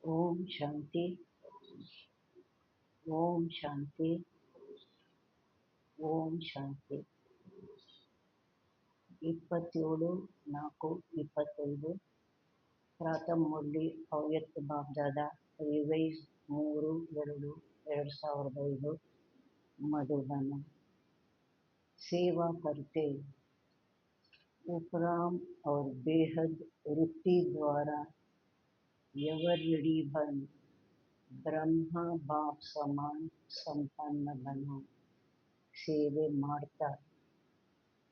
ಓಂ ಶಾಂತಿ. ಓಂ ಶಾಂತಿ. ಓಂ ಶಾಂತಿ. 27/4/25 ಪ್ರಾತಃ ಮುರಳಿ ಅವ್ಯಕ್ತ ಬಾಬ್ದಾದ ರಿವೈಸ್ 3/2/2005 मधुबन। सेवा करते उपराम और बेहद वृत्ति द्वारा यवरड़ी बन ब्रह्म बाप समान संपन्न बनो। ಸೇವೆ ಮಾಡ್ತಾ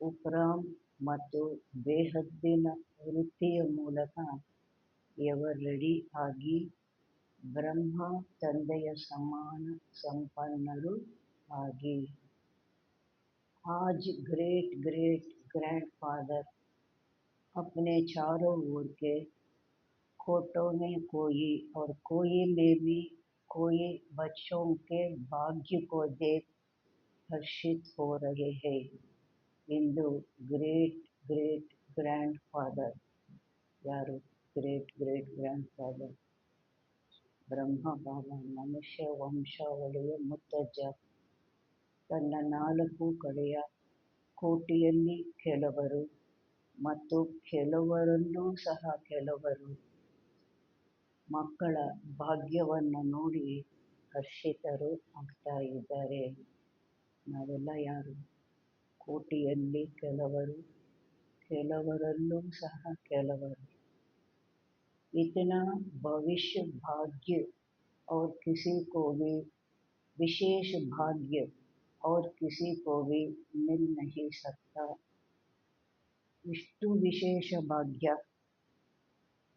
ಉಪರಾಮ್ ಮತ್ತು ಬೇಹದ್ದಿನ ವೃತ್ತಿಯ ಮೂಲಕ ಎವರೆಡಿ ಆಗಿ ಬ್ರಹ್ಮ ತಂದೆಯ ಸಮಾನ ಸಂಪನ್ನರು ಆಗಿ। आज ग्रेट ग्रेट ग्रैंडफादर अपने चारों ओर के कोटों में कोई और कोई में भी कोई बच्चों के भाग्य को देख हर्षित हो रहे हैं। इंदु ग्रेट ग्रेट ग्रैंड फादर यारू great great grandfather Brahma Baba ಮನುಷ್ಯ ವಂಶಾವಳಿಯ ಮುತ್ತಜ್ಜ ತನ್ನ 4 ಕಡೆಯ ಕೋಟಿಯಲ್ಲಿ ಕೆಲವರು ಮತ್ತು ಕೆಲವರಲ್ಲೂ ಸಹ ಕೆಲವರು ಮಕ್ಕಳ ಭಾಗ್ಯವನ್ನು ನೋಡಿ ಹರ್ಷಿತರು ಆಗ್ತಾ ಇದ್ದಾರೆ। ನಾವೆಲ್ಲ ಯಾರು? ಕೋಟಿಯಲ್ಲಿ ಕೆಲವರು, ಕೆಲವರಲ್ಲೂ ಸಹ ಕೆಲವರು। इतना भविष्य भाग्य और किसी को भी विशेष भाग्य और किसी को भी मिल नहीं सकता। इष्टु विशेष भाग्य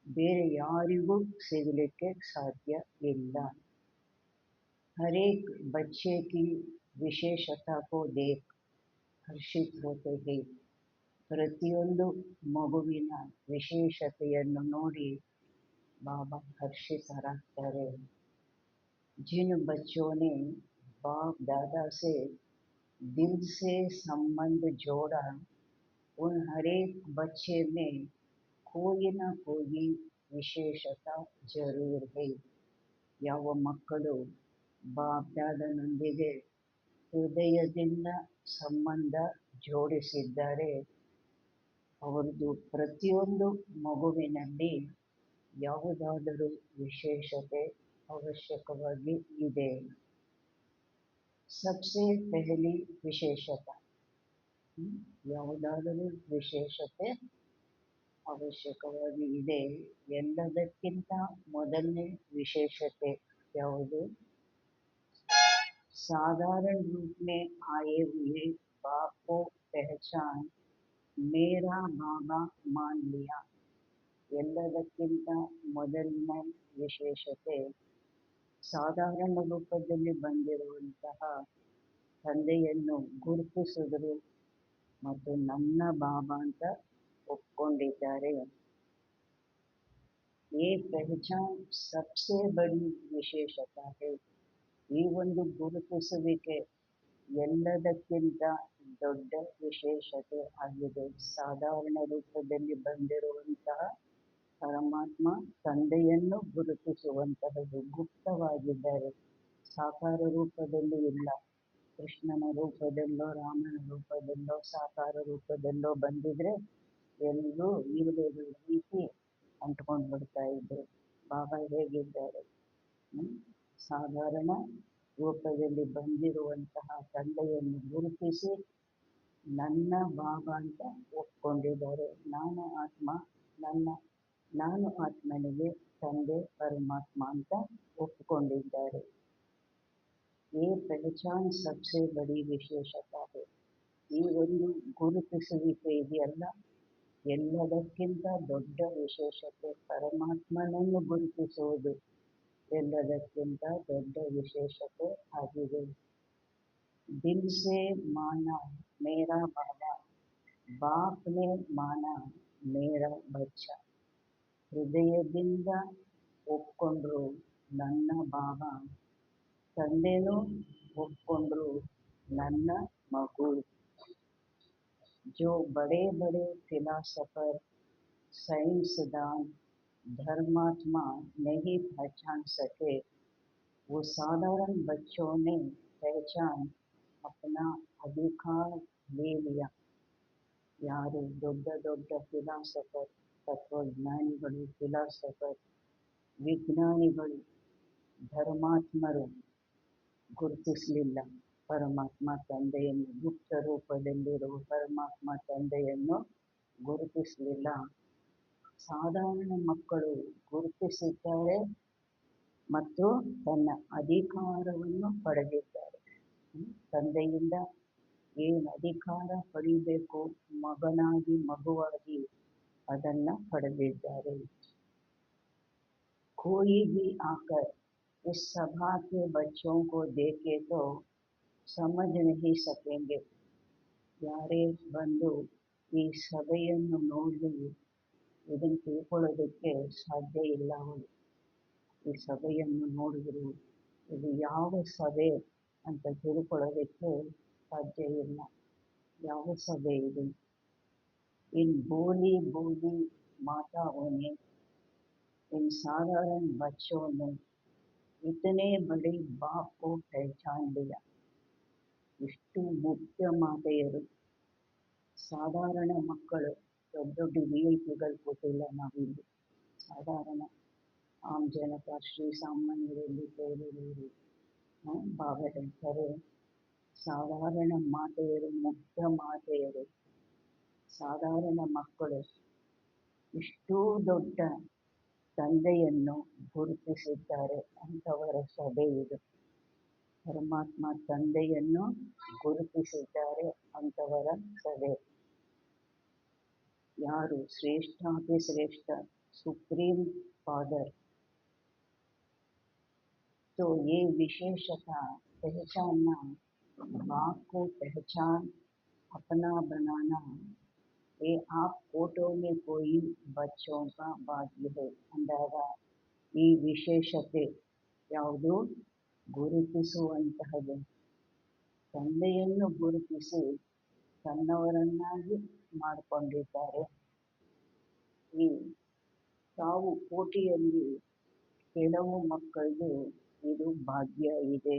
ಬೇರೆ ಯಾರಿಗೂ ಸಿಗಲಿಕ್ಕೆ ಸಾಧ್ಯ ಇಲ್ಲ। हर एक बच्चे की विशेषता को देख हर्षित होते हैं। ಪ್ರತಿಯೊಂದು ಮಗುವಿನ ವಿಶೇಷತೆಯನ್ನು ನೋಡಿ बाबा हर्षितराग्तारे। जिन बच्चों ने बाप दादा से दिल से संबंध जोड़ा उन हर एक बच्चे में कोई न कोई विशेषता जरूर है। ಯಾವ ಮಕ್ಕಳು ಬಾಪ್ ದಾದನೊಂದಿಗೆ ಹೃದಯದಿಂದ ಸಂಬಂಧ ಜೋಡಿಸಿದ್ದಾರೆ ಅವರದು ಪ್ರತಿಯೊಂದು ಮಗುವಿನಲ್ಲಿ ಯಾವುದಾದರೂ ವಿಶೇಷತೆ ಅವಶ್ಯಕವಾಗಿ ಇದೆ। सबसे पहली ವಿಶೇಷತೆ ಯಾವುದಾದರೂ ವಿಶೇಷತೆ ಅವಶ್ಯಕವಾಗಿ ಇದೆ। ಎಲ್ಲದಕ್ಕಿಂತ ಮೊದಲನೇ ವಿಶೇಷತೆ ಯಾವುದು? साधारण रूप में आए हुए बाप को पहचान मेरा बाबा मान लिया। ಎಲ್ಲದಕ್ಕಿಂತ ಮೊದಲನೇ ವಿಶೇಷತೆ ಸಾಧಾರಣ ರೂಪದಲ್ಲಿ ಬಂದಿರುವಂತಹ ತಂದೆಯನ್ನು ಗುರುತಿಸಿದರು ಮತ್ತು ನನ್ನ ಬಾಬಾ ಅಂತ ಒಪ್ಕೊಂಡಿದ್ದಾರೆ। ये पहचान सबसे बड़ी विशेषता है। ಈ ಒಂದು ಗುರುತಿಸುವಿಕೆ ಎಲ್ಲದಕ್ಕಿಂತ ದೊಡ್ಡ ವಿಶೇಷತೆ ಆಗಿದೆ। ಸಾಧಾರಣ ರೂಪದಲ್ಲಿ ಬಂದಿರುವಂತಹ ಪರಮಾತ್ಮ ತಂದೆಯನ್ನು ಗುರುತಿಸುವಂತಹದ್ದು ಗುಪ್ತವಾಗಿದ್ದಾರೆ। ಸಾಕಾರ ರೂಪದಲ್ಲಿ ಇಲ್ಲ। ಕೃಷ್ಣನ ರೂಪದಲ್ಲೋ ರಾಮನ ರೂಪದಲ್ಲೋ ಸಾಕಾರ ರೂಪದಲ್ಲೋ ಬಂದಿದ್ರೆ ಎಲ್ಲರೂ ಇರುವೆಗಳ ರೀತಿ ಅಂಟ್ಕೊಂಡು ಬಿಡ್ತಾ ಇದ್ರು। ಬಾಬಾ ಹೇಗಿದ್ದಾರೆ? ಸಾಧಾರಣ ರೂಪದಲ್ಲಿ ಬಂದಿರುವಂತಹ ತಂದೆಯನ್ನು ಗುರುತಿಸಿ ನನ್ನ ಬಾಬಾ ಅಂತ ಒಪ್ಕೊಂಡಿದ್ದಾರೆ। ನಾನು ಆತ್ಮನಿಗೆ ತಂದೆ ಪರಮಾತ್ಮ ಅಂತ ಒಪ್ಪಿಕೊಂಡಿದ್ದಾರೆ। ये पहचान सबसे बड़ी विशेषता है। ಈ ಒಂದು ಗುರುತಿಸುವಿಕೆ ಇದೆಯಲ್ಲ ಎಲ್ಲದಕ್ಕಿಂತ ದೊಡ್ಡ ವಿಶೇಷತೆ ಪರಮಾತ್ಮನನ್ನು ಗುರುತಿಸುವುದು ಎಲ್ಲದಕ್ಕಿಂತ ದೊಡ್ಡ ವಿಶೇಷತೆ ಆಗಿದೆ। दिल से माना मेरा बाबा बाप ने माना मेरा बच्चा। ಹೃದಯದಿಂದ ಒಪ್ಕೊಂಡ್ರು ನನ್ನ ಬಾಬಾ, ತಂದೆನೂ ಒಪ್ಕೊಂಡ್ರು ನನ್ನ ಮಗು। जो बड़े बड़े फिलासफर साइंसदान धर्मात्मा नहीं पहचान सके, वो साधारण बच्चों ने पहचान अपना अधिकार ले लिया. ಯಾರು ದೊಡ್ಡ ದೊಡ್ಡ ಫಿಲಾಸಫರ್, ತತ್ವಜ್ಞಾನಿಗಳು, ಫಿಲಾಸಫರ್, ವಿಜ್ಞಾನಿಗಳು ಧರ್ಮಾತ್ಮರು ಗುರುತಿಸಲಿಲ್ಲ ಪರಮಾತ್ಮ ತಂದೆಯನ್ನು. ಗುಪ್ತ ರೂಪದಲ್ಲಿರುವ ಪರಮಾತ್ಮ ತಂದೆಯನ್ನು ಗುರುತಿಸಲಿಲ್ಲ. ಸಾಧಾರಣ ಮಕ್ಕಳು ಗುರುತಿಸಿದ್ದಾರೆ ಮತ್ತು ತನ್ನ ಅಧಿಕಾರವನ್ನು ಪಡೆದಿದ್ದಾರೆ. ತಂದೆಯಿಂದ ಏನು ಅಧಿಕಾರ ಪಡೆಯಬೇಕು, ಮಗನಾಗಿ ಮಗುವಾಗಿ ಅದನ್ನ ಪಡೆದಿದ್ದಾರೆ. कोई भी आकर इस सभा के बच्चों को देखे तो समझ नहीं सकेंगे. ಯಾರೇ ಬಂದು ಈ ಸಭೆಯನ್ನು ನೋಡಿ ಇದನ್ನು ತಿಳ್ಕೊಳ್ಳೋದಕ್ಕೆ ಸಾಧ್ಯ ಇಲ್ಲ. ಅವರು ಈ ಸಭೆಯನ್ನು ನೋಡಿದ್ರು ಇದು ಯಾವ ಸಭೆ ಅಂತ ತಿಳ್ಕೊಳ್ಳೋದಕ್ಕೆ ಸಾಧ್ಯ ಇಲ್ಲ. ಯಾವ ಸಭೆ ಇದು? इन बोली बोली माताओं ने, इन साधारण बच्चों ने इतने बड़े बाप को पहचान लिया. ಇಷ್ಟು ಮುಖ್ಯ ಮಾತೆಯರು, ಸಾಧಾರಣ ಮಕ್ಕಳು, ದೊಡ್ಡ ದೊಡ್ಡ ವಿಐಪಿಗಳು ಕೂತಿಲ್ಲ ನಾವಿಲ್ಲಿ. ಸಾಧಾರಣ ಆಮ್ಜನಕ ಶ್ರೀ ಸಾಮಾನ್ಯರಲ್ಲಿ ಕೇಳಿದವರು ಬಾಬಾ ಹೇಳ್ತಾರೆ, ಸಾಧಾರಣ ಮಾತೆಯರು, ಮುಗ್ಧ ಮಾತೆಯರು, ಸಾಧಾರಣ ಮಕ್ಕಳು ಇಷ್ಟೂ ದೊಡ್ಡ ತಂದೆಯನ್ನು ಗುರುತಿಸಿದ್ದಾರೆ. ಅಂಥವರ ಸಭೆ ಇದು. ಪರಮಾತ್ಮ ತಂದೆಯನ್ನು ಗುರುತಿಸಿದ್ದಾರೆ ಅಂಥವರ ಸಭೆ. ಯಾರು ಶ್ರೇಷ್ಠಾತಿ ಶ್ರೇಷ್ಠ सुप्रीम फादर, तो ये विशेषता पहचानना, बाप को पहचान अपना बनाना, ये आप फोटो में कोई बच्चों का भाग्य है अंದಾಗ ಈ ವಿಶೇಷತೆ ಯಾವುದು? ಗುರುತಿಸುವಂತಹದ್ದು. ತಂದೆಯನ್ನು ಗುರುತಿಸಿ ತನ್ನವರನ್ನಾಗಿ ಮಾಡಿಕೊಂಡಿದ್ದಾರೆ. ಈ ತಾವು ಕೋಟಿಯಲ್ಲಿ ಕೆಲವು ಮಕ್ಕಳಿಗೆ ಇದು ಭಾಗ್ಯ ಇದೆ.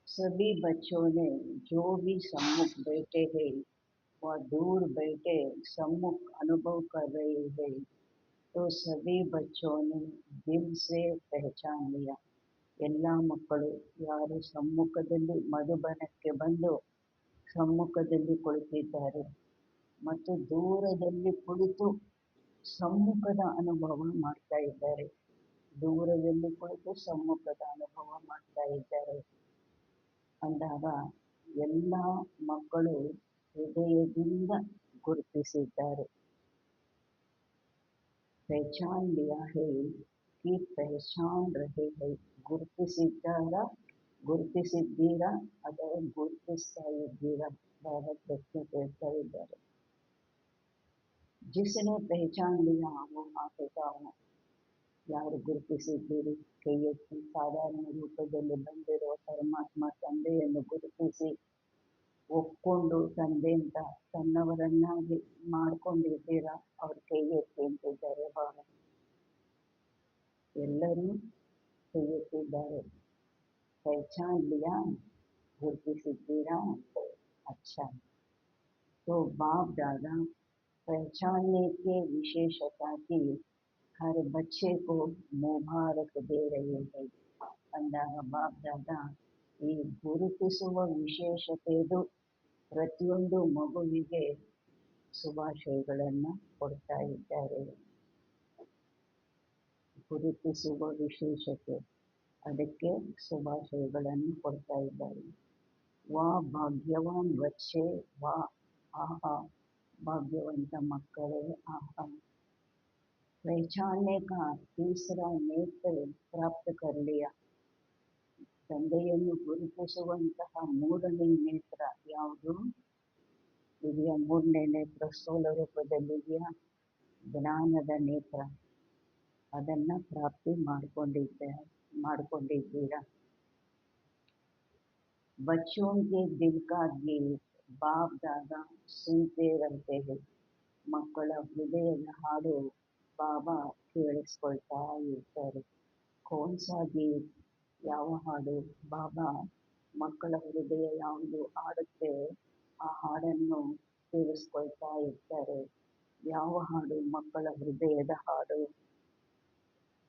सभी बच्चों ने जो भी सम्मुख बैठे हैं वह दूर बैठे सम्मुख अनुभव कर रहे हैं, तो सभी बच्चों ने दिल से पहचान लिया. ಎಲ್ಲ ಮಕ್ಕಳು ಯಾರು ಸಮ್ಮುಖದಲ್ಲಿ ಮಧುಬನಕ್ಕೆ ಬಂದು ಸಮ್ಮುಖದಲ್ಲಿ ಕುಳಿತಿದ್ದಾರೆ ಮತ್ತು ದೂರದಲ್ಲಿ ಕುಳಿತು ಸಮ್ಮುಖದ ಅನುಭವ ಮಾಡ್ತಾ ಇದ್ದಾರೆ. ದೂರದಲ್ಲಿ ಕುಳಿತು ಸಮ್ಮುಖದ ಅನುಭವ ಮಾಡ್ತಾ ಇದ್ದಾರೆ ಅಂದಾಗ ಎಲ್ಲ ಮಕ್ಕಳು ಹೃದಯದಿಂದ ಗುರುತಿಸಿದ್ದಾರೆ. ಪಹಚಾನ್ ಲಿಯಾ ಹೈ ಕಿ ಪಹಚಾನ್ ರಹೆ ಹೈ. ಗುರುತಿಸಿದ್ದೀರಾ ಅಥವಾ ಗುರುತಿಸ್ತಾ ಇದ್ದೀರಾ? ಬಾಬಾ ಪ್ರಶ್ನೆ ಕೇಳ್ತಾ ಇದ್ದಾರೆ. ಜಿಸನೆ ಪಹಚಾನ್ ಲಿಯಾ वो ಮಾತೆತಾ ಯಾರು ಗುರುತಿಸಿದ್ದೀರಿ? ಕೈ ಎತ್ತಿ. ಸಾಧಾರಣ ರೂಪದಲ್ಲಿ ಬಂದಿರುವ ಪರಮಾತ್ಮ ತಂದೆಯನ್ನು ಗುರುತಿಸಿ ಒಪ್ಕೊಂಡು ತಂದೆ ಅಂತ ತನ್ನವರನ್ನಾಗಿ ಮಾಡ್ಕೊಂಡಿದ್ದೀರಾ? ಅವ್ರ ಕೈ ಎತ್ತಿ ಅಂತಿದ್ದಾರೆ ಬಾಬಾ. ಎಲ್ಲರೂ ಕೈ ಎತ್ತಿದ್ದಾರೆ. ಪಹಚಾನ್ ಲಿಯಾ, ಗುರುತಿಸಿದ್ದೀರಾ? अच्छा, तो बाप दादा पहचानने के विशेषता की हर बच्चे को मुबारक दे रहे हैं ಅಂದಾಗ ಬಾಪ್ ದಾದಾ ಈ ಗುರುತಿಸುವ ವಿಶೇಷತೆಯದು ಪ್ರತಿಯೊಂದು ಮಗುವಿಗೆ ಶುಭಾಶಯಗಳನ್ನು ಕೊಡ್ತಾ ಇದ್ದಾರೆ. ಗುರುತಿಸುವ ವಿಶೇಷತೆ, ಅದಕ್ಕೆ ಶುಭಾಶಯಗಳನ್ನು ಕೊಡ್ತಾ ಇದ್ದಾರೆ. ವಾ ಭಾಗ್ಯವಾನ್ ಬಚ್ಚೆ, ವಾ ಆಹಾ, ಭಾಗ್ಯವಂತ ಮಕ್ಕಳೇ ಆಹಾ. पहचानने का तीसरा नेत्र प्राप्त कर लिया. ತಂದೆಯನ್ನು ಗುರುತಿಸುವಂತಹ ಮೂರನೇ ನೇತ್ರ ಯಾವುದು ಇದೆಯಾ? ಮೂರನೇ ನೇತ್ರ ಸ್ಥೂಲ ರೂಪದಲ್ಲಿದೆಯಾ? ಜ್ಞಾನದ ನೇತ್ರ. ಅದನ್ನ ಪ್ರಾಪ್ತಿ ಮಾಡಿಕೊಂಡಿದ್ದೀರಾ? बच्चों के दिल का गीत बाप दादा सुनते रहते हैं. ಮಕ್ಕಳ ಹೃದಯದ ಹಾಡು ಬಾಬಾ ಕೇಳಿಸ್ಕೊಳ್ತಾ ಇರ್ತಾರೆ. ಕೋನ್ಸಾ ಗೀತ್, ಯಾವ ಹಾಡು ಬಾಬಾ ಮಕ್ಕಳ ಹೃದಯ ಯಾವುದು ಆಡುತ್ತೆ ಆ ಹಾಡನ್ನು ಕೇಳಿಸ್ಕೊಳ್ತಾ ಇರ್ತಾರೆ. ಯಾವ ಹಾಡು ಮಕ್ಕಳ ಹೃದಯದ ಹಾಡು?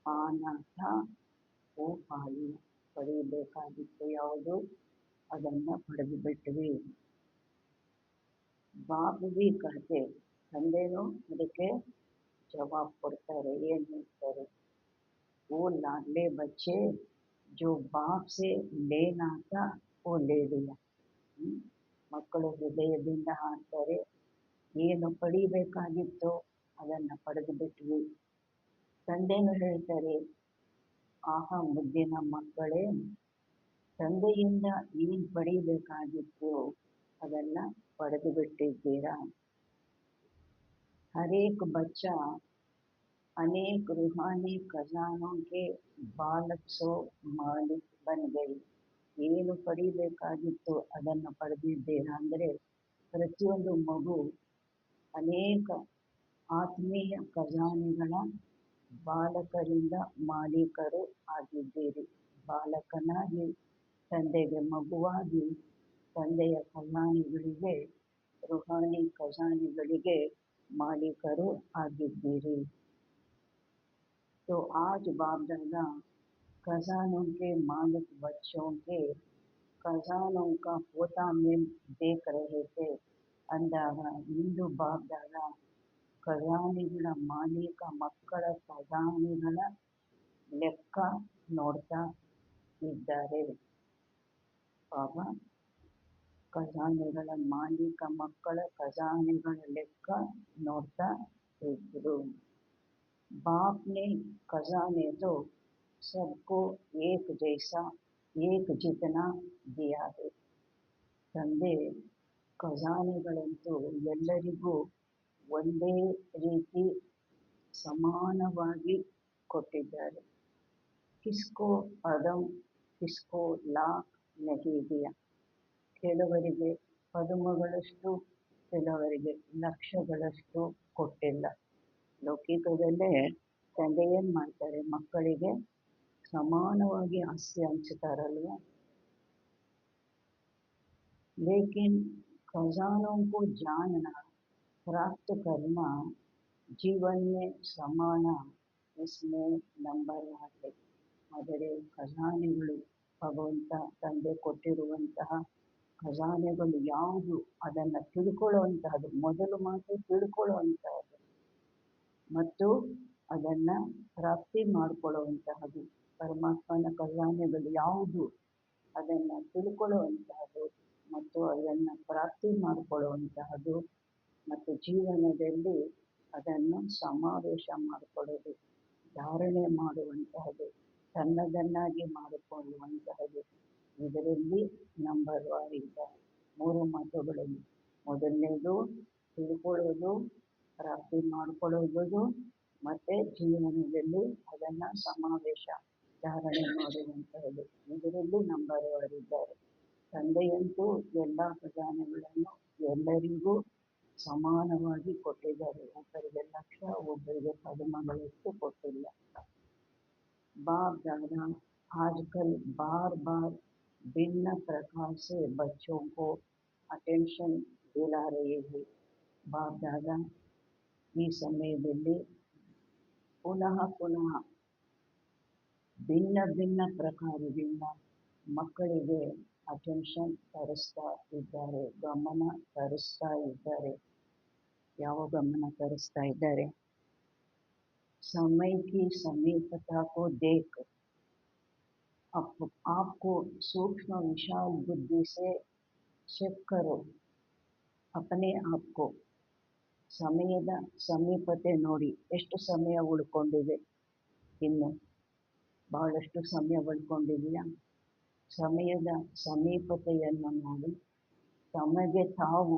ಅನಾಥ ಓ ಪಾಯಿ, ಪಡೆಯಬೇಕಾಗಿತ್ತು ಯಾವುದು ಅದನ್ನ ಪಡೆದು ಬಿಟ್ವಿ. ಬಾಪ್ भी कहते, ತಂದೆನೂ ಅದಕ್ಕೆ ಜವಾಬ್ ಕೊಡ್ತಾರೆ. ಏನ್ ಹೇಳ್ತಾರೆ? ಓ लाडले बच्चे जो बाप से लेना था वो ले लिया. ಮಕ್ಕಳು ಹೃದಯದಿಂದ ಹಾಡ್ತಾರೆ, ಏನು ಪಡಿಬೇಕಾಗಿತ್ತೋ ಅದನ್ನ ಪಡೆದು ಬಿಟ್ವಿ. ತಂದೆನೂ ಹೇಳ್ತಾರೆ, ಆಹಾ ಮುದ್ದಿನ ಮಕ್ಕಳೇ, ತಂದೆಯಿಂದ ಏನ್ ಪಡಿಬೇಕಾಗಿತ್ತು ಅದನ್ನ ಪಡೆದು ಬಿಟ್ಟಿದ್ದೀರಾ. ಹರೇಕ್ ಬಚ್ಚಾ ಅನೇಕ ರೂಹಾನಿ ಖಜಾನೋं के ಬಾಲಕ್ ಸೋ ಮಾಲಿಕ್ ಬನ್ ಗಯಿ. ಏನು ಪಡಿಬೇಕಾಗಿತ್ತು ಅದನ್ನು ಪಡೆದಿದ್ದೀರಾ ಅಂದ್ರೆ, ಪ್ರತಿಯೊಂದು ಮಗು ಅನೇಕ ಆತ್ಮೀಯ ಖಜಾನೆಗಳ ಬಾಲಕರಿಂದ ಮಾಲೀಕರು ಆಗಿದ್ದೀರಿ. ಬಾಲಕನಾಗಿ ತಂದೆಗೆ ಮಗುವಾಗಿ ತಂದೆಯ ಖಜಾನೆಗಳಿಗೆ, ರುಹಾನಿ ಖಜಾನೆಗಳಿಗೆ ಮಾಲೀಕರು ಆಗಿದ್ದೀರಿ. तो आज बाप दादा खजानों के मालिक बच्चों के खजानों का पोता में देख रहे थे ಅಂದಾಗ ಇಂದು ಬಾಪ್ ದಾದಾ ಖಜಾನೆಗಳ ಮಾಲೀಕ ಮಕ್ಕಳ ಖಜಾನೆಗಳ ಲೆಕ್ಕ ನೋಡ್ತಾ ಇದ್ದಾರೆ. ಬಾಬಾ ಖಜಾನೆಗಳ ಮಾಲೀಕ ಮಕ್ಕಳ ಖಜಾನೆಗಳ ಲೆಕ್ಕ ನೋಡ್ತಾ ಇದ್ರು. बाप ने खजाने तो सबको एक जैसा एक जितना दिया है. ತಂದೆ ಖಜಾನೆಗಳಂತೂ ಎಲ್ಲರಿಗೂ ಒಂದೇ ರೀತಿ ಸಮಾನವಾಗಿ ಕೊಟ್ಟಿದ್ದಾರೆ. ಕಿಸ್ಕೋ ಅದಮ್ ಕಿಸ್ಕೋ ಲಾಖ್ ನಹೀ ದಿಯಾ. ಕೆಲವರಿಗೆ ಪದುಮಗಳಷ್ಟು, ಕೆಲವರಿಗೆ ಲಕ್ಷಗಳಷ್ಟು ಕೊಟ್ಟಿಲ್ಲ. ಲೌಕಿಕದಲ್ಲೇ ತಂದೆ ಏನ್ ಮಾಡ್ತಾರೆ, ಮಕ್ಕಳಿಗೆ ಸಮಾನವಾಗಿ ಆಸ್ತಿ ಹಂಚುತ್ತಾರಲ್ವ. ಲೇಕಿನ್ ಖಜಾನೋं को जानना प्राप्त करना जीवन में समाना इसमें नंबर है. ಆದರೆ ಖಜಾನೆಗಳು, ಭಗವಂತ ತಂದೆ ಕೊಟ್ಟಿರುವಂತಹ ಖಜಾನೆಗಳು ಯಾವುದು ಅದನ್ನ ತಿಳ್ಕೊಳ್ಳುವಂತಹದ್ದು, ಮೊದಲು ಮಾತ್ರ ತಿಳ್ಕೊಳ್ಳುವಂತಹದ್ದು ಮತ್ತು ಅದನ್ನ ಪ್ರಾಪ್ತಿ ಮಾಡಿಕೊಳ್ಳುವಂತಹದ್ದು. ಪರಮಾತ್ಮನ ಖಜಾನೆಗಳು ಯಾವುದು ಅದನ್ನ ತಿಳ್ಕೊಳ್ಳುವಂತಹದ್ದು ಮತ್ತು ಅದನ್ನ ಪ್ರಾಪ್ತಿ ಮಾಡಿಕೊಳ್ಳುವಂತಹದ್ದು ಮತ್ತು ಜೀವನದಲ್ಲಿ ಅದನ್ನು ಸಮಾವೇಶ ಮಾಡಿಕೊಳ್ಳೋದು, ಧಾರಣೆ ಮಾಡುವಂತಹದ್ದು, ತನ್ನದನ್ನಾಗಿ ಮಾಡಿಕೊಳ್ಳುವಂತಹದ್ದು. ಇದರಲ್ಲಿ ನಂಬರ್ ವಾರಿದ್ದ 3 ಮಾತುಗಳಲ್ಲಿ ಮೊದಲನೇದು ತಿಳ್ಕೊಳ್ಳೋದು, ಪ್ರಾಪ್ತಿ ಮಾಡಿಕೊಳ್ಳುವುದು ಮತ್ತೆ ಜೀವನದಲ್ಲಿ ಅದನ್ನ ಸಮಾವೇಶ ಧಾರಣೆ ಮಾಡುವಂತಹದ್ದು. ಇದರಲ್ಲಿ ನಂಬರ್ ವಾರಿದ್ದಾರೆ. ತಂದೆಯಂತೂ ಎಲ್ಲ ಖಜಾನೆಗಳನ್ನು ಎಲ್ಲರಿಗೂ ಸಮಾನವಾಗಿ ಕೊಟ್ಟಿದ್ದಾರೆ. ಒಬ್ಬರಿಗೆ ಲಕ್ಷ, ಒಬ್ಬರಿಗೆ ಪದುಮಗಳಷ್ಟು ಕೊಟ್ಟಿಲ್ಲ. बाप दादा आजकल बार बार भिन्न प्रकार से बच्चों को अटेंशन दिला रहे हैं. ಬಾಪ್ ದಾದಾ ಈ ಸಮಯದಲ್ಲಿ ಪುನಃ ಪುನಃ ಭಿನ್ನ ಭಿನ್ನ ಪ್ರಕಾರದಿಂದ ಮಕ್ಕಳಿಗೆ ಅಟೆನ್ಷನ್ ತರಿಸ್ತಾ ಇದ್ದಾರೆ, ಗಮನ ತರಿಸ್ತಾ ಇದ್ದಾರೆ. ಯಾವ ಗಮನ ತರಿಸ್ತಾ ಇದ್ದಾರೆ? समय की समीपता को देख आपको सूक्ष्म विशाल बुद्धि से चेक करो अपने आप को. ಸಮಯದ ಸಮೀಪತೆ ನೋಡಿ, ಎಷ್ಟು ಸಮಯ ಉಳ್ಕೊಂಡಿದೆ, ಇನ್ನು ಬಹಳಷ್ಟು ಸಮಯ ಉಳ್ಕೊಂಡಿದೆಯಾ? ಸಮಯದ ಸಮೀಪತೆಯನ್ನು ನೋಡಿ ತಮಗೆ ತಾವು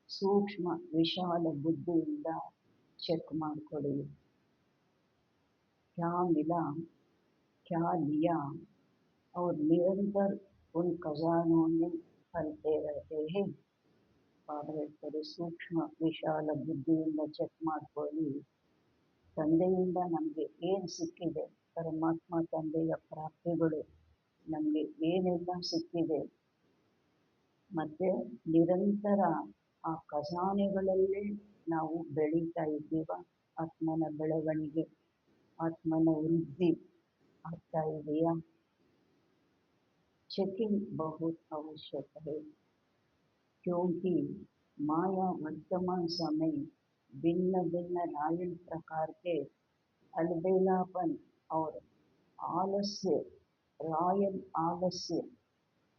ಸೂಕ್ಷ್ಮ ವಿಶಾಲ ಬುದ್ಧಿಯಿಂದ ಚೆಕ್ ಮಾಡಿಕೊಳ್ಳಿ. क्या मिला, क्या लिया और निरंतर उन खजानों में फलते रहते हैं. ಬಾಬಾ ಹೇಳ್ತಾರೆ, ಸೂಕ್ಷ್ಮ ವಿಶಾಲ ಬುದ್ಧಿಯಿಂದ ಚೆಕ್ ಮಾಡ್ಕೊಳ್ಳಿ, ತಂದೆಯಿಂದ ನಮಗೆ ಏನು ಸಿಕ್ಕಿದೆ, ಪರಮಾತ್ಮ ತಂದೆಯ ಪ್ರಾಪ್ತಿಗಳು ನಮಗೆ ಏನೆಲ್ಲ ಸಿಕ್ಕಿದೆ, ಮತ್ತೆ ನಿರಂತರ ಆ ಖಜಾನೆಗಳಲ್ಲೇ ನಾವು ಬೆಳೀತಾ ಇದ್ದೀವ, ಆತ್ಮನ ಬೆಳವಣಿಗೆ, ಆತ್ಮನ ವೃದ್ಧಿ ಆಗ್ತಾ ಇದೆಯಾ? चेकिंग बहुत आवश्यक है, क्योंकि माया वर्तमान समय भिन्न भिन्न रायल प्रकार के अलबेलापन और आलस्य, रायल आलस्य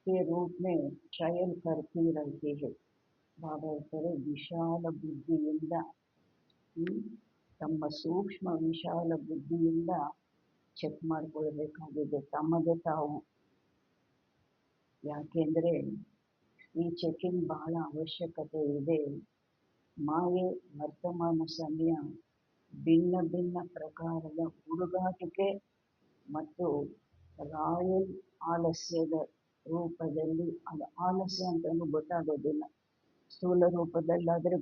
के रूप में ट्रायल करती रहती है. बाबा ಹೇಳ್ತಾರೆ, ವಿಶಾಲ ಬುದ್ಧಿಯಿಂದ ತಮ್ಮ ಸೂಕ್ಷ್ಮ ವಿಶಾಲ ಬುದ್ಧಿಯಿಂದ ಚೆಕ್ ಮಾಡ್ಕೊಳ್ಬೇಕಾಗಿದೆ ತಮಗೆ ತಾವು. ಯಾಕೆಂದರೆ ಈ ಚೆಕಿಂಗ್ ಬಹಳ ಅವಶ್ಯಕತೆ ಇದೆ. ಮಾಯೆ ವರ್ತಮಾನ ಸಮಯ ಭಿನ್ನ ಭಿನ್ನ ಪ್ರಕಾರದ ಹುಡುಗಾಟಿಕೆ ಮತ್ತು ರಾಯಲ್ ಆಲಸ್ಯದ ರೂಪದಲ್ಲಿ, ಅದು ಆಲಸ್ಯ ಅಂತಲೂ ಗೊತ್ತಾಗೋದಿಲ್ಲ, ಸ್ಥೂಲ ರೂಪದಲ್ಲಾದರೆ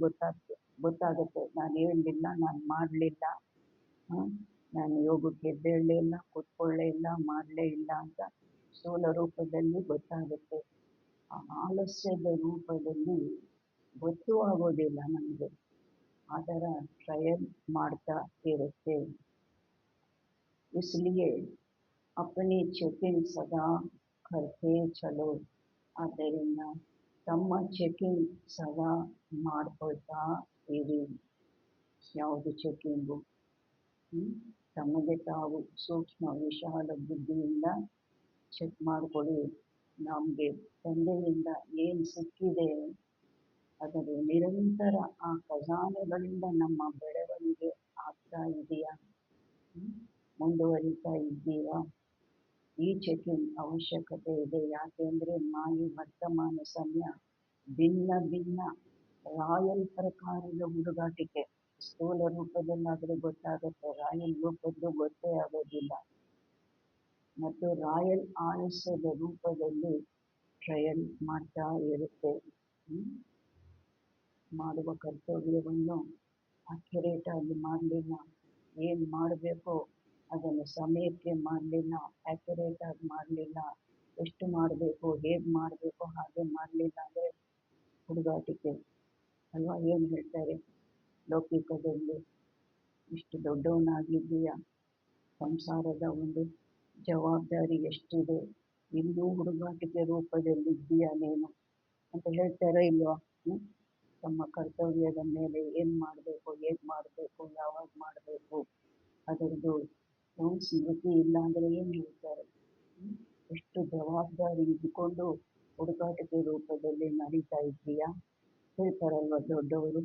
ಗೊತ್ತಾಗುತ್ತೆ, ನಾನು ಹೇಳಲಿಲ್ಲ, ನಾನು ಮಾಡಲಿಲ್ಲ, ನಾನು ಯೋಗಕ್ಕೆ ಎದ್ದೇಳಲೇ ಇಲ್ಲ, ಕೂತ್ಕೊಳ್ಳೇ ಇಲ್ಲ, ಮಾಡಲೇ ಇಲ್ಲ ಅಂತ ಸ್ಥೂಲ ರೂಪದಲ್ಲಿ ಗೊತ್ತಾಗುತ್ತೆ. ಆ ಆಲಸ್ಯದ ರೂಪದಲ್ಲಿ ಗೊತ್ತೂ ಆಗೋದಿಲ್ಲ ನಮಗೆ, ಅದರ ಟ್ರಯಲ್ ಮಾಡ್ತಾ ಇರುತ್ತೆ. इसलिए अपनी ಚೆಕಿಂಗ್ ಸದಾ ಕರ್ತೆ ಚಲೋ. ಆದ್ದರಿಂದ ತಮ್ಮ ಚೆಕಿಂಗ್ ಸದಾ ಮಾಡ್ಕೊಳ್ತಾ ಇರಿ. ಯಾವುದು ಚೆಕಿಂಗು? ತಮಗೆ ತಾವು ಸೂಕ್ಷ್ಮ ವಿಶಾಲ ಬುದ್ಧಿಯಿಂದ ಚೆಕ್ ಮಾಡಿಕೊಳ್ಳಿ, ನಮಗೆ ತಂದೆಯಿಂದ ಏನು ಸಿಕ್ಕಿದೆ, ಅದರ ನಿರಂತರ ಆ ಖಜಾನೆಗಳಿಂದ ನಮ್ಮ ಬೆಳವಣಿಗೆ ಆಗ್ತಾ ಇದೆಯಾ, ಮುಂದುವರಿತಾ ಇದ್ದೀರಾ? ಈ ಚೆಕಿಂಗ್ ಅವಶ್ಯಕತೆ ಇದೆ. ಯಾಕೆಂದರೆ ಮಾಯೆ ವರ್ತಮಾನ ಸಮಯ ಭಿನ್ನ ಭಿನ್ನ ರಾಯಲ್ ಪ್ರಕಾರದ ಹುಡುಗಾಟಿಕೆ, ಸ್ಥೂಲ ರೂಪದಲ್ಲಾದರೆ ಗೊತ್ತಾಗುತ್ತೆ, ರಾಯಲ್ ರೂಪದ್ದು ಗೊತ್ತೇ ಆಗೋದಿಲ್ಲ, ಮತ್ತು ರಾಯಲ್ ಆಲಸ್ಯದ ರೂಪದಲ್ಲಿ ಟ್ರಯಲ್ ಮಾಡ್ತಾ ಇರುತ್ತೆ. ಮಾಡುವ ಕರ್ತವ್ಯವನ್ನು ಅಕ್ಯುರೇಟ್ ಆಗಿ ಮಾಡಲಿಲ್ಲ, ಏನು ಮಾಡಬೇಕೋ ಅದನ್ನು ಸಮಯಕ್ಕೆ ಮಾಡಲಿಲ್ಲ, ಆಕ್ಯುರೇಟ್ ಆಗಿ ಮಾಡಲಿಲ್ಲ, ಎಷ್ಟು ಮಾಡಬೇಕು, ಹೇಗೆ ಮಾಡಬೇಕು ಹಾಗೆ ಮಾಡಲಿಲ್ಲ ಅಂದರೆ ಹುಡುಗಾಟಿಕೆ ಅಲ್ವಾ? ಏನು ಹೇಳ್ತಾರೆ ಲೌಕಿಕದಲ್ಲಿ, ಇಷ್ಟು ದೊಡ್ಡವನಾಗಿದ್ದೀಯಾ, ಸಂಸಾರದ ಒಂದು ಜವಾಬ್ದಾರಿ ಎಷ್ಟಿದೆ, ಇನ್ನೂ ಹುಡುಗಾಟಿಕೆ ರೂಪದಲ್ಲಿದ್ದೀಯಾ ನೀನು ಅಂತ ಹೇಳ್ತಾರ ಇಲ್ವಾ? ತಮ್ಮ ಕರ್ತವ್ಯದ ಮೇಲೆ ಏನು ಮಾಡಬೇಕು, ಹೇಗೆ ಮಾಡಬೇಕು, ಯಾವಾಗ ಮಾಡಬೇಕು ಅದರದ್ದು ಸ್ಮೃತಿ ಇಲ್ಲ ಅಂದರೆ ಏನು ಹೇಳ್ತಾರೆ? ಎಷ್ಟು ಜವಾಬ್ದಾರಿ ಇದ್ದುಕೊಂಡು ಹುಡುಗಾಟಿಕೆ ರೂಪದಲ್ಲಿ ನಡೀತಾ ಇದ್ದೀಯಾ ಹೇಳ್ತಾರಲ್ವ ದೊಡ್ಡವರು.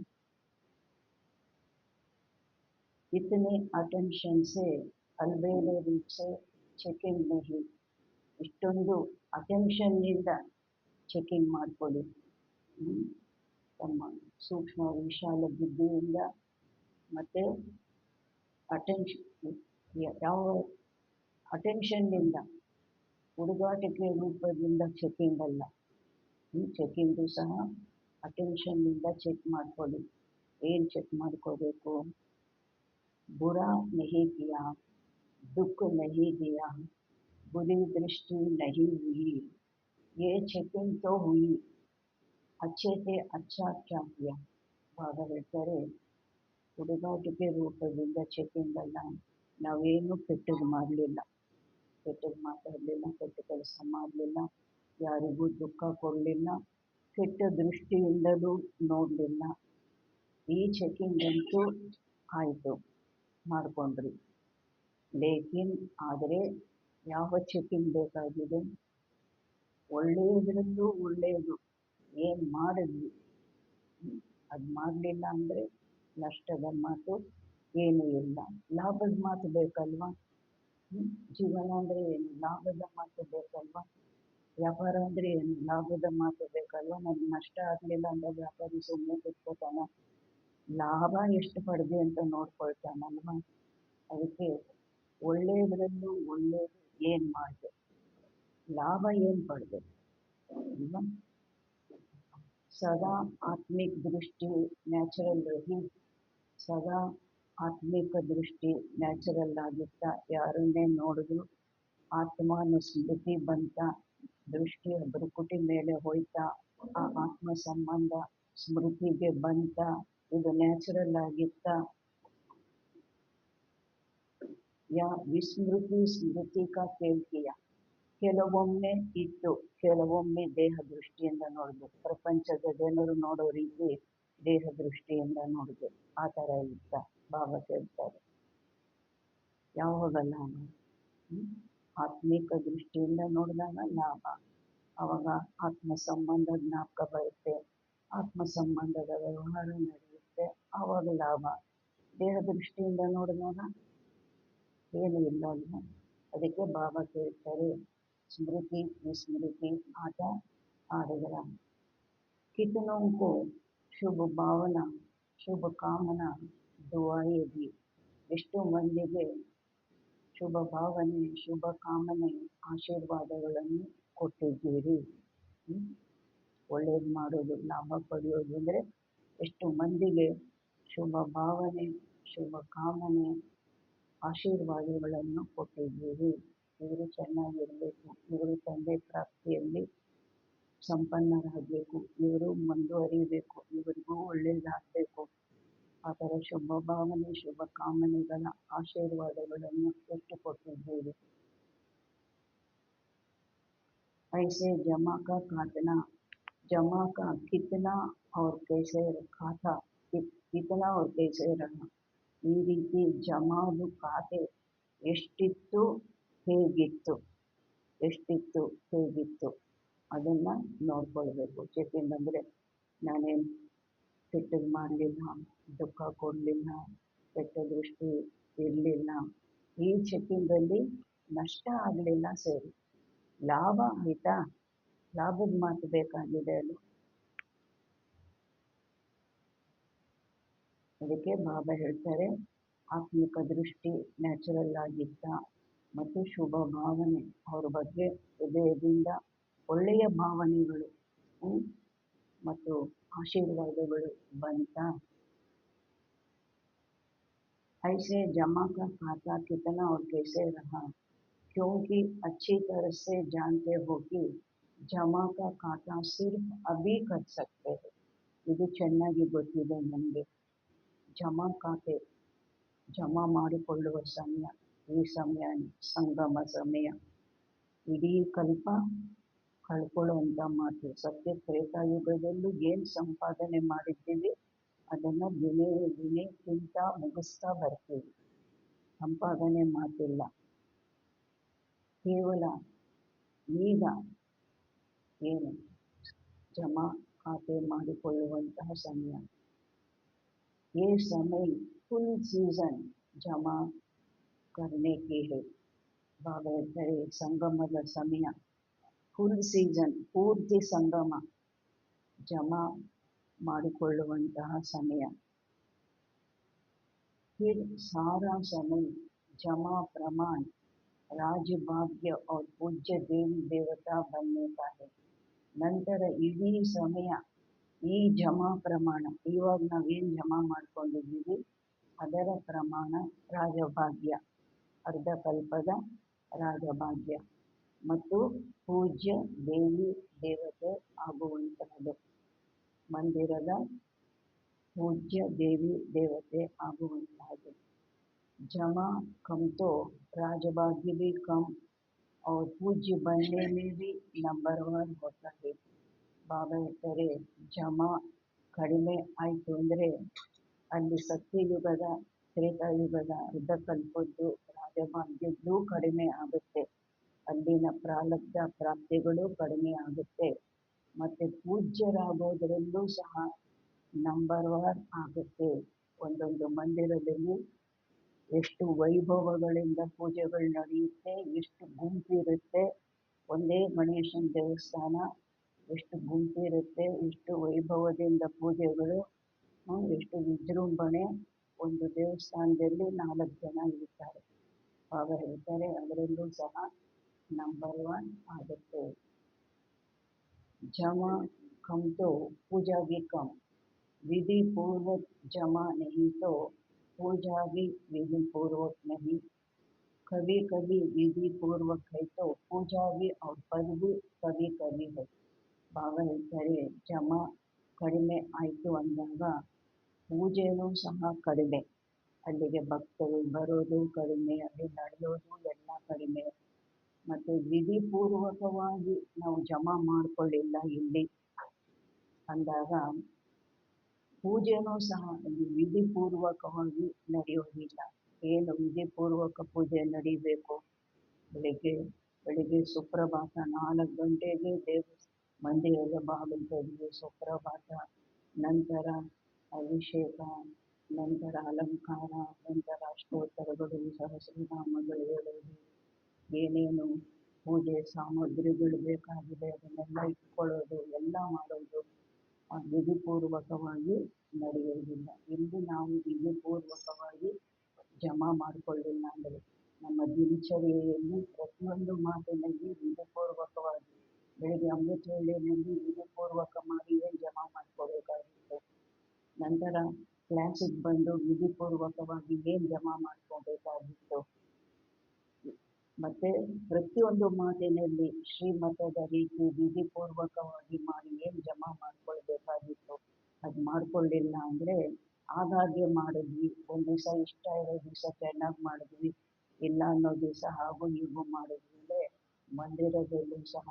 इतने अटेंशन से अलबेले रूप से ಚೆಕಿಂಗ್ नहीं, ಇಷ್ಟೊಂದು ಅಟೆನ್ಷನ್ನಿಂದ ಚೆಕಿಂಗ್ ಮಾಡ್ಕೊಳ್ಳಿ. ತಮ್ಮ ಸೂಕ್ಷ್ಮ ವಿಶಾಲ ಬುದ್ಧಿಯಿಂದ ಮತ್ತು ಯಾವ ಅಟೆನ್ಷನ್ನಿಂದ, ಹುಡುಗಾಟಿಕೆ ರೂಪದಿಂದ ಚೆಕಿಂಗ್ ಅಲ್ಲ. ಈ ಚೆಕಿಂಗು ಸಹ ಅಟೆನ್ಷನ್ನಿಂದ ಚೆಕ್ ಮಾಡ್ಕೊಳ್ಳಿ. ಏನು ಚೆಕ್ ಮಾಡ್ಕೋಬೇಕು? बुरा नहीं किया, दुख नहीं दिया, बुरी दृष्टि नहीं हुई, ये ಚೆಕಿಂಗ್ तो हुई, अच्छे से अच्छा क्या किया. ಬಾಬಾ ಹೇಳ್ತಾರೆ, ಹುಡುಗಾಟಿಕೆ ರೂಪದಿಂದ ಚೆಕಿಂಗ್ ಅಲ್ಲ, ನಾವೇನು ಕೆಟ್ಟದ್ದು ಮಾಡಲಿಲ್ಲ, ಕೆಟ್ಟದ್ದು ಮಾತಾಡಲಿಲ್ಲ, ಕೆಟ್ಟ ಕೆಲಸ ಮಾಡಲಿಲ್ಲ, ಯಾರಿಗೂ ದುಃಖ ಕೊಡಲಿಲ್ಲ, ಕೆಟ್ಟ ದೃಷ್ಟಿಯಿಂದಲೂ ನೋಡಲಿಲ್ಲ. ಈ ಚೆಕಿಂಗ್ ಅಂತೂ ಆಯಿತು, ಮಾಡಿಕೊಂಡ್ರಿ. ಲೇಕಿನ್ ಆದರೆ ಯಾವ ಚೆಕಿಂಗ್ ಬೇಕಾಗಿದೆ? ಒಳ್ಳೆಯದರಲ್ಲೂ ಒಳ್ಳೆಯದು ಏನು ಮಾಡಿದ್ವಿ ಅದು ಮಾಡಲಿಲ್ಲ ಅಂದರೆ ನಷ್ಟದ ಮಾತು ಏನೂ ಇಲ್ಲ, ಲಾಭದ ಮಾತು ಬೇಕಲ್ವಾ? ಜೀವನ ಅಂದರೆ ಏನು? ಲಾಭದ ಮಾತು ಬೇಕಲ್ವಾ? ವ್ಯಾಪಾರ ಅಂದರೆ ಏನು? ಲಾಭದ ಮಾತು ಬೇಕಲ್ವಾ? ನನಗೆ ನಷ್ಟ ಆಗಲಿಲ್ಲ ಅಂದರೆ ವ್ಯಾಪಾರಿ ಸುಮ್ಮನೆ ಕೂತ್ಕೋತಾನ? ಲಾಭ ಎಷ್ಟು ಪಡೆದೆ ಅಂತ ನೋಡ್ಕೊಳ್ತಾನಲ್ವಾ? ಅದಕ್ಕೆ ಒಳ್ಳೆಯದರಲ್ಲೂ ಒಳ್ಳೆಯದು ಏನು ಮಾಡಿದೆ, ಲಾಭ ಏನು ಪಡೆದೆ ಅಲ್ವಾ? सदा आत्मिक दृष्टि ನ್ಯಾಚುರಲ್ रही ಸದಾ ಆತ್ಮಿಕ ದೃಷ್ಟಿ ನ್ಯಾಚುರಲ್ ಆಗಿತ್ತ ಯಾರನ್ನೇ ನೋಡಿದ್ರು ಆತ್ಮಾನುಸ್ಮೃತಿ ಬಂತ ದೃಷ್ಟಿ ಭ್ರುಕುಟಿ ಮೇಲೆ ಹೋಯ್ತಾ ಆ ಆತ್ಮ ಸಂಬಂಧ ಸ್ಮೃತಿಗೆ ಬಂತ ಇದು ನ್ಯಾಚುರಲ್ ಆಗಿತ್ತ ಯಾ ವಿಸ್ಮೃತಿ ಸ್ಮೃತಿ ಕಾ ಖೇಲ್ ಕಿಯಾ ಕೆಲವೊಮ್ಮೆ ಇತ್ತು ಕೆಲವೊಮ್ಮೆ ದೇಹ ದೃಷ್ಟಿಯಿಂದ ನೋಡಿದ್ರು ಪ್ರಪಂಚದ ಜನರು ನೋಡೋ ರೀತಿ ದೇಹ ದೃಷ್ಟಿಯಿಂದ ನೋಡಿದ್ರು ಆ ಥರ ಇತ್ತ ಬಾಬಾ ಹೇಳ್ತಾರೆ ಯಾವಾಗಲ್ಲ ಆತ್ಮಿಕ ದೃಷ್ಟಿಯಿಂದ ನೋಡಿದಾಗ ಲಾಭ ಅವಾಗ ಆತ್ಮ ಸಂಬಂಧ ಜ್ಞಾಪಕ ಬರುತ್ತೆ ಆತ್ಮ ಸಂಬಂಧದ ವ್ಯವಹಾರ ನಡೆಯುತ್ತೆ ಆವಾಗ ಲಾಭ ದೇಹ ದೃಷ್ಟಿಯಿಂದ ನೋಡಿದಾಗ ಏನು ಇಲ್ಲ ಅಲ್ವಾ ಅದಕ್ಕೆ ಬಾಬಾ ಹೇಳ್ತಾರೆ स्मृति विस्मृति आता आड़गरा कितनों को शुभ भावना शुभ कामना दुआएं दी ಎಷ್ಟೋ ಮಂದಿಗೆ ಶುಭ ಭಾವನೆ ಶುಭ ಕಾಮನೆ ಆಶೀರ್ವಾದಗಳನ್ನು ಕೊಟ್ಟಿದ್ದೀರಿ ಒಳ್ಳೇದು ಮಾಡೋದು ಲಾಭ ಪಡೆಯೋದು ಅಂದರೆ ಎಷ್ಟು ಮಂದಿಗೆ ಶುಭ ಭಾವನೆ ಶುಭ ಕಾಮನೆ ಆಶೀರ್ವಾದಗಳನ್ನು ಕೊಟ್ಟಿದ್ದೀರಿ ಇವರು ಚೆನ್ನಾಗಿರಬೇಕು ಇವರು ತಂದೆ ಪ್ರಾಪ್ತಿಯಲ್ಲಿ ಸಂಪನ್ನರಾಗಬೇಕು ಇವರು ಮುಂದುವರಿಬೇಕು ಇವರಿಗೂ ಒಳ್ಳೆಯದಾಗಬೇಕು ಆ ಥರ ಶುಭ ಭಾವನೆ ಶುಭ ಕಾಮನೆಗಳ ಆಶೀರ್ವಾದಗಳನ್ನು ಎಷ್ಟು ಕೊಟ್ಟಿದ್ದೀರಿ ऐसे जमा का काटना जमा का कितना और कैसे रखा था कितना और कैसे रहा ಈ ರೀತಿ ಜಮಾದು ಖಾತೆ ಎಷ್ಟಿತ್ತು ಹೇಗಿತ್ತು ಎಷ್ಟಿತ್ತು ಹೇಗಿತ್ತು ಅದನ್ನು ನೋಡ್ಕೊಳ್ಬೇಕು ಚೆಕಿಂಗ್ ಅಂದರೆ ನಾನೇನು ಕೆಟ್ಟದ್ದು ಮಾಡಲಿಲ್ಲ ದುಃಖ ಕೊಡಲಿಲ್ಲ ಕೆಟ್ಟ ದೃಷ್ಟಿ ಇರಲಿಲ್ಲ ಈ ಚೆಕಿಂಗಲ್ಲಿ ನಷ್ಟ ಆಗಲಿಲ್ಲ ಸರಿ ಲಾಭ ಆಯಿತಾ ಲಾಭದ ಮಾತು ಬೇಕಾಗಿದೆ ಅದು ಅದಕ್ಕೆ ಬಾಬಾ ಹೇಳ್ತಾರೆ ಆತ್ಮಿಕ ದೃಷ್ಟಿ ನ್ಯಾಚುರಲ್ ಆಗಿತ್ತ ಮತ್ತು ಶುಭ ಭಾವನೆ ಅವ್ರ ಬಗ್ಗೆ ಹೃದಯದಿಂದ ಒಳ್ಳೆಯ ಭಾವನೆಗಳು ಮತ್ತು ಆಶೀರ್ವಾದಗಳು ಬಂತ ऐसे जमा का खाता कितना और कैसे रहा क्योंकि अच्छी तरह से जानते हो कि जमा का खाता सिर्फ अभी कर सकते हैं ಇದು ಚೆನ್ನಾಗಿ ಗೊತ್ತಿದೆ ನಮಗೆ ಜಮಾ ಖಾತೆ ಜಮಾ ಮಾಡಿಕೊಳ್ಳುವ ಸಮಯ ಈ ಸಮಯ ಸಂಗಮ ಸಮಯ ಇಡೀ ಕಲ್ಪ ಕಳ್ಕೊಳ್ಳುವಂಥ ಮಾತು ಸತ್ಯ ತ್ರೇತಾಯುಗದಲ್ಲೂ ಏನು ಸಂಪಾದನೆ ಮಾಡಿದ್ದೀವಿ ಅದನ್ನು ದಿನೇಕ್ಕಿಂತ ಮುಗಿಸ್ತಾ ಬರ್ತೀವಿ ಸಂಪಾದನೆ ಮಾತಿಲ್ಲ ಕೇವಲ ಈಗ ಏನು ಜಮಾ ಖಾತೆ ಮಾಡಿಕೊಳ್ಳುವಂತಹ ಸಮಯ ये समय फुल सीजन जमा करने की है ಬಾಬಾ ಹೇಳ್ತಾರೆ ಸಂಗಮದ ಸಮಯ ಫುಲ್ ಸೀಸನ್ ಪೂರ್ತಿ ಸಂಗಮ ಜಮಾ ಮಾಡಿಕೊಳ್ಳುವಂತಹ ಸಮಯ फिर सारा समय जमा प्रमाण राजभाग्य और पूज्य देवी देवता बनने का है ನಂತರ ಇಡೀ ಸಮಯ ಈ ಜಮಾ ಪ್ರಮಾಣ ಇವಾಗ ನಾವೇನು ಜಮಾ ಮಾಡ್ಕೊಂಡಿದ್ದೀವಿ ಅದರ ಪ್ರಮಾಣ ರಾಜಭಾಗ್ಯ ಅರ್ಧಕಲ್ಪದ ರಾಜಭಾಗ್ಯ ಮತ್ತು ಪೂಜ್ಯ ದೇವಿ ದೇವತೆ ಆಗುವಂತಹದ್ದು ಮಂದಿರದ पूज्य देवी देवते आगुವಂತಹದ್ದು जमा कम तो राजभाग्य भी कम और पूज्य बनने में भी नंबर 1 होता है ಬಾಬಾ ಹೇಳ್ತಾರೆ ಜಮಾ ಕಡಿಮೆ ಆಯಿತು ಅಂದರೆ ಅಲ್ಲಿ ಸತ್ಯಯುಗದ ತ್ರೇತಾಯುಗದ ಅರ್ಧಕಲ್ಪದ್ದು ರಾಜಭಾಗ್ಯದ್ದು ಕಡಿಮೆ ಆಗುತ್ತೆ ಅಲ್ಲಿನ ಪ್ರಾರಬ್ಧ ಪ್ರಾಪ್ತಿಗಳು ಕಡಿಮೆ ಆಗುತ್ತೆ ಮತ್ತು ಪೂಜ್ಯರಾಗೋದರಲ್ಲೂ ಸಹ ನಂಬರ್ 1 ಆಗುತ್ತೆ ಒಂದೊಂದು ಮಂದಿರದಲ್ಲಿ ಎಷ್ಟು ವೈಭವಗಳಿಂದ ಪೂಜೆಗಳು ನಡೆಯುತ್ತೆ ಎಷ್ಟು ಗುಂಪಿರುತ್ತೆ ಒಂದೇ ಗಣೇಶನ ದೇವಸ್ಥಾನ ಎಷ್ಟು ಗುಂಪಿರುತ್ತೆ ಎಷ್ಟು ವೈಭವದಿಂದ ಪೂಜೆಗಳು ಎಷ್ಟು ವಿಜೃಂಭಣೆ ಒಂದು ದೇವಸ್ಥಾನದಲ್ಲಿ 4 ಜನ ಇರ್ತಾರೆ ಬಾಬಾ ಹೇಳ್ತಾರೆ ಅದರಲ್ಲೂ ಸಹ ನಂಬರ್ 1 ಆಗುತ್ತೆ ಜಮಾ कम तो पूजा भी कम, विधि पूर्वक जमा नहीं तो पूजा भी विधि पूर्वक नहीं, कभी कभी विधि पूर्वक है तो पूजा भी और पद भी कभी कभी है. ಭಾವ ಹೇಳ್ತಾರೆ ಜಮ ಕಡಿಮೆ ಆಯಿತು ಅಂದಾಗ ಪೂಜೆನೂ ಸಹ ಕಡಿಮೆ, ಅಲ್ಲಿಗೆ ಭಕ್ತರು ಬರೋದು ಕಡಿಮೆ, ಅಲ್ಲಿ ನಡೆಯೋದು ಎಲ್ಲ ಕಡಿಮೆ, ಮತ್ತು ವಿಧಿಪೂರ್ವಕವಾಗಿ ನಾವು ಜಮಾ ಮಾಡಿಕೊಳ್ಳಿಲ್ಲ ಇಲ್ಲಿ ಅಂದಾಗ ಪೂಜೆನೂ ಸಹ ಅಲ್ಲಿ ವಿಧಿಪೂರ್ವಕವಾಗಿ ನಡೆಯೋದಿಲ್ಲ. ಏನು ವಿಧಿಪೂರ್ವಕ ಪೂಜೆ ನಡೀಬೇಕು, ಬೆಳಿಗ್ಗೆ ಬೆಳಿಗ್ಗೆ ಸುಪ್ರಭಾತ 4 ಗಂಟೆಗೆ ಮಂದಿರದ ಬಾಗಿಲು ತೆಗೆದು ಸುಪ್ರಭಾತ, ನಂತರ ಅಭಿಷೇಕ, ನಂತರ ಅಲಂಕಾರ, ನಂತರ ಅಷ್ಟೋತ್ತರಗಳು, ಸಹಸ್ರನಾಮಗಳು ಹೇಳೋದು, ಏನೇನು ಪೂಜೆ ಸಾಮಗ್ರಿಗಳು ಬೇಕಾಗಿದೆ ಅದನ್ನೆಲ್ಲ ಇಟ್ಕೊಳ್ಳೋದು, ಎಲ್ಲ ಮಾಡೋದು ವಿಧಿಪೂರ್ವಕವಾಗಿ ನಡೆಯುವುದಿಲ್ಲ. ಇಲ್ಲಿ ನಾವು ವಿಧಿಪೂರ್ವಕವಾಗಿ ಜಮಾ ಮಾಡಿಕೊಳ್ಳಿಲ್ಲ ಅಂದರೆ ನಮ್ಮ ದಿನಚರಿಯಲ್ಲಿ ಪ್ರತಿಯೊಂದು ಮಾತಿನಲ್ಲಿ ವಿಧಿಪೂರ್ವಕವಾಗಿ ಬೆಳಿಗ್ಗೆ ಅಮೃತ ವೇಳೆಯಲ್ಲಿ ವಿಧಿಪೂರ್ವಕ ಮಾಡಿ ಏನು ಜಮಾ ಮಾಡ್ಕೋಬೇಕಾಗಿತ್ತು, ನಂತರ ಕ್ಲಾಸಿಗೆ ಬಂದು ವಿಧಿಪೂರ್ವಕವಾಗಿ ಏನು ಜಮಾ ಮಾಡ್ಕೋಬೇಕಾಗಿತ್ತು, ಮತ್ತೆ ಪ್ರತಿಯೊಂದು ಮಾತಿನಲ್ಲಿ ಶ್ರೀಮತದ ರೀತಿ ವಿಧಿಪೂರ್ವಕವಾಗಿ ಮಾಡಿ ಏನು ಜಮಾ ಮಾಡ್ಕೊಳ್ಬೇಕಾಗಿತ್ತು ಅದು ಮಾಡ್ಕೊಳ್ಳಿಲ್ಲ ಅಂದರೆ ಆಗಾಗ್ಗೆ ಮಾಡಿದ್ವಿ, ಒಂದು ದಿವಸ ಇಷ್ಟ ಇರೋ ದಿವಸ ಚೆನ್ನಾಗಿ ಮಾಡಿದ್ವಿ, ಇಲ್ಲ ಅನ್ನೋ ದಿವಸ ಹಾಗೂ ಹೀಗೂ ಮಾಡಿದ್ವಿ ಅಂದರೆ ಮಂದಿರದಲ್ಲೂ ಸಹ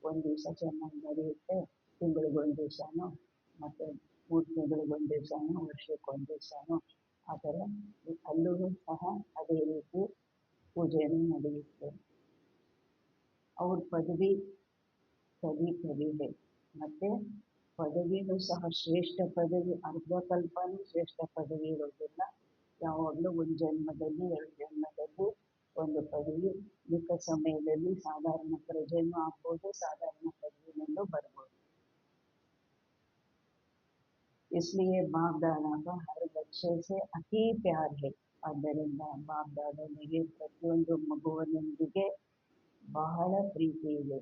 ಒಂದು ದಿವಸ ಚೆನ್ನಾಗಿ ನಡೆಯುತ್ತೆ, ತಿಂಗಳಿಗೊಂದು ದಿವಸನೋ ಮತ್ತು 3 ತಿಂಗಳಿಗೊಂದು ದಿವಸನೋ ವರ್ಷಕ್ಕೊಂದು ದಿವಸನೋ ಆ ಥರ ಅಲ್ಲೂ ಸಹ ಅದೇ ರೀತಿ ಪೂಜೆನೂ ನಡೆಯುತ್ತೆ. ಅವ್ರ ಪದವಿ ಕವಿ ಕವಿದೆ, ಮತ್ತು ಪದವಿನೂ ಸಹ ಶ್ರೇಷ್ಠ ಪದವಿ ಅರ್ಧಕಲ್ಪನೂ ಶ್ರೇಷ್ಠ ಪದವಿ ಇರೋದಿಲ್ಲ. ಯಾವಾಗಲೂ ಒಂದು ಜನ್ಮದಲ್ಲಿ 2 ಜನ್ಮದಲ್ಲಿ ಒಂದು ಪದವಿ, ಮಿಕ್ಕ ಸಮಯದಲ್ಲಿ ಸಾಧಾರಣ ಪ್ರಜೆನೂ ಆಗ್ಬೋದು, ಸಾಧಾರಣ ಪದವಿನಲ್ಲೂ ಬರ್ಬೋದು. इसलिए बाप दादा का हर बच्चे से अति प्यार है. ಆದ್ದರಿಂದ ಬಾಪ್ ದಾದನಿಗೆ ಪ್ರತಿಯೊಂದು ಮಗುವಿನೊಂದಿಗೆ ಬಹಳ ಪ್ರೀತಿ ಇದೆ.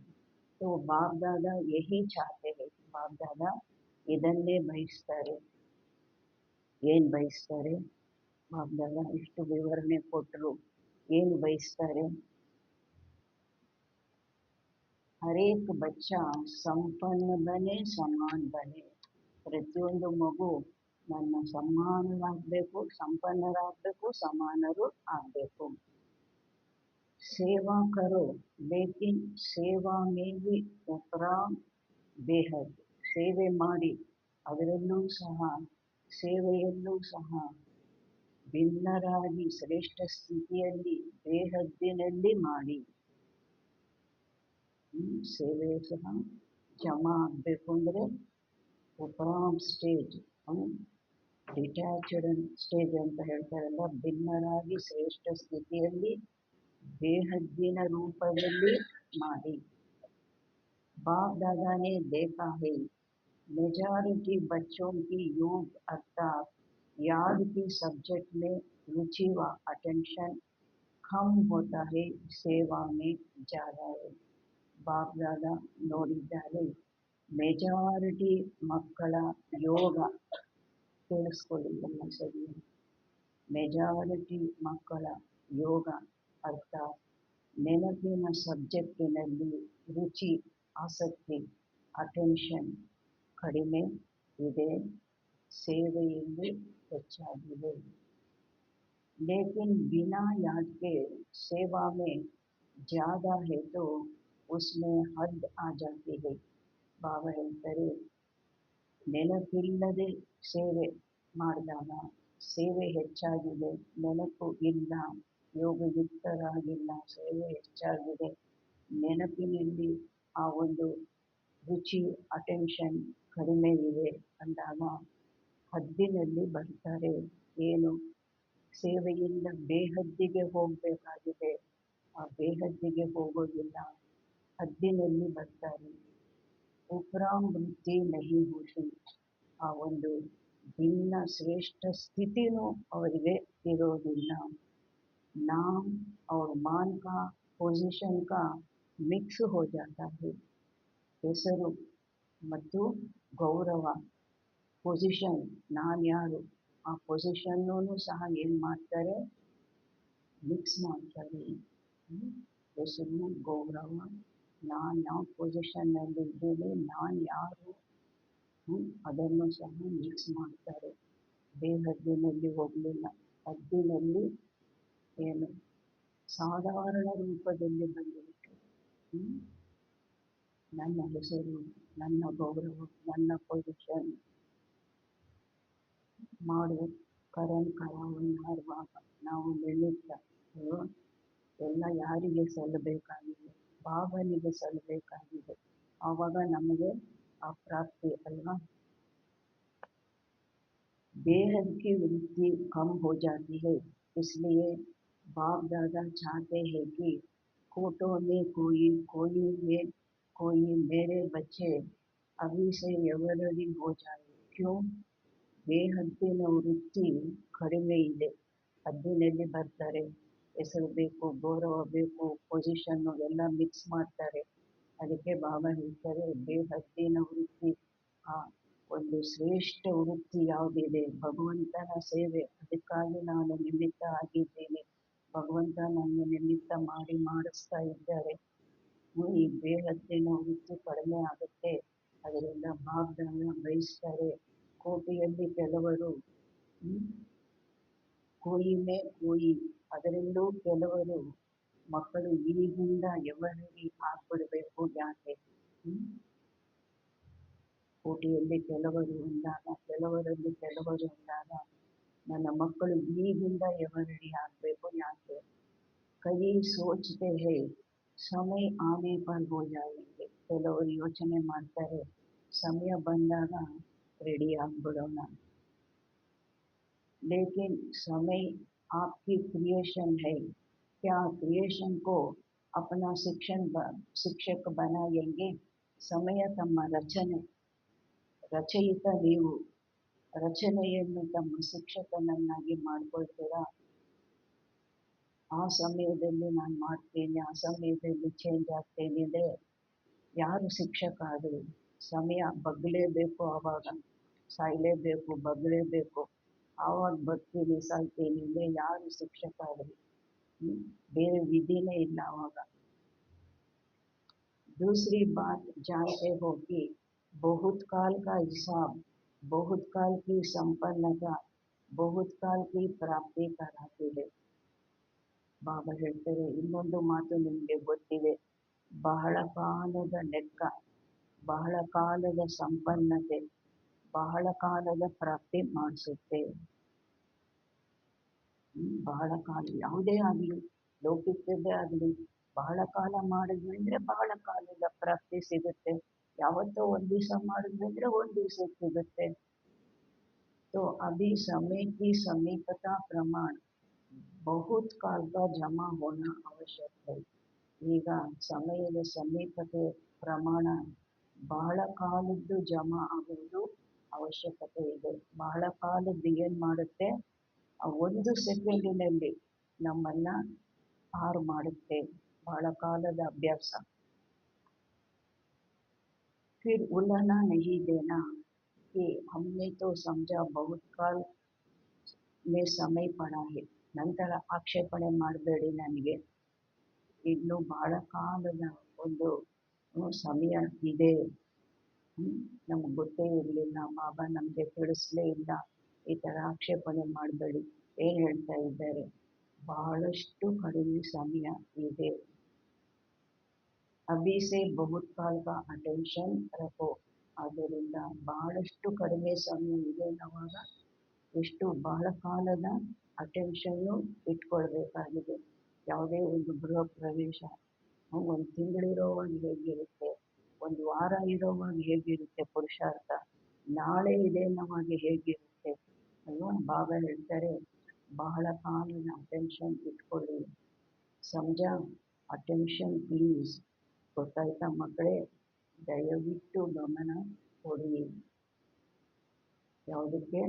तो बाप दादा यही चाहते हैं, ಬಾಪ್ ದಾದಾ ಇದನ್ನೇ ಬಯಸ್ತಾರೆ. ಏನು ಬಯಸ್ತಾರೆ? ಬಾಪ್ ದಾದಾ ಇಷ್ಟು ವಿವರಣೆ ಕೊಟ್ಟರು. ಏನು ಬಯಸ್ತಾರೆ? ಹರೇಕ್ ಬಚ್ಚ ಸಂಪನ್ನ ಬನೆ ಸಮಾನ ಬನೆ. ಪ್ರತಿಯೊಂದು ಮಗು ನನ್ನ ಸಮಾನರಾಗಬೇಕು, ಸಂಪನ್ನರಾಗಬೇಕು, ಸಮಾನರು ಆಗಬೇಕು. ಸೇವಾ ಕರೋ ಲೇಕಿನ್ ಸೇವಾ ಮೇವಿ ಉಪರಾಮ್ ಬೇಹದ್. ಸೇವೆ ಮಾಡಿ, ಅದರಲ್ಲೂ ಸಹ ಸೇವೆಯಲ್ಲೂ ಸಹ ಭಿನ್ನರಾಗಿ ಶ್ರೇಷ್ಠ ಸ್ಥಿತಿಯಲ್ಲಿ ಬೇಹದ್ದಿನಲ್ಲಿ ಮಾಡಿ. ಸೇವೆ ಸಹ ಜಮಾ ಆಗಬೇಕು ಅಂದರೆ ಉಪರಾಮ್ ಸ್ಟೇಜ್, ಡಿಟ್ಯಾಚ್ಡ್ ಸ್ಟೇಜ್ ಅಂತ ಹೇಳ್ತಾರಲ್ಲ, ಭಿನ್ನರಾಗಿ ಶ್ರೇಷ್ಠ ಸ್ಥಿತಿಯಲ್ಲಿ ಬೇಹದ್ದಿನ ರೂಪದಲ್ಲಿ ಮಾಡಿ. बाप दादा ने देखा है मेजॉरिटी बच्चों की योग अर्थात याद की सब्जेक्ट में रुचि व अटेंशन कम होता है, सेवा में ज़्यादा है. ಬಾಪ್ ದಾದಾ ನೋಡಿದ್ದಾರೆ ಮೆಜಾರಿಟಿ ಮಕ್ಕಳ ಯೋಗ, ಕೇಳಿಸ್ಕೊಳ್ಳಿ ಎಲ್ಲ ಸರಿ, ಮೆಜಾರಿಟಿ ಮಕ್ಕಳ ಯೋಗ ಅರ್ಥಾತ್ ನೆನಪಿನ ಸಬ್ಜೆಕ್ಟಿನಲ್ಲಿ ರುಚಿ, ಆಸಕ್ತಿ, ಅಟೆನ್ಷನ್ ಕಡಿಮೆ ಇದೆ, ಸೇವೆಯಲ್ಲಿ ಹೆಚ್ಚಾಗಿದೆ. लेकिन बिना याद के सेवा में ज़्यादा है तो उसमें हद आ जाती है. ಬಾಬಾ ಹೇಳ್ತಾರೆ ನೆನಪಿಲ್ಲದೆ ಸೇವೆ ಮಾಡಿದಾಗ ಸೇವೆ ಹೆಚ್ಚಾಗಿದೆ, ನೆನಪು ಇಲ್ಲ, ಯೋಗಯುಕ್ತರಾಗಿಲ್ಲ, ಸೇವೆ ಹೆಚ್ಚಾಗಿದೆ, ನೆನಪಿನಲ್ಲಿ ಆ ಒಂದು ರುಚಿ, ಅಟೆನ್ಷನ್ ಕಡಿಮೆ ಇದೆ ಅಂದಾಗ ಹದ್ದಿನಲ್ಲಿ ಬರ್ತಾರೆ. ಏನು ಸೇವೆಯಿಂದ ಬೇಹದ್ದಿಗೆ ಹೋಗಬೇಕಾಗಿದೆ, ಆ ಬೇಹದ್ದಿಗೆ ಹೋಗೋದಿಲ್ಲ, ಹದ್ದಿನಲ್ಲಿ ಬರ್ತಾರೆ. ಉಪರಾಮ್ ವೃತ್ತಿ ನಹಿ ಹೋತಿ, ಆ ಒಂದು ಭಿನ್ನ ಶ್ರೇಷ್ಠ ಸ್ಥಿತಿನೂ ಅವರಿಗೆ ಇರೋದಿಲ್ಲ. नाम और मान का पोजीशन का मिक्स हो जाता है. ಹೆಸರು ಮತ್ತು ಗೌರವ, ಪೊಸಿಷನ್, ನಾನು ಯಾರು, ಆ ಪೊಸಿಷನ್ನೂ ಸಹ ಏನು ಮಾಡ್ತಾರೆ, ಮಿಕ್ಸ್ ಮಾಡ್ತಾರೆ. ಹೆಸರು, ಗೌರವ, ನಾನು ಯಾವ ಪೊಸಿಷನ್ನಲ್ಲಿ ಇದ್ದೀನಿ, ನಾನು ಯಾರು, ಅದನ್ನು ಸಹ ಮಿಕ್ಸ್ ಮಾಡ್ತಾರೆ. ಬೇಹದ್ದಿನಲ್ಲಿ ಹೋಗಲಿಲ್ಲ, ಹದ್ದಿನಲ್ಲಿ ಏನು ಸಾಧಾರಣ ರೂಪದಲ್ಲಿ ಬಂದಿರುತ್ತೆ. ನನ್ನ ಹೆಸರು, ನನ್ನ ಗೌರವ, ನನ್ನ ಪೊಸಿಷನ್ ಮಾಡುವ ಕರವನ್ನು ಹಾರುವಾಗ ನಾವು ನಿಮಿತ್ತ ಎಲ್ಲ ಯಾರಿಗೆ ಸಲ್ಲಬೇಕಾಗಿದೆ, ಬಾಬನಿಗೆ ಸಲ್ಲಬೇಕಾಗಿದೆ. ಆವಾಗ ನಮಗೆ ಆ ಪ್ರಾಪ್ತಿ ಅಲ್ವಾ. बेहद की वृत्ति कम हो जाती है, इसलिए बाप दादा चाहते हैं कि फोटो में कोई मेरे बच्चे अभी से एवरडी हो जाए. क्यों? ಬೇಹದ್ದಿನ ವೃತ್ತಿ ಕಡಿಮೆ ಇದೆ. ಹದ್ದಿನಲ್ಲಿ ಬರ್ತಾರೆ, ಹೆಸರು ಬೇಕು, ಗೌರವ ಬೇಕು, ಪೊಸಿಷನ್ನು ಎಲ್ಲ ಮಿಕ್ಸ್ ಮಾಡ್ತಾರೆ. ಅದಕ್ಕೆ ಬಾಬಾ ಹೇಳ್ತಾರೆ, ಬೇಹದ್ದಿನ ವೃತ್ತಿ, ಆ ಒಂದು ಶ್ರೇಷ್ಠ ವೃತ್ತಿ ಯಾವುದಿದೆ, ಭಗವಂತನ ಸೇವೆ. ಅದಕ್ಕಾಗಿ ನಾನು ನಿಮಿತ್ತ ಆಗಿದ್ದೇನೆ, ಭಗವಂತ ನನ್ನ ನಿಮಿತ್ತ ಮಾಡಿಸ್ತಾ ಇದ್ದಾರೆ. ಈ ಬೇಹದ್ದಿನ ವೃತ್ತಿ ಕಡಿಮೆ ಆಗುತ್ತೆ. ಅದರಿಂದ ಬಾಬ್ದಾನ ಬಯಸ್ತಾರೆ. ಕೋಟಿಯಲ್ಲಿ ಕೆಲವರು ಕೋಯಿ ಅದರಲ್ಲೂ ಕೆಲವರು ಮಕ್ಕಳು ಈಗಿಂದ ಎವರಿಗೆ ಆಗ್ಬಿಡ್ಬೇಕು. ಯಾಕೆ? ಕೋಟಿಯಲ್ಲಿ ಕೆಲವರು ಕೆಲವರಲ್ಲಿ ಕೆಲವರು ಅಂದಾಗ ನನ್ನ ಮಕ್ಕಳು ಈಗಿಂದ ಎವರಡಿ ಆಗಬೇಕು. ಯಾಕೆ? ಕೈ ಸೋಚತೆ ಹೇ ಸಮಯ ಆನೆ ಪರ್ ಹೋ ಜಾಯೆಂಗೆ. ಕೆಲವರು ಯೋಚನೆ ಮಾಡ್ತಾರೆ, ಸಮಯ ಬಂದಾಗ ರೆಡಿ ಆಗ್ಬಿಡೋಣ. लेकिन समय आपकी क्रिएशन है, क्या क्रिएशन को अपना ಶಿಕ್ಷಕ बनाएंगे? ಸಮಯ ತಮ್ಮ ರಚಯಿತ ನೀವು ರಚನೆಯನ್ನು ತಮ್ಮ ಶಿಕ್ಷಕನನ್ನಾಗಿ ಮಾಡ್ಕೊಳ್ತೀರಾ. ಆ ಸಮಯದಲ್ಲಿ ನಾನು ಮಾಡ್ತೇನೆ, ಆ ಸಮಯದಲ್ಲಿ ಚೇಂಜ್ ಆಗ್ತೇನಿದೆ. ಯಾರು ಶಿಕ್ಷಕ? ಅದು ಸಮಯ ಬಗ್ಲೇಬೇಕು, ಆವಾಗ ಸಾಯ್ಲೇಬೇಕು, ಬಗ್ಲೇಬೇಕು, ಆವಾಗ ಬರ್ತೀನಿ ಸಾಯ್ತೀನಿ ಇದೆ. ಯಾರು ಶಿಕ್ಷಕ? ಆಗಲಿ, ಬೇರೆ ವಿಧಿನೇ ಇಲ್ಲ ಆವಾಗ. दूसरी बात जानते हो कि बहुत काल का हिसाब, बहुत काल की संपन्नता, बहुत काल की प्राप्ति कराती है. ಬಾಬಾ ಹೇಳ್ತಾರೆ, ಇನ್ನೊಂದು ಮಾತು ನಿಮಗೆ ಗೊತ್ತಿದೆ, ಬಹಳ ಕಾಲದ ಲೆಕ್ಕ, ಬಹಳ ಕಾಲದ ಸಂಪನ್ನತೆ, ಬಹಳ ಕಾಲದ ಪ್ರಾಪ್ತಿ ಮಾಡಿಸುತ್ತೆ. ಬಹಳ ಕಾಲ ಯಾವುದೇ ಆಗಲಿ, ಲೌಕಿಕದ್ದೇ ಆಗಲಿ, ಬಹಳ ಕಾಲ ಮಾಡಿದ್ವಿ ಬಹಳ ಕಾಲದ ಪ್ರಾಪ್ತಿ ಸಿಗುತ್ತೆ. ಯಾವತ್ತೋ ಒಂದು ದಿವಸ ಮಾಡಿದ್ವಿ ಒಂದು ದಿವಸ ಸಿಗುತ್ತೆ. तो अभी समय की समीपता प्रमाण बहुत काल का जमा होना आवश्यक है. ಈಗ ಸಮಯದ ಸಮೀಪತೆ ಪ್ರಮಾಣ ಬಹಳ ಕಾಲದ್ದು ಜಮಾ ಆಗುವುದು ಅವಶ್ಯಕತೆ ಇದೆ. ಬಹಳ ಕಾಲದ್ದು ಏನು ಮಾಡುತ್ತೆ, ಆ ಒಂದು ಸೆಕೆಂಡಿನಲ್ಲಿ ನಮ್ಮನ್ನ ಪಾರು ಮಾಡುತ್ತೆ. ಬಹಳ ಕಾಲದ ಅಭ್ಯಾಸ. फिर उलाना नहीं देना कि हमने तो समझा बहुत काल में समय पड़ा है. ನಂತರ ಆಕ್ಷೇಪಣೆ ಮಾಡಬೇಡಿ, ನನಗೆ ಇನ್ನು ಬಹಳ ಕಾಲದ ಒಂದು ಸಮಯ ಇದೆ, ನಮ್ಗೆ ಗೊತ್ತೇ ಇರಲಿಲ್ಲ, ಬಾಬಾ ನಮಗೆ ತಿಳಿಸ್ಲೇ ಇಲ್ಲ, ಈ ಥರ ಆಕ್ಷೇಪಣೆ ಮಾಡಬೇಡಿ. ಏನು ಹೇಳ್ತಾ ಇದ್ದಾರೆ, ಬಹಳಷ್ಟು ಕಡಿಮೆ ಸಮಯ ಇದೆ. ಅಭಿ ಸೆ ಬಹುತ್ ಕಾಲ ಕಾ ಅಟೆನ್ಷನ್ ರಖೋ. ಆದ್ದರಿಂದ ಬಹಳಷ್ಟು ಕಡಿಮೆ ಸಮಯ ಇದೆ. ನಾವಾಗ ಎಷ್ಟು ಬಹಳ ಕಾಲದ ಅಟೆನ್ಷನ್ನು ಇಟ್ಕೊಳ್ಬೇಕಾಗಿದೆ. ಯಾವುದೇ ಒಂದು ಗೃಹ ಪ್ರವೇಶ ಒಂದು ತಿಂಗಳಿರೋವಾಗ ಹೇಗಿರುತ್ತೆ, ಒಂದು ವಾರ ಇರೋವಾಗ ಹೇಗಿರುತ್ತೆ ಪುರುಷಾರ್ಥ, ನಾಳೆ ಇದೆ ನವಾಗ ಹೇಗಿರುತ್ತೆ ಅಲ್ವಾ. ಬಾಬಾ ಹೇಳ್ತಾರೆ, ಬಹಳ ಕಾಲದ ಅಟೆನ್ಷನ್ ಇಟ್ಕೊಳ್ಳಿ. ಸಮಜಾ? Attention please. ಗೊತ್ತಾಯ್ತಾ ಮಕ್ಕಳೇ? ದಯವಿಟ್ಟು ಗಮನ ಕೊಡಿ. ಯಾವುದಕ್ಕೆ?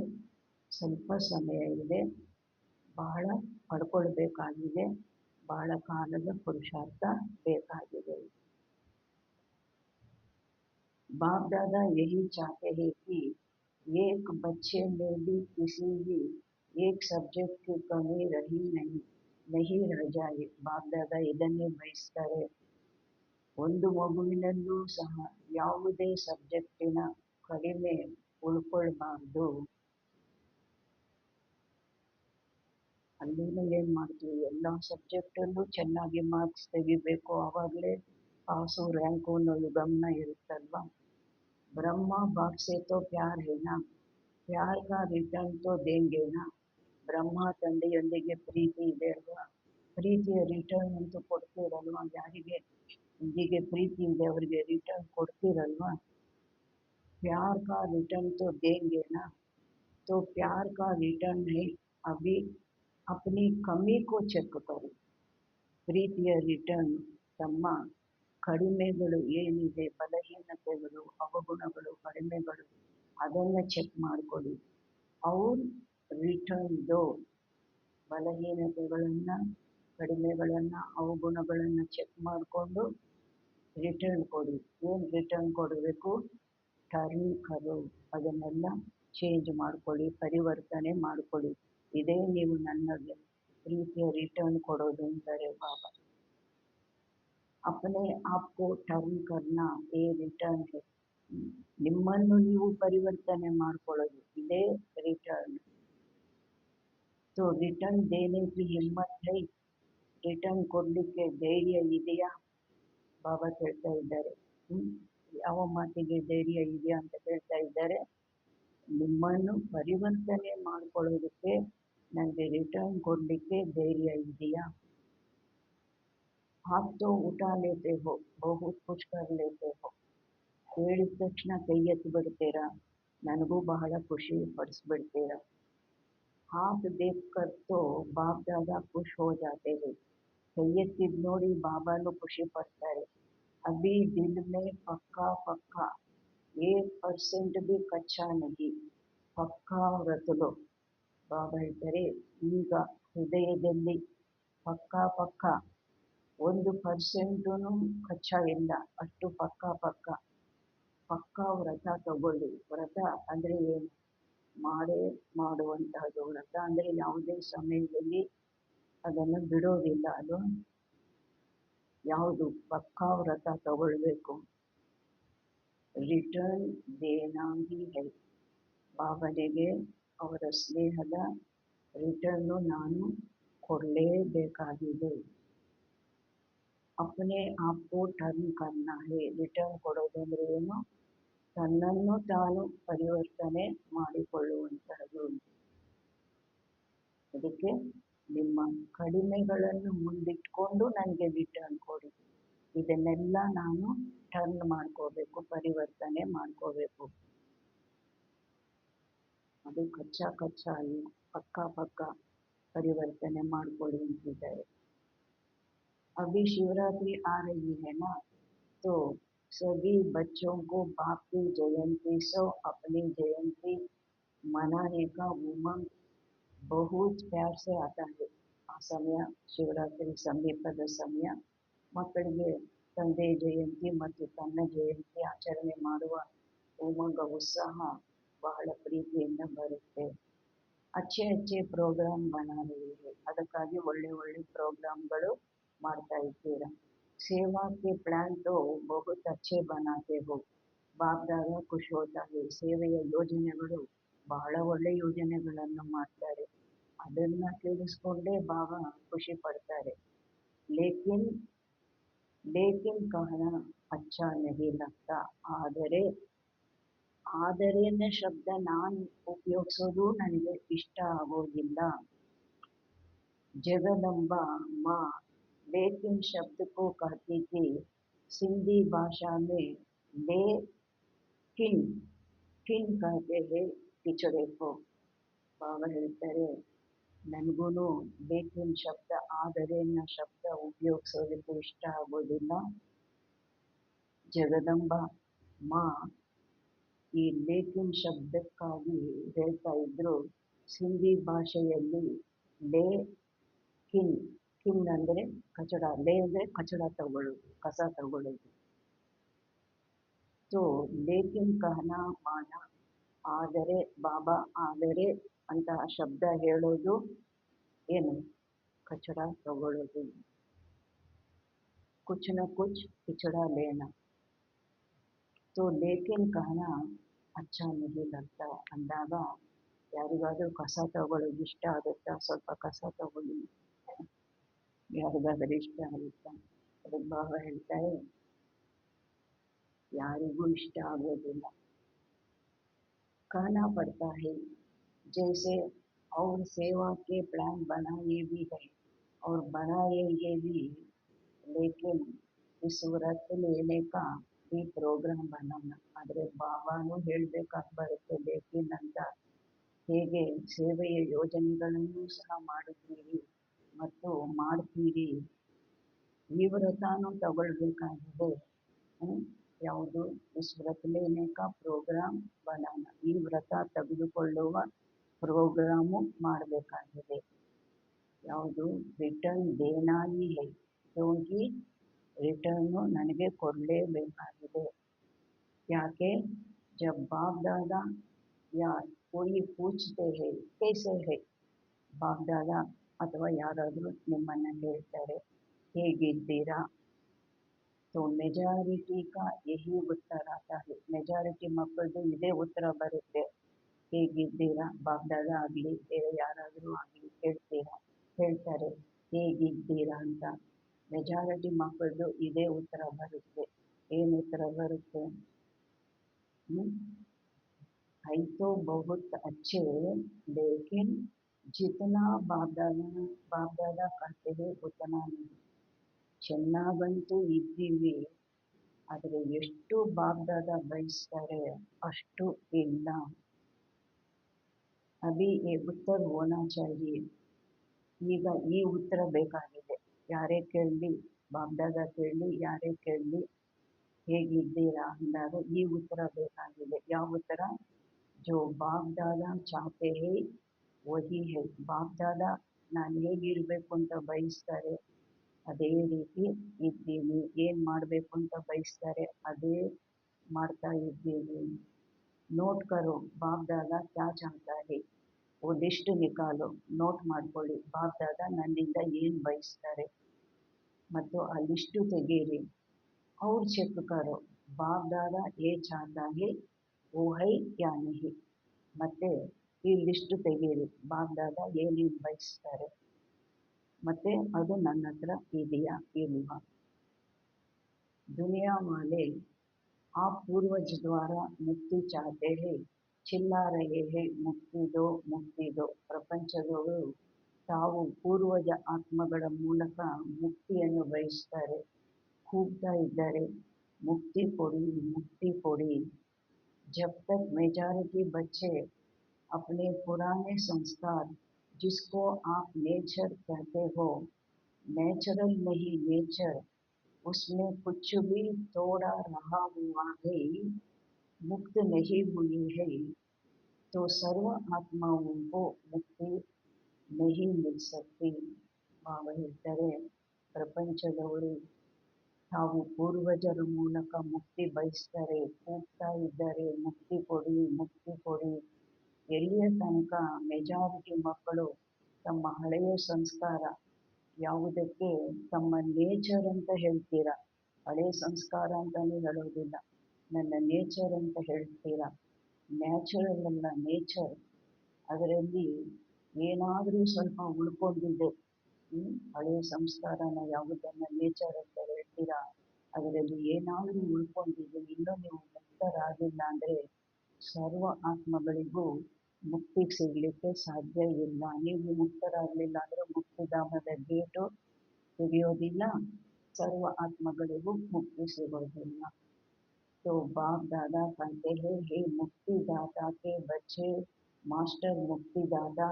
ಸ್ವಲ್ಪ ಸಮಯ ಇದೆ, ಬಹಳ ಪಡ್ಕೊಳ್ಬೇಕಾಗಿದೆ, ಬಹಳ ಕಾಲದ ಪುರುಷಾರ್ಥ ಬೇಕಾಗಿದೆ. बाप दादा यही चाहते हैं कि एक बच्चे में भी किसी भी एक सब्जेक्ट की कमी रही नहीं रह जाए. ಬಾಪ್ ದಾದಾ ಇದನ್ನೇ ಬಯಸ್ತಾರೆ. ಒಂದು ಮಗುವಿನಲ್ಲೂ ಸಹ ಯಾವುದೇ ಸಬ್ಜೆಕ್ಟಿನ ಕಡಿಮೆ ಉಳ್ಕೊಳ್ಬಾರ್ದು. ಅಲ್ಲಿನೂ ಏನು ಮಾಡ್ತೀವಿ, ಎಲ್ಲ ಸಬ್ಜೆಕ್ಟಲ್ಲೂ ಚೆನ್ನಾಗಿ ಮಾರ್ಕ್ಸ್ ತೆಗಿಬೇಕು, ಆವಾಗಲೇ ಪಾಸು ರ್ಯಾಂಕು ಅನ್ನೋದು ಗಮನ ಇರುತ್ತಲ್ವ. ಬ್ರಹ್ಮ ಬಾಪ್ ಸೆ ತೋ ಪ್ಯಾರ್ ಹೇನಾ, ಪ್ಯಾರ್ ಕಾ ರಿಟರ್ನ್ ತೋ ದೇಂಗೇನಾ. ಬ್ರಹ್ಮ ತಂದೆಯೊಂದಿಗೆ ಪ್ರೀತಿ ಇದೆ ಅಲ್ವಾ, ಪ್ರೀತಿಯ ರಿಟರ್ನ್ ಅಂತೂ ಕೊಡ್ತೀರಲ್ವಾ. ಯಾರಿಗೆ ಹೀಗೆ ಪ್ರೀತಿ ಇದೆ ಅವರಿಗೆ ರಿಟರ್ನ್ ಕೊಡ್ತೀರಲ್ವಾ. प्यार का रिटर्न तो देंगे ना, तो प्यार का रिटर्न है. अभी अपनी कमी को ಚೆಕ್ ಕರು. ಪ್ರೀತಿಯ ರಿಟರ್ನ್ ತಮ್ಮ ಕಡಿಮೆಗಳು ಏನಿದೆ, ಬಲಹೀನತೆಗಳು, ಅವಗುಣಗಳು, ಕಡಿಮೆಗಳು, ಅದನ್ನು ಚೆಕ್ ಮಾಡಿಕೊಡಿ. ಅವ್ರ ರಿಟರ್ನ್ ದೋ, ಬಲಹೀನತೆಗಳನ್ನು, ಕಡಿಮೆಗಳನ್ನು, ಅವಗುಣಗಳನ್ನು ಚೆಕ್ ಮಾಡಿಕೊಂಡು ರಿಟರ್ನ್ ಕೊಡಿ. ಏನು ರಿಟರ್ನ್ ಕೊಡಬೇಕು? ಟರ್ನ್ ಕರು, ಅದನ್ನೆಲ್ಲ ಚೇಂಜ್ ಮಾಡ್ಕೊಳ್ಳಿ, ಪರಿವರ್ತನೆ ಮಾಡ್ಕೊಳ್ಳಿ. ಇದೇ ನೀವು ನನಗೆ ಪ್ರೀತಿಯ ರಿಟರ್ನ್ ಕೊಡೋದು ಅಂತಾರೆ ಬಾಬಾ. ಅಪನೆ ಆಪ್ಕೋ ಟರ್ನ್ ಕರ್ನಾ ಏ ರಿಟರ್ನ್ ಹೇ. ನಿಮ್ಮನ್ನು ನೀವು ಪರಿವರ್ತನೆ ಮಾಡ್ಕೊಳ್ಳೋದು ಇದೇ ರಿಟರ್ನ್. ಸೊ ರಿಟರ್ನ್ ದೇನೆ ಕಿ ಹಿಮ್ಮತ್ ಹೈ, ರಿಟರ್ನ್ ಕೊಡಲಿಕ್ಕೆ ಧೈರ್ಯ ಇದೆಯಾ? ಬಾಬಾ ಕೇಳ್ತಾ ಇದ್ದಾರೆ. ಯಾವ ಮಾತಿಗೆ ಧೈರ್ಯ ಇದೆಯಾ ಅಂತ ಕೇಳ್ತಾ ಇದ್ದಾರೆ. ನಿಮ್ಮನ್ನು ಪರಿವರ್ತನೆ ಮಾಡ್ಕೊಳ್ಳೋದಕ್ಕೆ ನನಗೆ ರಿಟರ್ನ್ ಕೊಡಲಿಕ್ಕೆ ಧೈರ್ಯ ಇದೆಯಾ? आप तो उठा लेते हो, बहुत कुछ कर लेते हो. ಹೇಳಿದ ತಕ್ಷಣ ಕೈ ಎತ್ತಿ ಬಿಡ್ತೀರಾ, ನನಗೂ ಬಹಳ ಖುಷಿ ಪಡಿಸ್ಬಿಡ್ತೀರಾ. हाथ देख कर तो बाप दादा खुश हो जाते हैं. ಕೈ ಎತ್ತಿದ್ ನೋಡಿ ಬಾಬಾನು ಖುಷಿ ಪಡ್ತಾರೆ. अभी दिल में पक्का पक्का 1% भी कच्चा नहीं, ಪಕ್ಕಾ ವ್ರತಲು. ಬಾಬಾ ಹೇಳ್ತಾರೆ, ಈಗ ಹೃದಯದಲ್ಲಿ ಪಕ್ಕಾ ಪಕ್ಕಾ 1% ಕಚ್ಚಾ ಇಲ್ಲ, ಅಷ್ಟು ಪಕ್ಕಾ ಪಕ್ಕಾ ಪಕ್ಕಾ ವ್ರತ ತಗೊಳ್ಳಿ. ವ್ರತ ಅಂದರೆ ಏನು? ಮಾಡೇ ಮಾಡುವಂತಹದ್ದು. ವ್ರತ ಅಂದರೆ ಯಾವುದೇ ಸಮಯದಲ್ಲಿ ಅದನ್ನು ಬಿಡೋದಿಲ್ಲ. ಅದು ಯಾವುದು? ಪಕ್ಕಾ ವ್ರತ ತಗೊಳ್ಬೇಕು. Return ದೇನಾಗಿ high. ಬಾಬನಿಗೆ ಅವರ ಸ್ನೇಹದ ರಿಟರ್ನು ನಾನು ಕೊಡಲೇಬೇಕಾಗಿದೆ. ಅಪನೆ ಆಪ್ಕೋ ಟರ್ನ್ ಕರ್ನಾ ಹೇ. ರಿಟರ್ನ್ ಕೊಡೋದು ಅಂದರೆ ಏನು? ತನ್ನನ್ನು ತಾನು ಪರಿವರ್ತನೆ ಮಾಡಿಕೊಳ್ಳುವಂತಹದ್ದು. ಅದಕ್ಕೆ ನಿಮ್ಮ ಕಡಿಮೆಗಳನ್ನು ಮುಂದಿಟ್ಕೊಂಡು ನನಗೆ ರಿಟರ್ನ್ ಕೊಡಿ. ಇದನ್ನೆಲ್ಲ ನಾನು ಟರ್ನ್ ಮಾಡ್ಕೋಬೇಕು, ಪರಿವರ್ತನೆ ಮಾಡ್ಕೋಬೇಕು. ಅದು ಕಚ್ಚಾ ಕಚ್ಚಾ ಅಲ್ಲ, ಪಕ್ಕಾ ಪಕ್ಕಾ ಪರಿವರ್ತನೆ ಮಾಡ್ಕೊಳ್ಳಿ ಅಂತಿದ್ದಾರೆ. अभी शिवरात्रि आ रही है ना, तो सभी बच्चों को बाप की जयंती सो अपनी जयंती मनाने का उमंग बहुत प्यार से आता है. ಆ ಸಮಯ ಶಿವರಾತ್ರಿ ಸಮೀಪದ ಸಮಯ. ಮಕ್ಕಳಿಗೆ ತಂದೆ ಜಯಂತಿ ಮತ್ತು ತನ್ನ ಜಯಂತಿ ಆಚರಣೆ ಮಾಡುವ ಉಮಂಗ, ಉತ್ಸಾಹ ಬಹಳ ಪ್ರೀತಿಯಿಂದ ಬರುತ್ತೆ. ಅಚ್ಚೆ ಅಚ್ಚೆ ಪ್ರೋಗ್ರಾಮ್ ಬನಾ ರಹೆ ಹೈ. ಅದಕ್ಕಾಗಿ ಒಳ್ಳೆ ಒಳ್ಳೆ ಪ್ರೋಗ್ರಾಮ್ಗಳು ಮಾಡ್ತಾ ಇದ್ದೀರಾ. ಸೇವಾ ಕೆ ಪ್ಲಾನ್ ತೋ ಬಹುತ್ ಅಚ್ಚೆ ಬನಾತೆ ಹೋ. ಬಾಪ್ ದಾದಾ ಖುಷ್ ಹೋತಾ ಹೈ. ಸೇವೆಯ ಯೋಜನೆಗಳು ಬಹಳ ಒಳ್ಳೆ ಯೋಜನೆಗಳನ್ನು ಮಾಡ್ತಾರೆ, ಅದನ್ನ ಕೇಳಿಸ್ಕೊಂಡೇ ಬಾಬಾ ಖುಷಿ ಪಡ್ತಾರೆ. ಲೇಕಿನ್ ಲೇಕಿನ್ ಕಹನಾ ಅಚ್ಚಾ ನಹಿ ಲಗ್ತಾ. ಆದರೆ ಆದರೇನ ಶಬ್ದ ನಾನು ಉಪಯೋಗಿಸೋದು ನನಗೆ ಇಷ್ಟ ಆಗೋದಿಲ್ಲ. जगदम्बा माँ लेकिन शब्द को कहती थी सिंधी भाषा में लेकिन किन कहते हैं पिछड़े को. ಬಾಬಾ ಹೇಳ್ತಾರೆ, ನನಗೂ ಲೇಕಿನ್ ಶಬ್ದ, ಆದರೇನ ಶಬ್ದ ಉಪಯೋಗಿಸೋದಕ್ಕೆ ಇಷ್ಟ ಆಗೋದಿಲ್ಲ. ಜಗದಂಬಾ ಮಾ ಈ ಲೇಕಿನ್ ಶಬ್ದಕ್ಕಾಗಿ ಹೇಳ್ತಾ ಇದ್ರು. ಸಿಂಧಿ ಭಾಷೆಯಲ್ಲಿ ಲೇ ಕಿನ್, ಕಿನ್ ಅಂದರೆ ಕಚಡ, ಲೇ ಅಂದರೆ ಕಚಡ ತಗೊಳ್ಳೋದು, ಕಸ ತಗೊಳ್ಳೋದು. तो लेकिन कहना माना ಆದರೆ ಬಾಬಾ ಆದರೆ ಅಂತ ಶಬ್ದ ಹೇಳೋದು ಏನು ಕಚಡ ತಗೊಳ್ಳೋದು ಕುछ न कुछ पिछड़ा लेना तो लेकिन कहना अच्छा नहीं लगता ಅಂದಾಗ ಯಾರಿಗಾದ್ರೂ ಕಸ ತಗೊಳ್ಳೋದು ಇಷ್ಟ ಆಗುತ್ತಾ ಸ್ವಲ್ಪ ಕಸ ತಗೊಳ್ಳಿ ಯಾರಿಗಾದ್ರೂ ಇಷ್ಟ ಆಗುತ್ತಾ ಅದಕ್ಕೆ ಬಾಬಾ ಹೇಳ್ತಾರೆ ಯಾರಿಗೂ ಇಷ್ಟ ಆಗೋದಿಲ್ಲ कहना पड़ता है जैसे और सेवा के प्लान बनाए भी है और बनाएंगे भी लेकिन इस व्रत लेने का भी ಪ್ರೋಗ್ರಾಮ್ बनाना ಆದರೆ ಬಾಬಾನು ಹೇಳಬೇಕಾಗಿ ಬರುತ್ತೆ ಲೇಕಿನ್ ಅಂತ ಹೇಗೆ ಸೇವೆಯ ಯೋಜನೆಗಳನ್ನು ಸಹ ಮಾಡುತ್ತೀರಿ ಮತ್ತು ಮಾಡ್ತೀರಿ ಈ ವ್ರತನೂ ತಗೊಳ್ಬೇಕಾಗಿದೆ ಯಾವುದು ಇಸ್ ವ್ರತ ಲೇನೆ ಕಾ ಪ್ರೋಗ್ರಾಮ್ ಬನಾನ ಈ ವ್ರತ ತೆಗೆದುಕೊಳ್ಳುವ ಪ್ರೋಗ್ರಾಮು ಮಾಡಬೇಕಾಗಿದೆ ಯಾವುದು ರಿಟರ್ನ್ ದೇನಾಯಿ ಹೈ ಕ್ಯೋಂಕಿ ರಿಟರ್ನು ನನಗೆ ಕೊಡಲೇಬೇಕಾಗಿದೆ ಯಾಕೆ जब बाप दादा या कोई पूछते हैं कैसे है बाप दादा ಅಥವಾ ಯಾರಾದರೂ ನಿಮ್ಮನ್ನು ಹೇಳ್ತಾರೆ ಹೇಗಿದ್ದೀರಾ तो मेजॉरिटी का यही उत्तर आता है मेजॉरिटी ಮಕ್ಕಳದು ಇದೇ ಉತ್ತರ ಬರುತ್ತೆ ಹೇಗಿದ್ದೀರಾ ಬಾಪ್ ದಾದಾ ಆಗಲಿ ಬೇರೆ ಯಾರಾದರೂ ಆಗಲಿ ಹೇಳ್ತಾರೆ ಹೇಗಿದ್ದೀರಾ ಅಂತ ಮೆಜಾರಿಟಿ ಮಕ್ಕಳದು ಇದೇ ಉತ್ತರ ಬರುತ್ತೆ ಏನು ಉತ್ತರ ಬರುತ್ತೆ है तो बहुत अच्छे लेकिन जितना बाप दादा कहते हैं उतना नहीं ಚೆನ್ನಾಗಂತೂ ಇದ್ದೀವಿ ಆದರೆ ಎಷ್ಟು ಬಾಪ್ ದಾದಾ ಬಯಸ್ತಾರೆ ಅಷ್ಟು ಇಲ್ಲ ಅಭಿ ये उत्तर होना चाहिए ಈಗ ಈ ಉತ್ತರ ಬೇಕಾಗಿದೆ ಯಾರೇ ಕೇಳಲಿ ಬಾಪ್ ದಾದಾ ಕೇಳಲಿ ಯಾರೇ ಕೇಳಲಿ ಹೇಗಿದ್ದೀರಾ ಅಂದಾಗ ಈ ಉತ್ತರ ಬೇಕಾಗಿದೆ ಯಾವ ಉತ್ತರ जो बाप दादा चाहते हैं वही है बाप दादा ನಾನು ಹೇಗಿರಬೇಕು ಅಂತ ಬಯಸ್ತಾರೆ ಅದೇ ರೀತಿ ಇದ್ದೀನಿ ಏನು ಮಾಡಬೇಕು ಅಂತ ಬಯಸ್ತಾರೆ ಅದೇ ಮಾಡ್ತಾ ಇದ್ದೀನಿ ನೋಟ್ ಕರೋ ಬಾಪ್ ದಾದಾ ಕ್ಯಾ ಚಾಹತಾ ಹೈ ಓ ಲಿಸ್ಟ್ ನಿಕಾಲೋ ನೋಟ್ ಮಾಡ್ಕೊಳ್ಳಿ ಬಾಪ್ ದಾದಾ ನನ್ನಿಂದ ಏನು ಬಯಸ್ತಾರೆ ಮತ್ತು ಆ ಲಿಸ್ಟು ತೆಗೀರಿ ಅವ್ರು ಚೆಕ್ ಕರೋ ಬಾಪ್ ದಾದಾ ಏ ಚಾಹತಾ ಹೈ ಓ ಹೈ ಕ್ಯಾ ನಹಿ ಮತ್ತೆ ಈ ಲಿಸ್ಟು ತೆಗೀರಿ ಬಾಪ್ ದಾದಾ ಏನೇನು ಬಯಸ್ತಾರೆ ಮತ್ತೆ ಅದು ನನ್ನ ಹತ್ರ ಇದೆಯಾ ಇಲ್ವಾ दुनिया वाले आप पूर्वज द्वारा मुक्ति चाहते हैं चिल्ला रहे हैं मुक्ति दो ಪ್ರಪಂಚದವರು ತಾವು ಪೂರ್ವಜ ಆತ್ಮಗಳ ಮೂಲಕ ಮುಕ್ತಿಯನ್ನು ಬಯಸ್ತಾರೆ ಕೂಗ್ತಾ ಇದ್ದಾರೆ ಮುಕ್ತಿ ಕೊಡಿ जब तक मेजॉरिटी बच्चे अपने पुराने संस्कार जिसको आप नेचर कहते हो नेचुरल नहीं नेचर उसमें कुछ भी तोड़ा रहा हुआ है मुक्त नहीं हुई है तो सर्व आत्माओं को मुक्ति नहीं मिल सकती ಬಾಬಾ ಹೇಳ್ತಾರೆ ಪ್ರಪಂಚದವರು ತಾವು ಪೂರ್ವಜರ ಮೂಲಕ ಮುಕ್ತಿ ಬಯಸ್ತಾರೆ ಕೂಗ್ತಾ ಇದ್ದಾರೆ ಮುಕ್ತಿ ಕೊಡಿ ಎಲ್ಲಿಯ ತನಕ ಮೆಜಾರಿಟಿ ಮಕ್ಕಳು ತಮ್ಮ ಹಳೆಯ ಸಂಸ್ಕಾರ ಯಾವುದಕ್ಕೆ ತಮ್ಮ ನೇಚರ್ ಅಂತ ಹೇಳ್ತೀರಾ ಹಳೆಯ ಸಂಸ್ಕಾರ ಅಂತಾನೆ ಹೇಳೋದಿಲ್ಲ ನನ್ನ ನೇಚರ್ ಅಂತ ಹೇಳ್ತೀರಾ ನ್ಯಾಚುರಲ್ ಅಲ್ಲ ನೇಚರ್ ಅದರಲ್ಲಿ ಏನಾದರೂ ಸ್ವಲ್ಪ ಉಳ್ಕೊಂಡಿದೆ ಹಳೆಯ ಸಂಸ್ಕಾರನ ಯಾವುದನ್ನು ನೇಚರ್ ಅಂತ ಹೇಳ್ತೀರಾ ಅದರಲ್ಲಿ ಏನಾದರೂ ಉಳ್ಕೊಂಡಿದೆ ಇನ್ನೂ ನೀವು ಮುಕ್ತರಾಗಿಲ್ಲ ಅಂದರೆ ಸರ್ವ ಆತ್ಮಗಳಿಗೂ ಮುಕ್ತಿ ಸಿಗಲಿಕ್ಕೆ ಸಾಧ್ಯ ಇಲ್ಲ ನೀವು ಮುಕ್ತರಾಗಲಿಲ್ಲ ಅಂದರೆ ಮುಕ್ತಿಧಾಮದ ಗೇಟು ತೆಗೆಯೋದಿಲ್ಲ ಸರ್ವ ಆತ್ಮಗಳಿಗೂ ಮುಕ್ತಿ ಸಿಗೋದಿಲ್ಲ तो बाप दादा कहते हैं हे मुक्तिदाता के बच्चे मास्टर मुक्तिदाता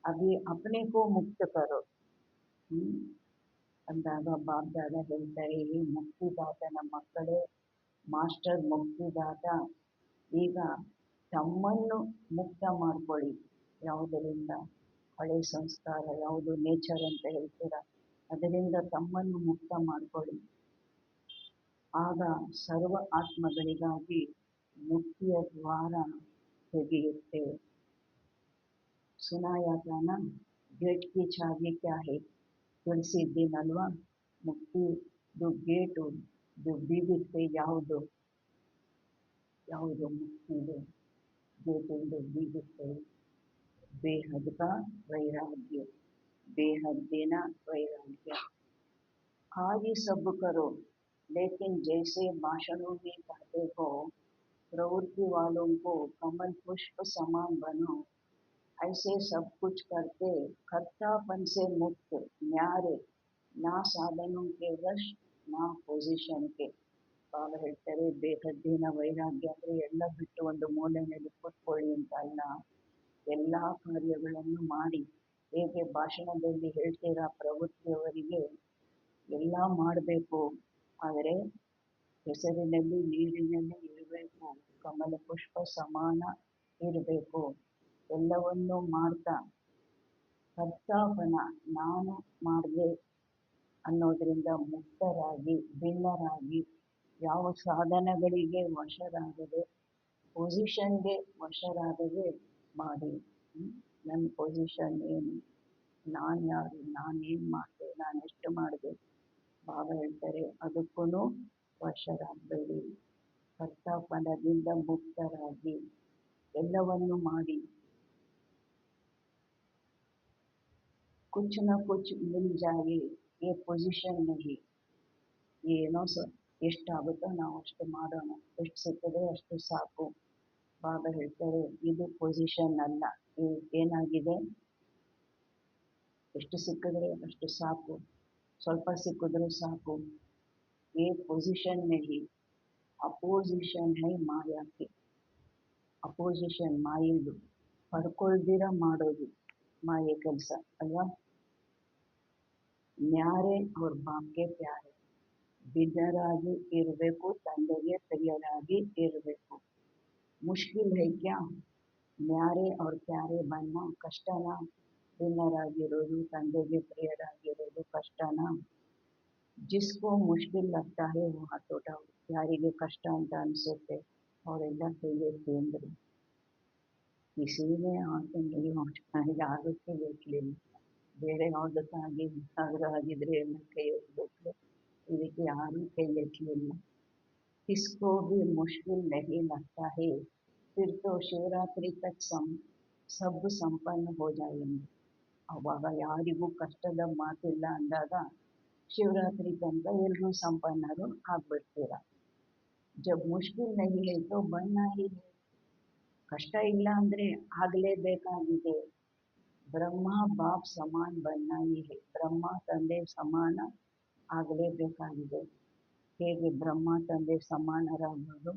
अभी अपने को मुक्त करो ಅಂದಾಗ ಬಾಪ್ ದಾದಾ ಹೇಳ್ತಾರೆ ಈ ಮುಕ್ತಿದಾತನ ಮಕ್ಕಳೇ ಮಾಸ್ಟರ್ ಮುಕ್ತಿದಾತ ಈಗ ತಮ್ಮನ್ನು ಮುಕ್ತ ಮಾಡ್ಕೊಳ್ಳಿ ಯಾವುದರಿಂದ ಹಳೆ ಸಂಸ್ಕಾರ ಯಾವುದು ನೇಚರ್ ಅಂತ ಹೇಳ್ತೀರಾ ಅದರಿಂದ ತಮ್ಮನ್ನು ಮುಕ್ತ ಮಾಡ್ಕೊಳ್ಳಿ ಆಗ ಸರ್ವ ಆತ್ಮಗಳಿಗಾಗಿ ಮುಕ್ತಿಯ ದ್ವಾರ ತೆಗೆಯುತ್ತೆ. ಸುನಾಯ ಗಾನ ಗೇಟ್ ಕಿ ಚಾವಿ ಕ್ಯಾ ಹೈ ತಿಳಿಸಿದ್ದೀನಲ್ವಾ. ಮುಕ್ತಿದು ಗೇಟು ಬೀಗುತ್ತೆ ಯಾವುದು ಯಾವುದು ಮುಕ್ತಿದು ಗೇಟಿಂದು ಬೀಗುತ್ತೆ बेहद का वैराग्य, बेहद्दिನ वैराग्य। कार्य सब करो लेकिन जैसे भाषणों में कहते हो, प्रवृत्ति वालों को कमल पुष्प समान बनो, ऐसे सब कुछ करते कर्तापन से मुक्त, न्यारे ना साधनों के वश ना पोजिशन के। ಬಾಬಾ ಹೇಳ್ತಾರೆ, ಬೇಹದ್ದಿನ ವೈರಾಗ್ಯ ಅಂದರೆ ಎಲ್ಲ ಬಿಟ್ಟು ಒಂದು ಮೂಲೆಯಲ್ಲಿ ಕೂತ್ಕೊಳ್ಳಿ ಅಂತ ಅಲ್ಲ, ಎಲ್ಲ ಕಾರ್ಯಗಳನ್ನು ಮಾಡಿ. ಹೇಗೆ ಭಾಷಣದಲ್ಲಿ ಹೇಳ್ತೀರಾ, ಪ್ರವೃತ್ತಿಯವರಿಗೆ ಎಲ್ಲ ಮಾಡಬೇಕು, ಆದರೆ ಹೆಸರಿನಲ್ಲಿ ನೀರಿನಲ್ಲಿ ಇರಬೇಕು, ಕಮಲ ಪುಷ್ಪ ಸಮಾನ ಇರಬೇಕು. ಎಲ್ಲವನ್ನೂ ಮಾಡ್ತಾ ಕರ್ತಾಪನ ನಾನು ಮಾಡಿದೆ ಅನ್ನೋದರಿಂದ ಮುಕ್ತರಾಗಿ, ಭಿನ್ನರಾಗಿ, ಯಾವ ಸಾಧನಗಳಿಗೆ ವಶರಾಗದೆ, ಪೊಸಿಷನ್ಗೆ ವಶರಾಗದೆ ಮಾಡಿ. ನನ್ನ ಪೊಸಿಷನ್ ಏನು, ನಾನು ಯಾರು, ನಾನೇನು ಮಾಡಿದೆ, ನಾನೆಷ್ಟು ಮಾಡಿದೆ. ಬಾಬಾ ಹೇಳ್ತಾರೆ, ಅದಕ್ಕೂ ವಶರಾಗಬೇಡಿ, ಕರ್ತಾಪನದಿಂದ ಮುಕ್ತರಾಗಿ ಎಲ್ಲವನ್ನು ಮಾಡಿ. ಕುಚ್ ನ ಕುಚ್ ಮಿಲ್ ಜಾಯೆ ಯೇ ಪೊಸಿಷನ್ ನಹಿ. ಏನೋ ಎಷ್ಟಾಗುತ್ತೋ ನಾವು ಅಷ್ಟು ಮಾಡೋಣ, ಎಷ್ಟು ಸಿಕ್ಕಿದೆ ಅಷ್ಟು ಸಾಕು. ಬಾಬಾ ಹೇಳ್ತಾರೆ, ಇದು ಪೊಸಿಷನ್ ಅಲ್ಲ. ಏನಾಗಿದೆ, ಎಷ್ಟು ಸಿಕ್ಕಿದ್ರೆ ಅಷ್ಟು ಸಾಕು, ಸ್ವಲ್ಪ ಸಿಕ್ಕಿದ್ರೂ ಸಾಕು. ಏ ಪೊಸಿಷನ್ ನಹಿ, ಅಪೋಸಿಷನ್ ಹೈ ಮಾಯಾಕ್ಕೆ. ಅಪೋಸಿಷನ್ ಮಾಯೆದು, ಪಡ್ಕೊಳ್ದಿರ ಮಾಡೋದು ಮಾಯೆ ಕೆಲಸ ಅಲ್ವಾ. ನ್ಯಾರೆ ಅವ್ರ ಬಾಪ್ಗೆ ಪ್ಯಾರೆ, ಭಿನ್ನರಾಗಿ ಇರಬೇಕು, ತಂದೆಗೆ ಪ್ರಿಯರಾಗಿ ಇರಬೇಕು. ಮುಷ್ಕಿಲ್ ಹೈ ಕ್ಯಾ, ನ್ಯಾರೆ ಅವ್ರ ಪ್ಯಾರೆ ಬನ್ನ ಕಷ್ಟನಾ. ಭಿನ್ನರಾಗಿರೋದು, ತಂದೆಗೆ ಪ್ರಿಯರಾಗಿರೋದು ಕಷ್ಟನಾ. ಜಿಸ್ಕೋ ಮುಷ್ಕಿಲ್ ಲಗ್ತಾ ಹೈ ವೋ ಹಾತ್ ಉಠಾವೋ. ಯಾರಿಗೆ ಕಷ್ಟ ಅಂತ ಅನಿಸುತ್ತೆ ಅವರೆಲ್ಲ ಕೈಯೆತ್ತಿ ಅಂದರು. ಕಿಸಿನೇ ಆತ ಯಾರು ಕೈ ಎತ್ತಲಿಲ್ಲ. ಬೇರೆ ಯಾವುದಕ್ಕಾಗಿ ಆಗಿದ್ರೆ ಎಲ್ಲ ಕೈ ಎತ್ತಬೇಕು, ಇದಕ್ಕೆ ಯಾರೂ ಕೈ ಎತ್ತಲಿಲ್ಲ. किसको भी मुश्किल नहीं लगता है, फिर तो ಶಿವರಾತ್ರಿ ತಕ್ ಸಬ್ ಸಂಪನ್ನ ಹೋ ಜಾಯೆಂಗೆ. ಅವಾಗ ಯಾರಿಗೂ ಕಷ್ಟದ ಮಾತಿಲ್ಲ ಅಂದಾಗ ಶಿವರಾತ್ರಿ ತನಕ ಎಲ್ಲರೂ ಸಂಪನ್ನರು ಆಗ್ಬಿಡ್ತೀರ. ಜಬ್ ಮುಷ್ಕಿಲ್ ನಹಿ ಹೈ ತೋ ಬನ್ನ ಹಿ ಹೈ. ಕಷ್ಟ ಇಲ್ಲ ಅಂದರೆ ಆಗಲೇಬೇಕಾಗಿದೆ. ಬ್ರಹ್ಮ ಬಾಪ್ ಸಮಾನ ಬನ್ನ ಹಿ ಹೈ. ಬ್ರಹ್ಮ ತಂದೆ ಸಮಾನ ಆಗಲೇಬೇಕಾಗಿದೆ. ಹೇಗೆ ಬ್ರಹ್ಮ ತಂದೆ ಸಮಾನರಾಗೋದು?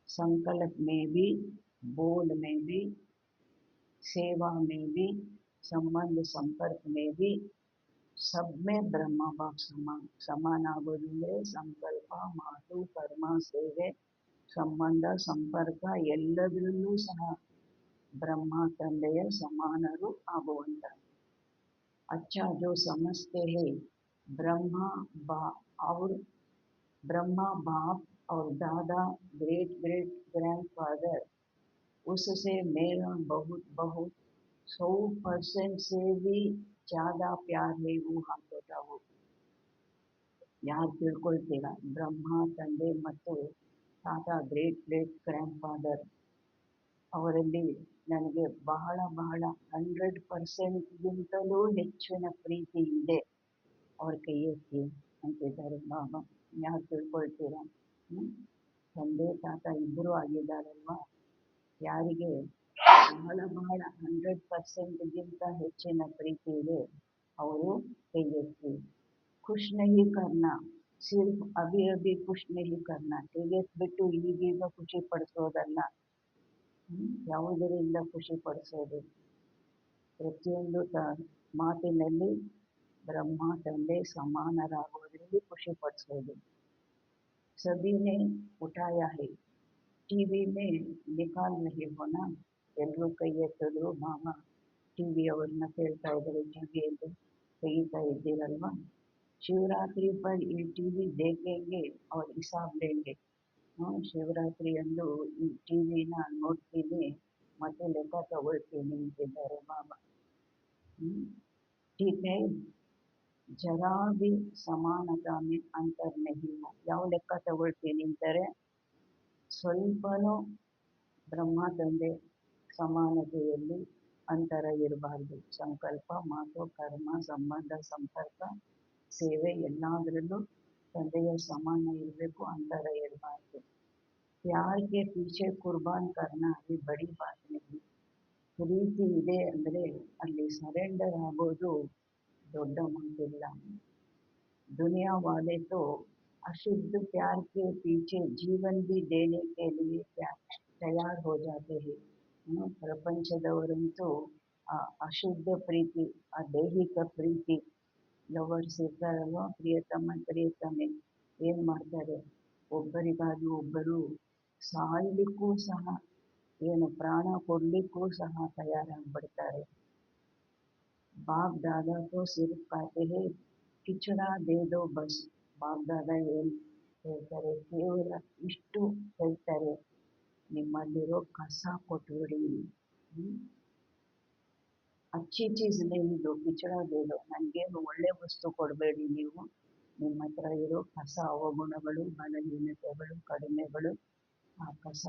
संकल्प में भी, बोल में भी, सेवा में भी, संबंध संपर्क में भी, सब में ಬ್ರಹ್ಮ ಬಾಪ್ ಸಮಾನ ಆಗೋದು ಅಂದರೆ ಸಂಕಲ್ಪ, ಮಾತು, ಕರ್ಮ, ಸೇವೆ, ಸಂಬಂಧ, ಸಂಪರ್ಕ ಎಲ್ಲದರಲ್ಲೂ ಸಹ ಬ್ರಹ್ಮ ತಂದೆಯ ಸಮಾನರು ಆಗುವಂತ. अच्छा जो समझते हैं ब्रह्मा बाप और दादा ग्रेट ग्रेट ग्रैंडफादर, उससे मेरा बहुत बहुत 100% से भी ज़्यादा प्यार है, वो हाथ उठाओ. ಯಾರು ತಿಳ್ಕೊಳ್ತೀರಾ, ಬ್ರಹ್ಮ ತಂದೆ ಮತ್ತು ತಾತ ಗ್ರೇಟ್ ಗ್ರೇಟ್ ಗ್ರ್ಯಾಂಡ್ ಫಾದರ್ ಅವರಲ್ಲಿ ನನಗೆ ಬಹಳ ಬಹಳ 100%ಗಿಂತಲೂ ಹೆಚ್ಚಿನ ಪ್ರೀತಿ ಇದೆ, ಅವ್ರ ಕೈ ಎತ್ತಿ ಅಂತಿದ್ದಾರೆ ಬಾಬಾ. ಯಾರು ತಿಳ್ಕೊಳ್ತೀರಾ? ತಂದೆ ತಾತ ಇಬ್ಬರು ಆಗಿದ್ದಾರಲ್ವಾ, ಯಾರಿಗೆ ಬಹಳ ಬಹಳ 100%ಗಿಂತ ಹೆಚ್ಚಿನ ಪ್ರೀತಿ ಇದೆ ಅವರು ಕೈ ಎತ್ತಿ. ಖುಷ್ ನಹಿ ಕರ್ನಾ, ಸಿರ್ಫ್ ಅಭಿ ಅಭಿ ಖುಷ್ ನಹಿ ಕರ್ನಾ. ಕೈ ಎತ್ಬಿಟ್ಟು ಈಗೀಗ ಖುಷಿ ಪಡಿಸೋದಲ್ಲ. ಯಾವುದರಿಂದ ಖುಷಿ ಪಡಿಸೋದು? ಪ್ರತಿಯೊಂದು ಮಾತಿನಲ್ಲಿ ಬ್ರಹ್ಮ ತಂದೆ ಸಮಾನರಾಗೋದ್ರಲ್ಲಿ ಖುಷಿ ಪಡಿಸೋದು. ಸಭಿ ನೇ ಉಠಾಯಾ ಹೈ, ಟಿವಿ ಮೇ ನಿಕಾಲ್ ರಹೆ ಹೋ ನಾ. ಎಲ್ಲರೂ ಕೈ ಎತ್ತಿದ್ರು, ಬಾಬಾ ಟಿವಿ ಅವ್ರನ್ನ ಕೇಳ್ತಾ ಇದ್ದಾರೆ, ಟಿವಿಯಲ್ಲಿ ತೆಗಿತಾ ಇದ್ದೀರಲ್ವಾ. शिवरात्रि पर ये टीवी देखेंगे और हिसाब लेंगे. ಶಿವರಾತ್ರಿ ಅಂದು ಈ ಟಿವಿನ ನೋಡ್ತೀನಿ ಮತ್ತೆ ಲೆಕ್ಕ ತಗೊಳ್ತೀನಿ ಅಂತಿದ್ದಾರೆ ಬಾಬಾ. ठीक है, जरा भी समानता में अंतर नहीं हो. ಯಾವ ಲೆಕ್ಕ ತಗೊಳ್ತೀನಿ ಅಂತಾರೆ, ಸ್ವಲ್ಪನೂ ಬ್ರಹ್ಮ ತಂದೆ ಸಮಾನತೆಯಲ್ಲಿ ಅಂತರ ಇರಬಾರ್ದು. ಸಂಕಲ್ಪ, ಮಾತು, ಕರ್ಮ, ಸಂಬಂಧ, ಸಂಪರ್ಕ, ಸೇವೆ ಎಲ್ಲದರಲ್ಲೂ ತಂದೆಯ ಸಮಾನ ಇರಬೇಕು, ಅಂತರ ಇರಬಾರ್ದು. प्यार के पीछे कुर्बान करना ये बड़ी बात नहीं. ಪ್ರೀತಿ ಇದೆ ಅಂದರೆ ಅಲ್ಲಿ ಸರೆಂಡರ್ ಆಗೋದು ದೊಡ್ಡ ಮಾತಿಲ್ಲ. दुनिया वाले तो अशुद्ध प्यार के पीछे जीवन भी देने के लिए तैयार हो जाते हैं. ಪ್ರಪಂಚದವರಂತೂ ಆ ಅಶುದ್ಧ ಪ್ರೀತಿ, ಆ ದೈಹಿಕ ಪ್ರೀತಿ, ಲವರ್ಸ್ ಇರ್ತಾರಲ್ವ, ಪ್ರಿಯತಮ ಪ್ರಿಯತಮೆ, ಏನ್ ಮಾಡ್ತಾರೆ, ಒಬ್ಬರಿಗಾಗಿ ಒಬ್ಬರು ಸಾಯಲಿಕ್ಕೂ ಸಹ, ಏನು ಪ್ರಾಣ ಕೊಡ್ಲಿಕ್ಕೂ ಸಹ ತಯಾರಾಗ್ಬಿಡ್ತಾರೆ. ಬಾಪ್ ದಾದಾ ಕೋ ಸಿರ್ಫ್ ಕಾತೆ ಹೇ ಕಿಚಡಾ ದೇ ದೋ ಬಸ್. ಬಾಪ್ ದಾದಾ ಏನ್ ಹೇಳ್ತಾರೆ, ಕೇವಲ ಇಷ್ಟು ಹೇಳ್ತಾರೆ, ನಿಮ್ಮಲ್ಲಿರೋ ಕಸ ಕೊಟ್ಬಿಡಿ. ಅಚ್ಚಿ ಚೀಸ್ ನೇನಿದು ಕಿಚಡಾ ದೇದೋ, ನನಗೇನು ಒಳ್ಳೆ ವಸ್ತು ಕೊಡಬೇಡಿ ನೀವು, ನಿಮ್ಮ ಹತ್ರ ಇರೋ ಕಸ, ಅವಗುಣಗಳು, ಬಲಹೀನತೆಗಳು, ಕಡಿಮೆಗಳು, ಆ ಕಸ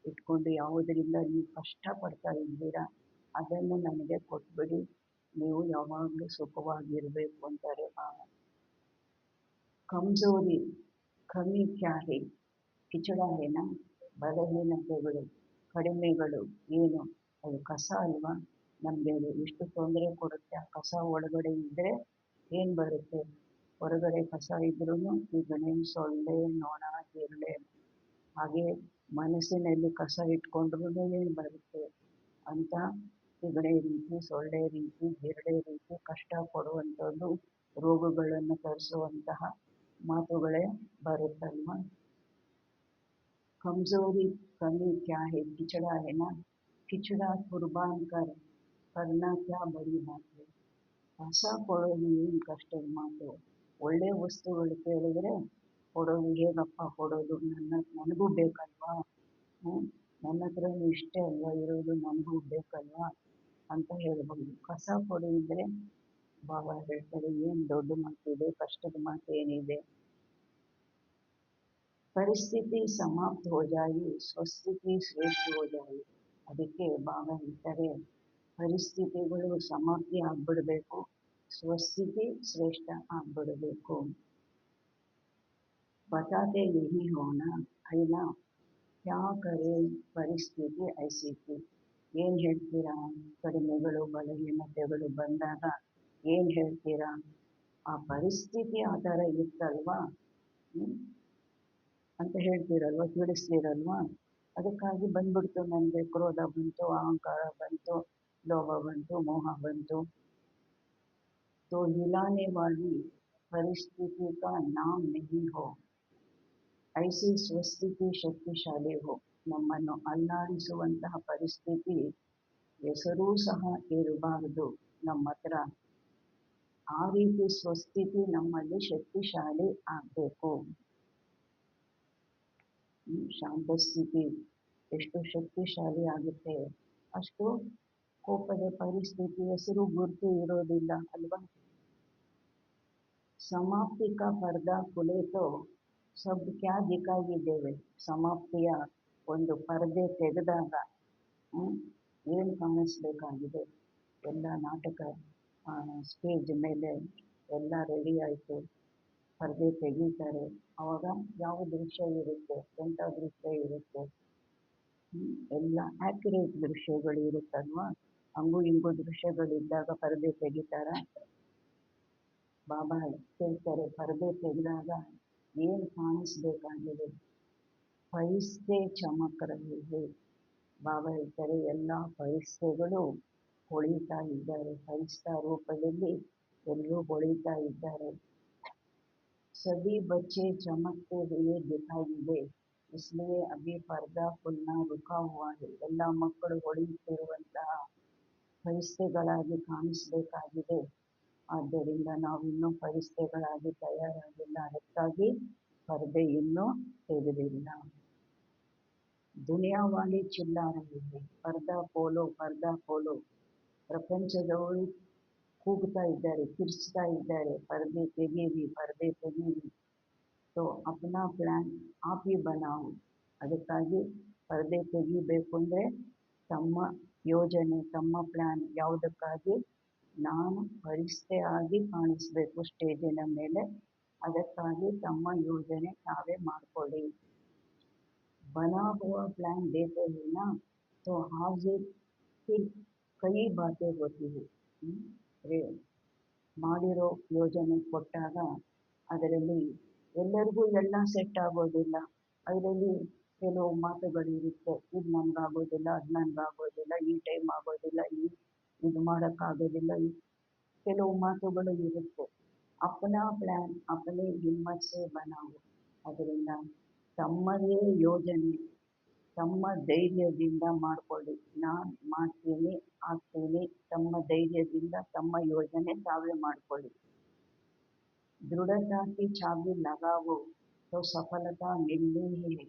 ಇಟ್ಕೊಂಡು ಯಾವುದರಿಂದ ನೀವು ಕಷ್ಟಪಡ್ತಾ ಇದ್ದೀರಾ ಅದನ್ನು ನನಗೆ ಕೊಟ್ಬಿಡಿ, ನೀವು ಯಾವಾಗಲೂ ಸುಖವಾಗಿರಬೇಕು ಅಂತಾರೆ ಬಾಬಾ. ಕಮ್ಜೋರಿ ಕಮಿ ಕ್ಯಾ ಹೇ, ಕಿಚಡ ಹೇನಾ, ಬಲಹೀನತೆಗಳು, ಕಡಿಮೆಗಳು ಏನು, ಅದು ಕಸ ಅಲ್ವಾ, ನಮಗೆ ಎಷ್ಟು ತೊಂದರೆ ಕೊಡುತ್ತೆ. ಆ ಕಸ ಒಳಗಡೆ ಇದ್ದರೆ ಏನು ಬರುತ್ತೆ, ಹೊರಗಡೆ ಕಸ ಇದ್ರೂ ಈಗ ನೀವು ಸೊಳ್ಳೆ, ನೊಣ, ಜಿರಳೆ, ಹಾಗೆ ಮನಸ್ಸಿನಲ್ಲಿ ಕಸ ಇಟ್ಕೊಂಡ್ರೂ ಏನು ಬರುತ್ತೆ ಅಂತ, ತಿಗಣೆ ರೀತಿ, ಸೊಳ್ಳೆ ರೀತಿ, ಜಿರಳೆ ರೀತಿ ಕಷ್ಟ ಕೊಡುವಂಥದ್ದು, ರೋಗಗಳನ್ನು ತರಿಸುವಂತಹ ಮಾತುಗಳೇ ಬರುತ್ತಲ್ವ. ಕಮ್ಜೋರಿ ಕಮಿ ಕ್ಯಾ ಹೇ ಕಿಚಡಾ ಹೇನಾ, ಕಿಚಡಾ ಕುರ್ಬಾನ್ ಕರ್ನಾ ಕ್ಯಾ ಬಡಿ ಬಾತ್ ಹೇ. ಕಸ ಕೊಡೋದು ಏನು ಕಷ್ಟದ ಮಾತು. ಒಳ್ಳೆ ವಸ್ತುಗಳು ಕೇಳಿದ್ರೆ ಕೊಡೋದು ಹೇಗಪ್ಪ ಕೊಡೋದು, ನನಗೂ ಬೇಕಲ್ವಾ, ನನ್ನ ಹತ್ರನೂ ಇಷ್ಟೇ ಅಲ್ವಾ ಇರೋದು, ನನಗೂ ಬೇಕಲ್ವಾ ಅಂತ ಹೇಳ್ಬೋದು. ಕಸ ಕೊಡಿದ್ರೆ ಬಾಬಾ ಹೇಳ್ತಾರೆ, ಏನು ದೊಡ್ಡ ಮಾತಿದೆ, ಕಷ್ಟದ ಮಾತು ಏನಿದೆ. ಪರಿಸ್ಥಿತಿ ಸಮಾಪ್ತ ಹೋ ಜಾಯಿ, ಸ್ವಸ್ಥಿತಿ ಶ್ರೇಷ್ಠ ಹೋ ಜಾಯಿ. ಅದಕ್ಕೆ ಬಾಬಾ ಹೇಳ್ತಾರೆ, ಪರಿಸ್ಥಿತಿಗಳು ಸಮಾಪ್ತಿ ಆಗ್ಬಿಡ್ಬೇಕು, ಸ್ವಸ್ಥಿತಿ ಶ್ರೇಷ್ಠ ಆಗ್ಬಿಡಬೇಕು. बताते नहीं होना है ना, क्या करे ಪರಿಸ್ಥಿತಿ ಐಸಿ ಥಿ. ಏನು ಹೇಳ್ತೀರಾ, ಕಡಿಮೆಗಳು, ಬಲಹೀನತೆಗಳು ಬಂದಾಗ ಏನು ಹೇಳ್ತೀರಾ, ಆ ಪರಿಸ್ಥಿತಿ ಆ ಥರ ಇತ್ತಲ್ವಾ ಅಂತ ಹೇಳ್ತೀರಲ್ವ, ತಿಳಿಸ್ತೀರಲ್ವಾ, ಅದಕ್ಕಾಗಿ ಬಂದ್ಬಿಡ್ತು, ನನಗೆ ಕ್ರೋಧ ಬಂತು, ಅಹಂಕಾರ ಬಂತು, ಲೋಭ ಬಂತು, ಮೋಹ ಬಂತು. तो हिलाने वाली परिस्थिति का नाम नहीं हो, ಐಸಿ ಸ್ವಸ್ಥಿತಿ ಶಕ್ತಿಶಾಲಿ ಹೋ. ನಮ್ಮನ್ನು ಅಲ್ಲಾಡಿಸುವಂತಹ ಪರಿಸ್ಥಿತಿ ಹೆಸರೂ ಸಹ ಇರಬಾರದು ನಮ್ಮ ಹತ್ರ. ಆ ರೀತಿ ಸ್ವಸ್ಥಿತಿ ನಮ್ಮಲ್ಲಿ ಶಕ್ತಿಶಾಲಿ ಆಗಬೇಕು. ಶಾಂತ ಸ್ಥಿತಿ ಎಷ್ಟು ಶಕ್ತಿಶಾಲಿ ಆಗುತ್ತೆ ಅಷ್ಟು ಕೋಪದ ಪರಿಸ್ಥಿತಿ ಹೆಸರು ಗುರುತು ಇರೋದಿಲ್ಲ ಅಲ್ವಾ. ಸಮಾಪ್ತಿ ಕಾ ಪರ್ದಾ ಖುಲೆ ತೋ ಸಬ್ ಕ್ಯಾ ದಿಖಾಯಿ ದೇವೆ. ಸಮಾಪ್ತಿಯ ಒಂದು ಪರದೆ ತೆಗೆದಾಗ ಏನು ಕಾಣಿಸ್ಬೇಕಾಗಿದೆ, ಎಲ್ಲ ನಾಟಕ ಸ್ಟೇಜ್ ಮೇಲೆ ಎಲ್ಲ ರೆಡಿ ಆಯಿತು, ಪರದೆ ತೆಗೀತಾರೆ, ಆವಾಗ ಯಾವ ದೃಶ್ಯ ಇರುತ್ತೆ, ಎಂಥ ದೃಶ್ಯ ಇರುತ್ತೆ, ಎಲ್ಲ ಆ್ಯಕ್ಯುರೇಟ್ ದೃಶ್ಯಗಳು ಇರುತ್ತಲ್ವ, ಹಂಗೂ ಹಿಂಗೂ ದೃಶ್ಯಗಳಿದ್ದಾಗ ಪರದೆ ತೆಗಿತಾರ. ಬಾಬಾ ಹೇಳ್ತಾರೆ, ಪರದೆ ತೆಗೆದಾಗ ಏನು ಕಾಣಿಸ್ಬೇಕಾಗಿದೆ, ಫರಿಸ್ತೆ ಚಮಕ್ ರಹೆ ಹೇ. ಬಾಬಾ ಹೇಳ್ತಾರೆ, ಎಲ್ಲ ಫರಿಸ್ತೆಗಳು ಹೊಳಿತಾ ಇದ್ದಾರೆ, ಫರಿಸ್ತಾ ರೂಪದಲ್ಲಿ ಎಲ್ಲರೂ ಹೊಳಿತಾ ಇದ್ದಾರೆ. ಸಭಿ ಬಚ್ಚೆ ಚಮಕ್ತೆ ಹುಯೇ ದಿಖಾಯಿ they, ಇಸ್ಲಿಯೇ Abhi purdah Khulna ರುಕಾ ಹುವಾ high. ಎಲ್ಲ ಮಕ್ಕಳು ಹೊಳೆಯುತ್ತಿರುವಂತಹ ಫರಿಸ್ತೆಗಳಾಗಿ ಕಾಣಿಸ್ಬೇಕಾಗಿದೆ, ಆದ್ದರಿಂದ ನಾವು ಇನ್ನೂ ಫರಿಷ್ಠೆಗಳಾಗಿ ತಯಾರಾಗಿಲ್ಲ, ಅದಕ್ಕಾಗಿ ಪರದೆ ಇನ್ನೂ ತೆಗೆದಿಲ್ಲ. ದುನಿಯಾವಾಲಿ ಚಿಲ್ಲಾ ರಹಿ ಹೈ, ಪರ್ದಾ ಖೋಲೋ. ಪ್ರಪಂಚದವರು ಕೂಗ್ತಾ ಇದ್ದಾರೆ, ಕಿರ್ಚ್ತಾ ಇದ್ದಾರೆ, ಪರದೆ ತೆಗೀರಿ, ಪರದೆ ತೆಗೀರಿ. ಸೊ ಅಪ್ನಾ ಪ್ಲ್ಯಾನ್ ಆಪ್ ಹಿ ಬನಾವು. ಅದಕ್ಕಾಗಿ ಪರದೆ ತೆಗಿಬೇಕು ಅಂದರೆ ತಮ್ಮ ಯೋಜನೆ, ತಮ್ಮ ಪ್ಲ್ಯಾನ್ ಯಾವುದಕ್ಕಾಗಿ? ನಾನು ಫರಿಷ್ಠೆ ಆಗಿ ಕಾಣಿಸ್ಬೇಕು ಸ್ಟೇಜಿನ ಮೇಲೆ, ಅದಕ್ಕಾಗಿ ತಮ್ಮ ಯೋಜನೆ ತಾವೇ ಮಾಡಿಕೊಳ್ಳಿ. बना हुआ प्लान देते हैं ना, तो हाजिर फिर कई बातें होती है. ಮಾಡಿರೋ ಯೋಜನೆ ಕೊಟ್ಟಾಗ ಅದರಲ್ಲಿ ಎಲ್ಲರಿಗೂ ಎಲ್ಲ ಸೆಟ್ ಆಗೋದಿಲ್ಲ. ಅದರಲ್ಲಿ ಕೆಲವು ಮಾತುಗಳಿರುತ್ತೆ, ಇದು ನಮಗಾಗೋದಿಲ್ಲ, ಅದು ನನಗಾಗೋದಿಲ್ಲ, ಈ ಟೈಮ್ ಆಗೋದಿಲ್ಲ, ಇದು ಮಾಡೋಕ್ಕಾಗೋದಿಲ್ಲ, ಕೆಲವು ಮಾತುಗಳು ಇರುತ್ತೆ. ಅಪ್ನಾ ಪ್ಲ್ಯಾನ್ ಅಪನೇ ಹಿಮ್ಮತ್ ಸೆ ಬನಾವು. ಅದರಿಂದ ತಮ್ಮದೇ ಯೋಜನೆ ತಮ್ಮ ಧೈರ್ಯದಿಂದ ಮಾಡಿಕೊಳ್ಳಿ. ನಾನು ಮಾಡ್ತೀನಿ, ಆಗ್ತೀನಿ, ತಮ್ಮ ಧೈರ್ಯದಿಂದ ತಮ್ಮ ಯೋಜನೆ ತಾವೇ ಮಾಡಿಕೊಳ್ಳಿ. ದೃಢತಾ ಕಿ ಚಾಬಿ ಲಗಾವೋ ತೋ ಸಫಲತಾ ಮಿಲ್ನಿ ಹಿ ಹೈ.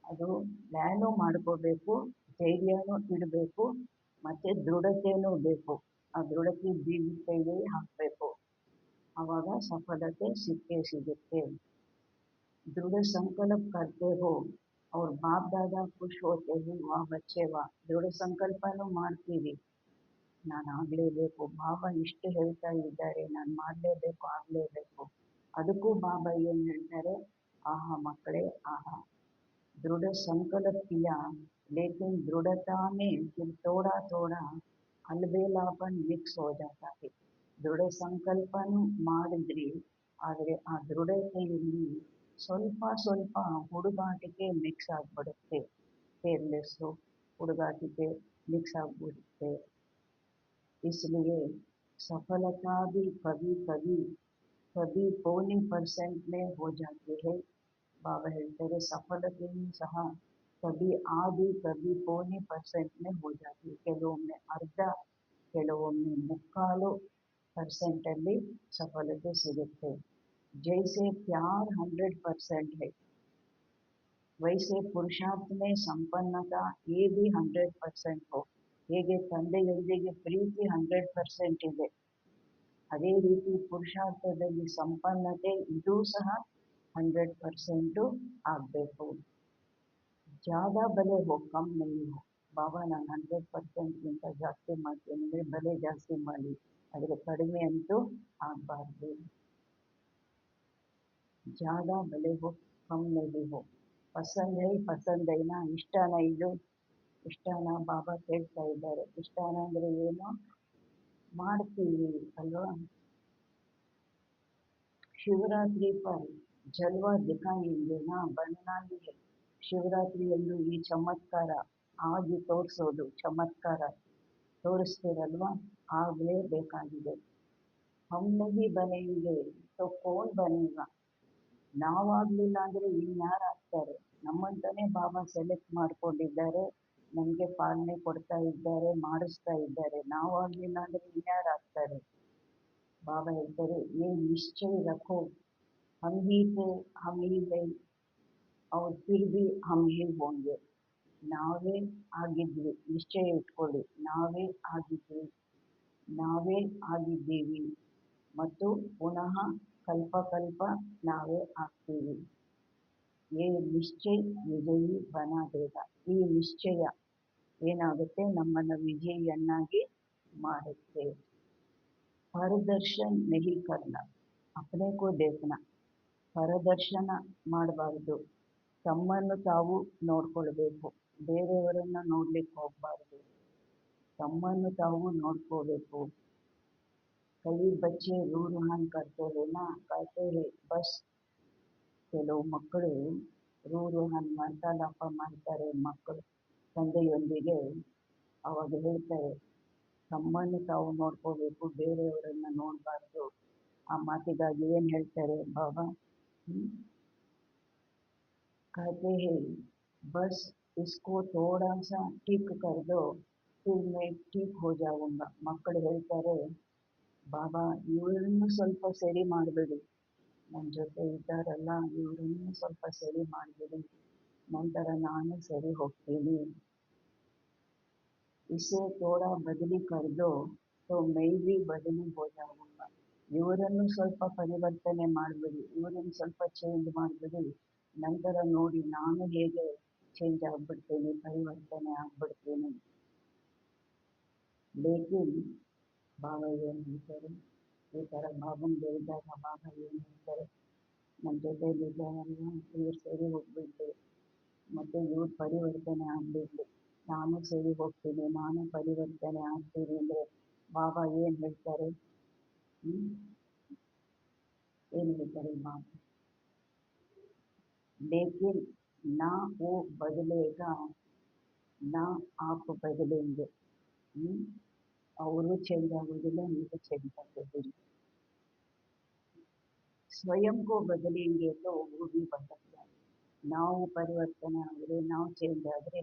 ಅದು ಪ್ಲ್ಯಾನು ಮಾಡ್ಕೋಬೇಕು, ಧೈರ್ಯನೂ ಇಡಬೇಕು, ಮತ್ತು ದೃಢತೆಯೂ ಬೇಕು. ಆ ದೃಢತೆ ಬೀಗದ ಕೈಗೆ ಹಾಕಬೇಕು, ಆವಾಗ ಸಫಲತೆ ಸಿಕ್ಕೇ ಸಿಗುತ್ತೆ. दृढ़ संकल्प करते हो और बाप दादा खुश होते हैं, वाह बच्चे वाह. ದೃಢ ಸಂಕಲ್ಪನೂ ಮಾಡ್ತೀವಿ, ನಾನು ಆಗಲೇಬೇಕು, ಬಾಬಾ ಇಷ್ಟು ಹೇಳ್ತಾ ಇದ್ದಾರೆ, ನಾನು ಮಾಡಲೇಬೇಕು, ಆಗಲೇಬೇಕು. ಅದಕ್ಕೂ ಬಾಬಾ ಏನು ಹೇಳ್ತಾರೆ? ಆಹಾ ಮಕ್ಕಳೇ ಆಹಾ. दृढ़ संकल्प किया लेकिन दृढ़ता में फिर थोड़ा थोड़ा अलबेलापन मिक्स हो जाता है. ದೃಢ ಸಂಕಲ್ಪನೂ ಮಾಡಿದ್ರಿ, ಆದರೆ ಆ ದೃಢತೆಯಲ್ಲಿ ಸ್ವಲ್ಪ ಸ್ವಲ್ಪ ಹುಡುಗಾಟಿಕೆ ಮಿಕ್ಸ್ ಆಗಿಬಿಡುತ್ತೆ. ಕೇರ್ಲೆಸ್ಸು ಹುಡುಗಾಟಿಕೆ ಮಿಕ್ಸ್ ಆಗಿಬಿಡುತ್ತೆ. इसलिए सफलता भी कभी कभी कभी 0.5% में हो जाती है. ಬಾಬಾ ಹೇಳ್ತಾರೆ ಸಫಲತೆಯೂ ಸಹ ಕಭಿ ಆದಿ ಕಭಿ 0.5% में हो जाती है. ಕೆಲವೊಮ್ಮೆ ಅರ್ಧ, ಕೆಲವೊಮ್ಮೆ 0.25% ಸಫಲತೆ ಸಿಗುತ್ತೆ. जैसे प्यार 100% है, वैसे पुरुषार्थ में संपन्नता ये भी 100% हो. ಹೇಗೆ ತಂದೆಯೊಂದಿಗೆ ಪ್ರೀತಿ 100% ಇದೆ, ಅದೇ ರೀತಿ ಪುರುಷಾರ್ಥದಲ್ಲಿ ಸಂಪನ್ನತೆ ಇದೂ ಸಹ 100% ಆಗಬೇಕು. ज़्यादा भले हो कम नहीं हो. ಬಾಬಾ ನಾನು 100%ಗಿಂತ ಜಾಸ್ತಿ ಮಾಡ್ತೀನಿ ಅಂದರೆ ಬೆಲೆ ಜಾಸ್ತಿ ಮಾಡಿ, ಆದರೆ ಕಡಿಮೆ ಅಂತೂ ಆಗಬಾರ್ದು. ज़्यादा भले हो कम नहीं हो. ಪಸಂದ್ ಹೈ ಪಸಂದ್ ಐನಾ, ಇಷ್ಟನ ಇದು ಇಷ್ಟನ ಬಾಬಾ ಕೇಳ್ತಾ ಇದ್ದಾರೆ. ಇಷ್ಟನ ಅಂದರೆ ಏನು? ಮಾಡ್ತೀವಿ ಅಲ್ವಾ? ಶಿವರಾತ್ರಿ ಪರ್ ಜಲ್ವಾ ದಿಖಾಯೆಂಗೆ ನಾ ಬನನಾಗಿ ಹೈ. ಶಿವರಾತ್ರಿಯಂದು ಈ ಚಮತ್ಕಾರ ಆಗಿ ತೋರಿಸೋದು, ಚಮತ್ಕಾರ ತೋರಿಸ್ತೀರಲ್ವಾ, ಆಗಲೇಬೇಕಾಗಿದೆ. ಹಮ್ ನಹೀ ಬನೆಂಗೆ ತೋ ಕೌನ್ ಬನೇಗಾ. ನಾವಾಗಲಿಲ್ಲ ಅಂದರೆ ಇನ್ಯಾರು ಆಗ್ತಾರೆ? ನಮ್ಮಂತಾನೆ ಬಾಬಾ ಸೆಲೆಕ್ಟ್ ಮಾಡ್ಕೊಂಡಿದ್ದಾರೆ, ನಮಗೆ ಪಾಲನೆ ಕೊಡ್ತಾ ಇದ್ದಾರೆ, ಮಾಡಿಸ್ತಾ ಇದ್ದಾರೆ. ನಾವಾಗಲಿಲ್ಲ ಅಂದರೆ ಇನ್ಯಾರು ಆಗ್ತಾರೆ? ಬಾಬಾ ಹೇಳ್ತಾರೆ, ಏ ನಿಶ್ಚಯ ರಖೋ ಹಮ್ ಹೀ थे, हम ही है और फिर भी हम ही होंगे. ನಾವೇ ಆಗಿದ್ವಿ, ನಿಶ್ಚಯ ಇಟ್ಕೊಳ್ಳಿ, ನಾವೇ ಆಗಿದ್ವಿ, ನಾವೇ ಆಗಿದ್ದೀವಿ, ಮತ್ತು ಪುನಃ ಕಲ್ಪ ನಾವೇ ಆಗ್ತೀವಿ. ಏ ನಿಶ್ಚಯ ವಿಜಯಿ ಬನಾ ದೇಗ. ಈ ನಿಶ್ಚಯ ಏನಾಗುತ್ತೆ? ನಮ್ಮನ್ನು ವಿಜಯಿಯನ್ನಾಗಿ ಮಾಡುತ್ತೆ. ಪರದರ್ಶನ್ ನಹಿ ಕರ್ನ, ಅಪ್ನೆ ಕೋ ದೇಖ್ನಾ. ಪರದರ್ಶನ ಮಾಡಬಾರ್ದು, ತಮ್ಮನ್ನು ತಾವು ನೋಡ್ಕೊಳ್ಬೇಕು, ಬೇರೆಯವರನ್ನು ನೋಡ್ಲಿಕ್ಕೆ ಹೋಗಬಾರ್ದು, ತಮ್ಮನ್ನು ತಾವು ನೋಡ್ಕೋಬೇಕು. ಕೈ ಬಚ್ಚೆ ರೂರುಹಾನ್ ಕರ್ತೇವೇನಾ, ಕರ್ತೇವೆ ಬಸ್. ಕೆಲವು ಮಕ್ಕಳು ರೂರುಹಾನ್ ವಾರ್ತಾಲಾಪ ಮಾಡ್ತಾರೆ, ಮಕ್ಕಳು ತಂದೆಯೊಂದಿಗೆ. ಅವಾಗ ಹೇಳ್ತಾರೆ ತಮ್ಮನ್ನು ತಾವು ನೋಡ್ಕೋಬೇಕು, ಬೇರೆಯವರನ್ನು ನೋಡಬಾರ್ದು. ಆ ಮಾತಿಗಾಗಿ ಏನು ಹೇಳ್ತಾರೆ ಬಾಬಾ? कहते हैं बस इसको थोड़ा सा ठीक कर दो फिर मैं ठीक हो जाऊंगा. ಮಕ್ಕಳು ಹೇಳ್ತಾರೆ ಬಾಬಾ ಇವರನ್ನು ಸ್ವಲ್ಪ ಸರಿ ಮಾಡಬೇಡಿ, ನನ್ನ ಜೊತೆ ಇದ್ದಾರಲ್ಲ ಇವರನ್ನು ಸ್ವಲ್ಪ ಸರಿ ಮಾಡಬೇಡಿ, ನಂತರ ನಾನು ಸರಿ ಹೋಗ್ತೀನಿ. इसे थोड़ा बदली कर दो तो मैं भी बदली हो जाऊंगा. ಇವರನ್ನು ಸ್ವಲ್ಪ ಪರಿವರ್ತನೆ ಮಾಡಬೇಡಿ, ಇವರನ್ನು ಸ್ವಲ್ಪ ಚೇಂಜ್ ಮಾಡಬೇಡಿ, ನಂತರ ನೋಡಿ ನಾನು ಹೇಗೆ ಚೇಂಜ್ ಆಗ್ಬಿಡ್ತೀನಿ, ಪರಿವರ್ತನೆ ಆಗ್ಬಿಡ್ತೀನಿ. ಲೇಕಿನ್ ಬಾಬಾ ಏನು ಹೇಳ್ತಾರೆ, ಈ ಥರ ಬಾಬನ್ ಹೇಳಿದಾಗ ಬಾಬಾ ಏನು ಹೇಳ್ತಾರೆ, ನನ್ನ ಜೊತೆ ಇದ್ದಾರಲ್ಲ ಇವ್ರು ಸರಿ ಹೋಗ್ಬಿಟ್ಟು ಮತ್ತು ಇವ್ರು ಪರಿವರ್ತನೆ ಆಗ್ಬಿಡ್ಲಿ, ನಾನು ಸರಿ ಹೋಗ್ತೀನಿ, ನಾನು ಪರಿವರ್ತನೆ ಆಗ್ತೀನಿ ಅಂದರೆ ಬಾಬಾ ಏನು ಹೇಳ್ತಾರೆ, ಏನು ಹೇಳ್ತಾರೆ ಬಾಬಾ, लेकिन ना वो बदलेगा ना आप बदलेंगे. ಅವರು ಚೇಂಜ್ ಆಗೋದಿಲ್ಲ, ನೀವು ಚೇಂಜ್ ಆಗೋದಿಲ್ಲ. ಸ್ವಯಂ ಕೋ ಬದಲೇಂಗೆ तो वो भी बदलता है. ನಾವು ಪರಿವರ್ತನೆ ಆದರೆ, ನಾವು ಚೇಂಜ್ ಆದರೆ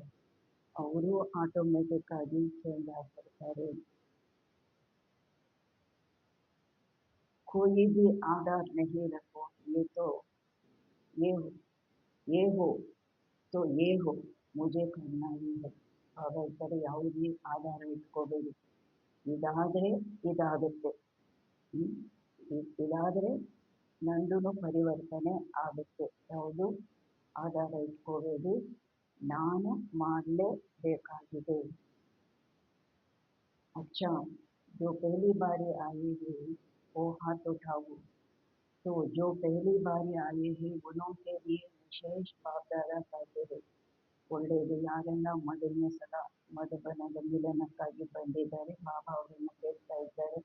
ಅವರು ಆಟೋಮೆಟಿಕ್ ಆಗಿ ಚೇಂಜ್ ಆಗ್ಬಿಡ್ತಾರೆ. कोई भी आधार नहीं रखो, ये हो तो ये हो मुझे करना ही है. ಬಾಬಾ ಹೇಳ್ತಾರೆ ಯಾವುದೇ ಆಧಾರ ಇಟ್ಕೋಬೇಡಿ, ಇದಾದರೆ ಇದಾಗುತ್ತೆ, ಇದಾದರೆ ನಂದು ಪರಿವರ್ತನೆ ಆಗುತ್ತೆ, ಯಾವುದು ಆಧಾರ ಇಟ್ಕೋಬೇಡಿ, ನಾನು ಮಾಡಲೇಬೇಕಾಗಿದೆ. अच्छा, जो पहली बारी आई है वो हाथ उठाओ. तो जो पहली बारी आए हैं उनके लिए विशेष ಬಾಬ್ದಾದ कहते हैं. ಒಳ್ಳೆಯದು, ಯಾರೆಲ್ಲ ಮೊದಲನೇ ಸಲ ಮಧುಬನದ ಮಿಲನಕ್ಕಾಗಿ ಬಂದಿದ್ದಾರೆ ಬಾಬಾ ಅವರನ್ನು ಕೇಳ್ತಾ ಇದ್ದಾರೆ,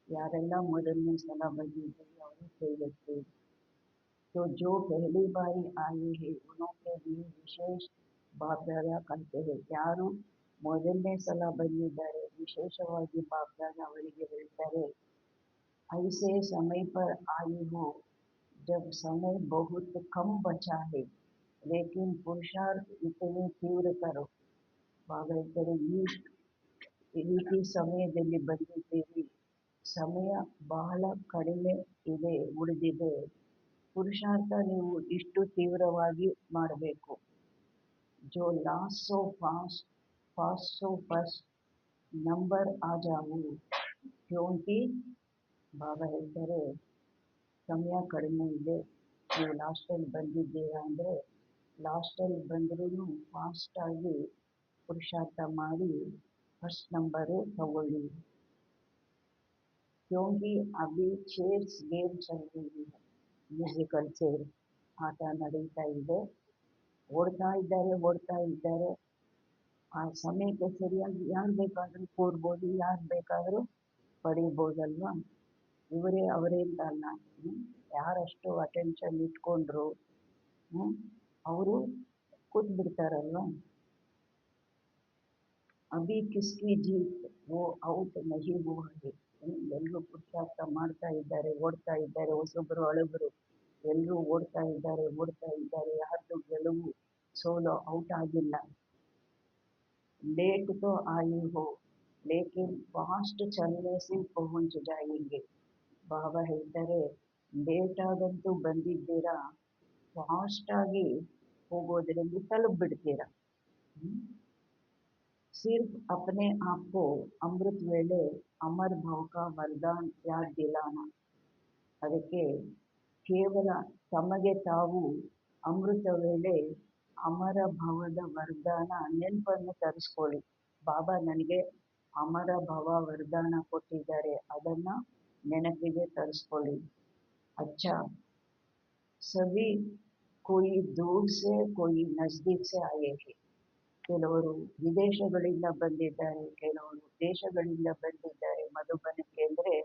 ಯಾರೆಲ್ಲ ಮೊದಲನೇ ಸಲ ಬಂದಿದ್ದಾರೆ ಅವರು ಕೇಳುತ್ತೆ. तो जो पहली बारी आए हैं उनके लिए विशेष ಬಾಬ್ದಾದ कहते हैं. ಯಾರು ಮೊದಲನೇ ಸಲ ಬಂದಿದ್ದಾರೆ ವಿಶೇಷವಾಗಿ ಬಾಬ್ದಾದ ಅವರಿಗೆ ಹೇಳ್ತಾರೆ, ऐसे समय पर आई हो जब समय बहुत कम बचा है लेकिन पुरुषार्थ इतने तीव्र करो. ಬಾಬಾ ಹೇಳ್ತಾರೆ ಈ ರೀತಿ ಸಮಯದಲ್ಲಿ ಬಂದಿದ್ದೀರಿ, ಸಮಯ ಬಹಳ ಕಡಿಮೆ ಇದೆ, ಉಳಿದಿದೆ, ಪುರುಷಾರ್ಥ ನೀವು ಇಷ್ಟು ತೀವ್ರವಾಗಿ ಮಾಡಬೇಕು. जो last so fast fast so first number ಆ ಜಾವು. ಕ್ಯೋಂಕಿ ಬಾಬಾ ಹೇಳ್ತಾರೆ ಸಮಯ ಕಡಿಮೆ ಇದೆ, ನೀವು ಲಾಸ್ಟಲ್ಲಿ ಬಂದಿದ್ದೀರಾ ಅಂದರೆ ಲಾಸ್ಟಲ್ಲಿ ಬಂದ್ರೂ ಫಾಸ್ಟಾಗಿ ಪುರುಷಾರ್ಥ ಮಾಡಿ ಫಸ್ಟ್ ನಂಬರು ತಗೊಳ್ಳಿ. ಕ್ಯೋಂಕಿ ಅಭಿ ಚೇರ್ಸ್ ಗೇಮ್ ಚಲ್ ರही है, ಮ್ಯೂಸಿಕಲ್ ಚೇರ್ ಆಟ ನಡೀತಾ ಇದೆ, ಓಡ್ತಾ ಇದ್ದಾರೆ. ಆ ಸಮಯಕ್ಕೆ ಸರಿಯಾಗಿ ಯಾರು ಬೇಕಾದರೂ ಕೂರ್ಬೋದು, ಯಾರು ಬೇಕಾದರೂ ಪಡಿಬೋದಲ್ವಾ. ಅವರೇ ಅಂತ ಅಲ್ಲ, ಯಾರಷ್ಟು ಅಟೆನ್ಷನ್ ಇಟ್ಕೊಂಡ್ರು ಅವರು ಕೂತ್ ಬಿಡ್ತಾರಲ್ವ. ಅಭಿ ಕಿಸ್ಕಿ ಜೀತ್ ಓ ಔಟ್ ನಹಿ ಹುವಾ ಹೈ. ಎಲ್ಲರೂ ಪುರುಷಾರ್ಥ ಮಾಡ್ತಾ ಇದ್ದಾರೆ, ಓಡ್ತಾ ಇದ್ದಾರೆ, ಹೊಸೊಬ್ಬರು ಹಳಬರು ಎಲ್ಲರೂ ಓಡ್ತಾ ಇದ್ದಾರೆ, ಯಾರ್ದು ಗೆಲುವು ಸೋಲು ಔಟ್ ಆಗಿಲ್ಲ. लेट तो आई हो लेकिन फास्ट चलने से पहुंच जाएंगे. ಬಾಬಾ ಹೇಳ್ತಾರೆ ಲೇಟ್ ಆಗಂತೂ ಬಂದಿದ್ದೀರಾ, ಫಾಸ್ಟಾಗಿ ಹೋಗೋದ್ರಿಂದ ತಲುಪಿಬಿಡ್ತೀರಾ. सिर्फ अपने आप को अमृत ವೇಳೆ ಅಮರ್ ಭಾವ ಕಾ ವರದಾನ್ ಯಾದ್ ದಿಲಾನಾ. ಅದಕ್ಕೆ ಕೇವಲ ತಮಗೆ ತಾವು ಅಮೃತ ವೇಳೆ ಅಮರ ಭವದ ವರದಾನ ನೆನಪನ್ನು ತರಿಸ್ಕೊಳ್ಳಿ. ಬಾಬಾ ನನಗೆ ಅಮರ ಭವ ವರದಾನ ಕೊಟ್ಟಿದ್ದಾರೆ, ಅದನ್ನು ನೆನಪಿಗೆ ತರಿಸ್ಕೊಳ್ಳಿ. ಅಚ್ಚಾ, ಸಭಿ ಕೋಯಿ ದೂರ್ ಸೆ ಕೋಯಿ ನಜದೀಕ್ ಸೆ ಆಯೇ ಹೈ. ಕೆಲವರು ವಿದೇಶಗಳಿಂದ ಬಂದಿದ್ದಾರೆ, ಕೆಲವರು ದೇಶಗಳಿಂದ ಬಂದಿದ್ದಾರೆ. ಮಧುಬನಕ್ಕೆ ಅಂದರೆ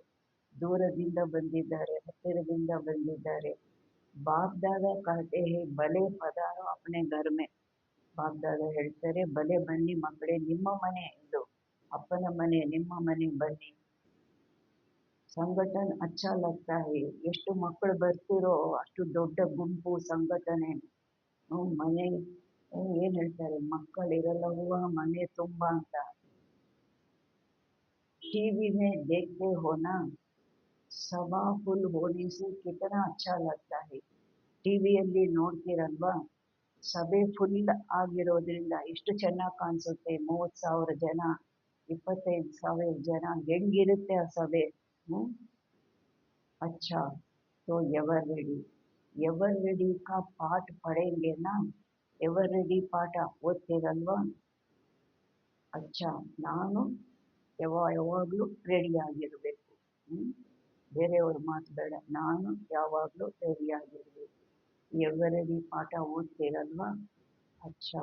ದೂರದಿಂದ ಬಂದಿದ್ದಾರೆ, ಹತ್ತಿರದಿಂದ ಬಂದಿದ್ದಾರೆ. ಬಾಪ್ದಾದ कहते हैं ಭಲೆ ಪಧಾರೋ ಅಪ್ನೆ ಘರ್ ಮೇ. ಬಾಪ್ದಾದ ಹೇಳ್ತಾರೆ ಭಲೆ ಬನ್ನಿ ಮಕ್ಕಳೇ, ನಿಮ್ಮ ಮನೆ ಇದು, ಅಪ್ಪನ ಮನೆ, ನಿಮ್ಮ ಮನೆಗೆ ಬನ್ನಿ. ಸಂಘಟನ್ ಅಚ್ಚಾ ಲಗ್ತಾ ಹೈ. ಎಷ್ಟು ಮಕ್ಕಳು ಬರ್ತಿರೋ ಅಷ್ಟು ದೊಡ್ಡ ಗುಂಪು ಸಂಘಟನೆ. ಮನೆ ಏನು ಹೇಳ್ತಾರೆ, ಮಕ್ಕಳಿರಲ್ಲವ್ವ ಮನೆ ತುಂಬ ಅಂತ. ಟಿವಿ ಮೇ ದೇಖ್ತೆ ಹೋನಾ, सभा फुल होने से कितना अच्छा लगता है. ಟಿವಿಯಲ್ಲಿ ನೋಡ್ತೀರಲ್ವಾ, ಸಭೆ ಫುಲ್ ಆಗಿರೋದ್ರಿಂದ ಎಷ್ಟು ಚೆನ್ನಾಗಿ ಕಾಣಿಸುತ್ತೆ. 30,000 ಜನ, 25,000 ಜನ, ಹೆಂಗಿರುತ್ತೆ ಆ ಸಭೆ. ಹ್ಮ್ अच्छा, तो एवर रेडी. एवर रेडी का पाठ पढ़ेंगे ना. एवर रेडी पाठ ಓದ್ತೀರಲ್ವಾ. अच्छा, ನಾನು ಯಾವಾಗಲೂ ರೆಡಿ ಆಗಿರಬೇಕು. ಬೇರೆಯವ್ರ ಮಾತು ಬೇಡ, ನಾನು ಯಾವಾಗಲೂ ರೆಡಿ ಆಗಿರಬೇಕು. ಎವರ್ ರೆಡಿ ಪಾಠ ಓದ್ತೀರಲ್ವಾ. अच्छा,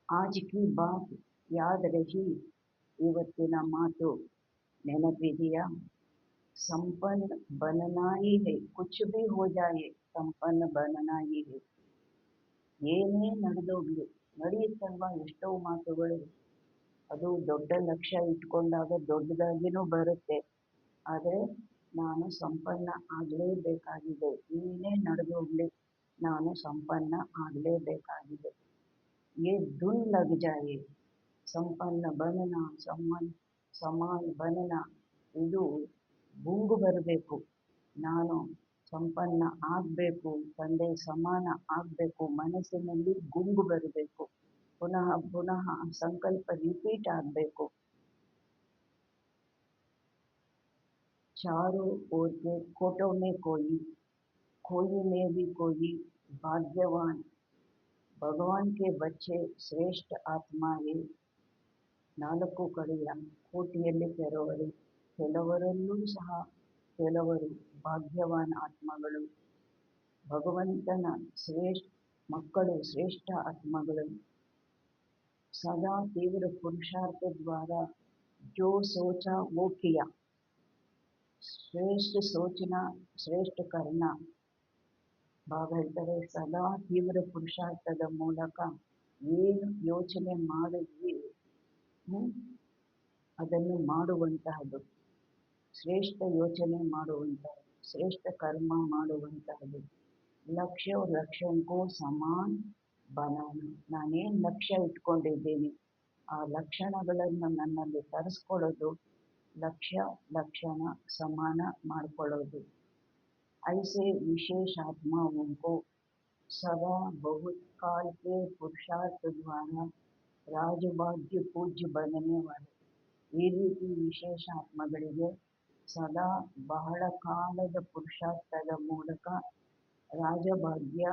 आज की बात याद रही. ಇವತ್ತಿನ ಮಾತು ನೆನಪಿದೆಯಾ. संपन्न बनना ही है, कुछ भी हो जाए संपन्न बनना ही है. ಏನೇ ನಡೆದೋಗ್ಲಿ, ನಡೆಯುತ್ತಲ್ವಾ ಎಷ್ಟೋ ಮಾತುಗಳು. ಅದು ದೊಡ್ಡ ಲಕ್ಷ್ಯ ಇಟ್ಕೊಂಡಾಗ ದೊಡ್ಡದಾಗಿನೂ ಬರುತ್ತೆ. ಆದರೆ ನಾನು ಸಂಪನ್ನ ಆಗಲೇಬೇಕಾಗಿದೆ. ಏನೇ ನಡೆದೋಗ್ಲಿ ನಾನು ಸಂಪನ್ನ ಆಗಲೇಬೇಕಾಗಿದೆ. ये धुन लग जाए ಸಂಪನ್ನ बनना, ಸಮಾನ್ बनना, ಇದು ಗುಂಗು ಬರಬೇಕು. ನಾನು ಸಂಪನ್ನ ಆಗಬೇಕು, ತಂದೆ ಸಮಾನ ಆಗಬೇಕು, ಮನಸ್ಸಿನಲ್ಲಿ ಗುಂಗು ಬರಬೇಕು. ಪುನಃ ಪುನಃ ಸಂಕಲ್ಪ ರಿಪೀಟ್ ಆಗಬೇಕು. चारों ओर के कोटों में कोई में भी कोई भाग्यवान. भगवान के बच्चे श्रेष्ठ आत्मा है. ನಾಲ್ಕು ಕಡೆಯ ಕೋಟಿಯಲ್ಲಿ ಕೆಲವರಲ್ಲೂ ಸಹ ಕೆಲವರು ಭಾಗ್ಯವಾನ ಆತ್ಮಗಳು. ಭಗವಂತನ ಮಕ್ಕಳು ಶ್ರೇಷ್ಠ ಆತ್ಮಗಳು. ಸದಾ ತೀವ್ರ ಪುರುಷಾರ್ಥ ದ್ವಾರ ಜೋ ಸೋಚಾ ವೋ ಕಿಯಾ. ಶ್ರೇಷ್ಠ ಸೋಚನಾ ಶ್ರೇಷ್ಠ ಕರ್ಣ. ಬಾಬಾ ಹೇಳ್ತಾರೆ, ಸದಾ ತೀವ್ರ ಪುರುಷಾರ್ಥದ ಮೂಲಕ ಏನು ಯೋಚನೆ ಮಾಡಿದ್ವಿ ಅದನ್ನು ಮಾಡುವಂತಹದ್ದು. ಶ್ರೇಷ್ಠ ಯೋಚನೆ ಮಾಡುವಂತಹದ್ದು, ಶ್ರೇಷ್ಠ ಕರ್ಮ ಮಾಡುವಂತಹದ್ದು. ಲಕ್ಷ್ಯ ಲಕ್ಷ್ಯಕ್ಕೂ ಸಮಾನ್ ಬನಾನ. ನಾನೇನು ಲಕ್ಷ್ಯ ಇಟ್ಕೊಂಡಿದ್ದೀನಿ ಆ ಲಕ್ಷಣಗಳನ್ನು ನನ್ನಲ್ಲಿ ತರಿಸ್ಕೊಳ್ಳೋದು. ಲಕ್ಷ್ಯ ಲಕ್ಷಣ ಸಮಾನ ಮಾಡ್ಕೊಳ್ಳೋದು. ऐसे विशेष आत्माओं को सदा बहुत काल के पुरुषार्थ द्वारा ರಾಜಭಾಗ್ಯ ಪೂಜ್ಯ बनने वाले. ಈ ರೀತಿ ವಿಶೇಷ ಆತ್ಮಗಳಿಗೆ ಸದಾ ಬಹಳ ಕಾಲದ ಪುರುಷಾರ್ಥದ ಮೂಲಕ ರಾಜಭಾಗ್ಯ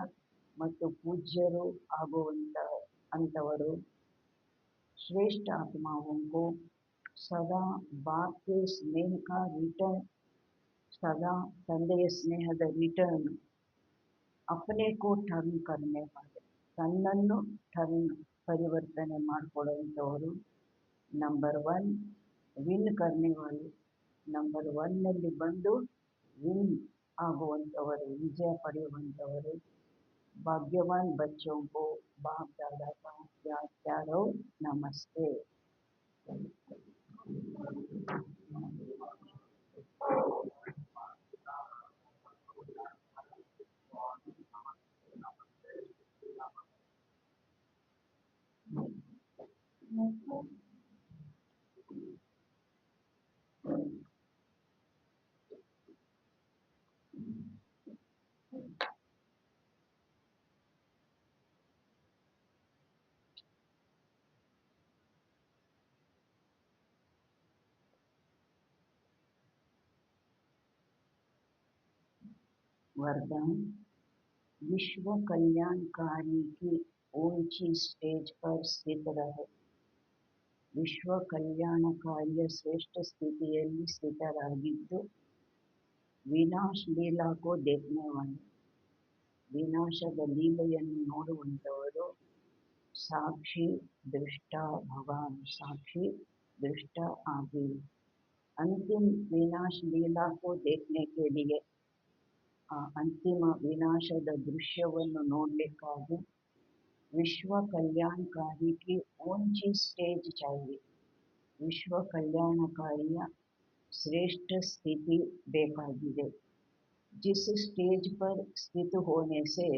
ಮತ್ತು ಪೂಜ್ಯರು ಆಗುವಂಥವರು. ಶ್ರೇಷ್ಠ आत्माओं को सदा बाप के स्नेह का रिटर्न, सदा ತಂದೆಯ ಸ್ನೇಹದ ರಿಟರ್ನ್. अपने को टर्न करने वाले, ತನ್ನನ್ನು ಟರ್ನ್ ಪರಿವರ್ತನೆ ಮಾಡಿಕೊಳ್ಳುವಂಥವರು. ನಂಬರ್ 1 ವಿನ್ करने वाले, ನಂಬರ್ 1ನಲ್ಲಿ ಬಂದು ವಿನ್ ಆಗುವಂಥವರು, ವಿಜಯ ಪಡೆಯುವಂಥವರು. ಭಾಗ್ಯವಾನ್ बच्चों को बाप दादा का प्यारो नमस्ते. वरदान. विश्व कल्याणकारी की ऊंची स्टेज पर स्थित रहे. ವಿಶ್ವ ಕಲ್ಯಾಣಕಾರಿಯ ಶ್ರೇಷ್ಠ ಸ್ಥಿತಿಯಲ್ಲಿ ಸ್ಥಿತರಾಗಿದ್ದು, ವಿನಾಶ ಲೀಲಾಕೋ ದೇಖ್ನೆ ವಾಲೆ, ವಿನಾಶದ ಲೀಲೆಯನ್ನು ನೋಡುವಂಥವರು. ಸಾಕ್ಷಿ ದೃಷ್ಟ ಭಗವಾನ್, ಸಾಕ್ಷಿ ದೃಷ್ಟ ಆಗಿ. अंतिम विनाश लीला को देखने के लिए, ಆ ಅಂತಿಮ ವಿನಾಶದ ದೃಶ್ಯವನ್ನು ನೋಡಲಿಕ್ಕಾಗಿ ವಿಶ್ವ ಕಲ್ಯಾಣಕಾರಿಗೆ ऊंची स्टेज चाहिए. ವಿಶ್ವ ಕಲ್ಯಾಣಕಾರಿಯ ಶ್ರೇಷ್ಠ ಸ್ಥಿತಿ ಬೇಕಾಗಿದೆ. जिस स्टेज पर स्थित होने से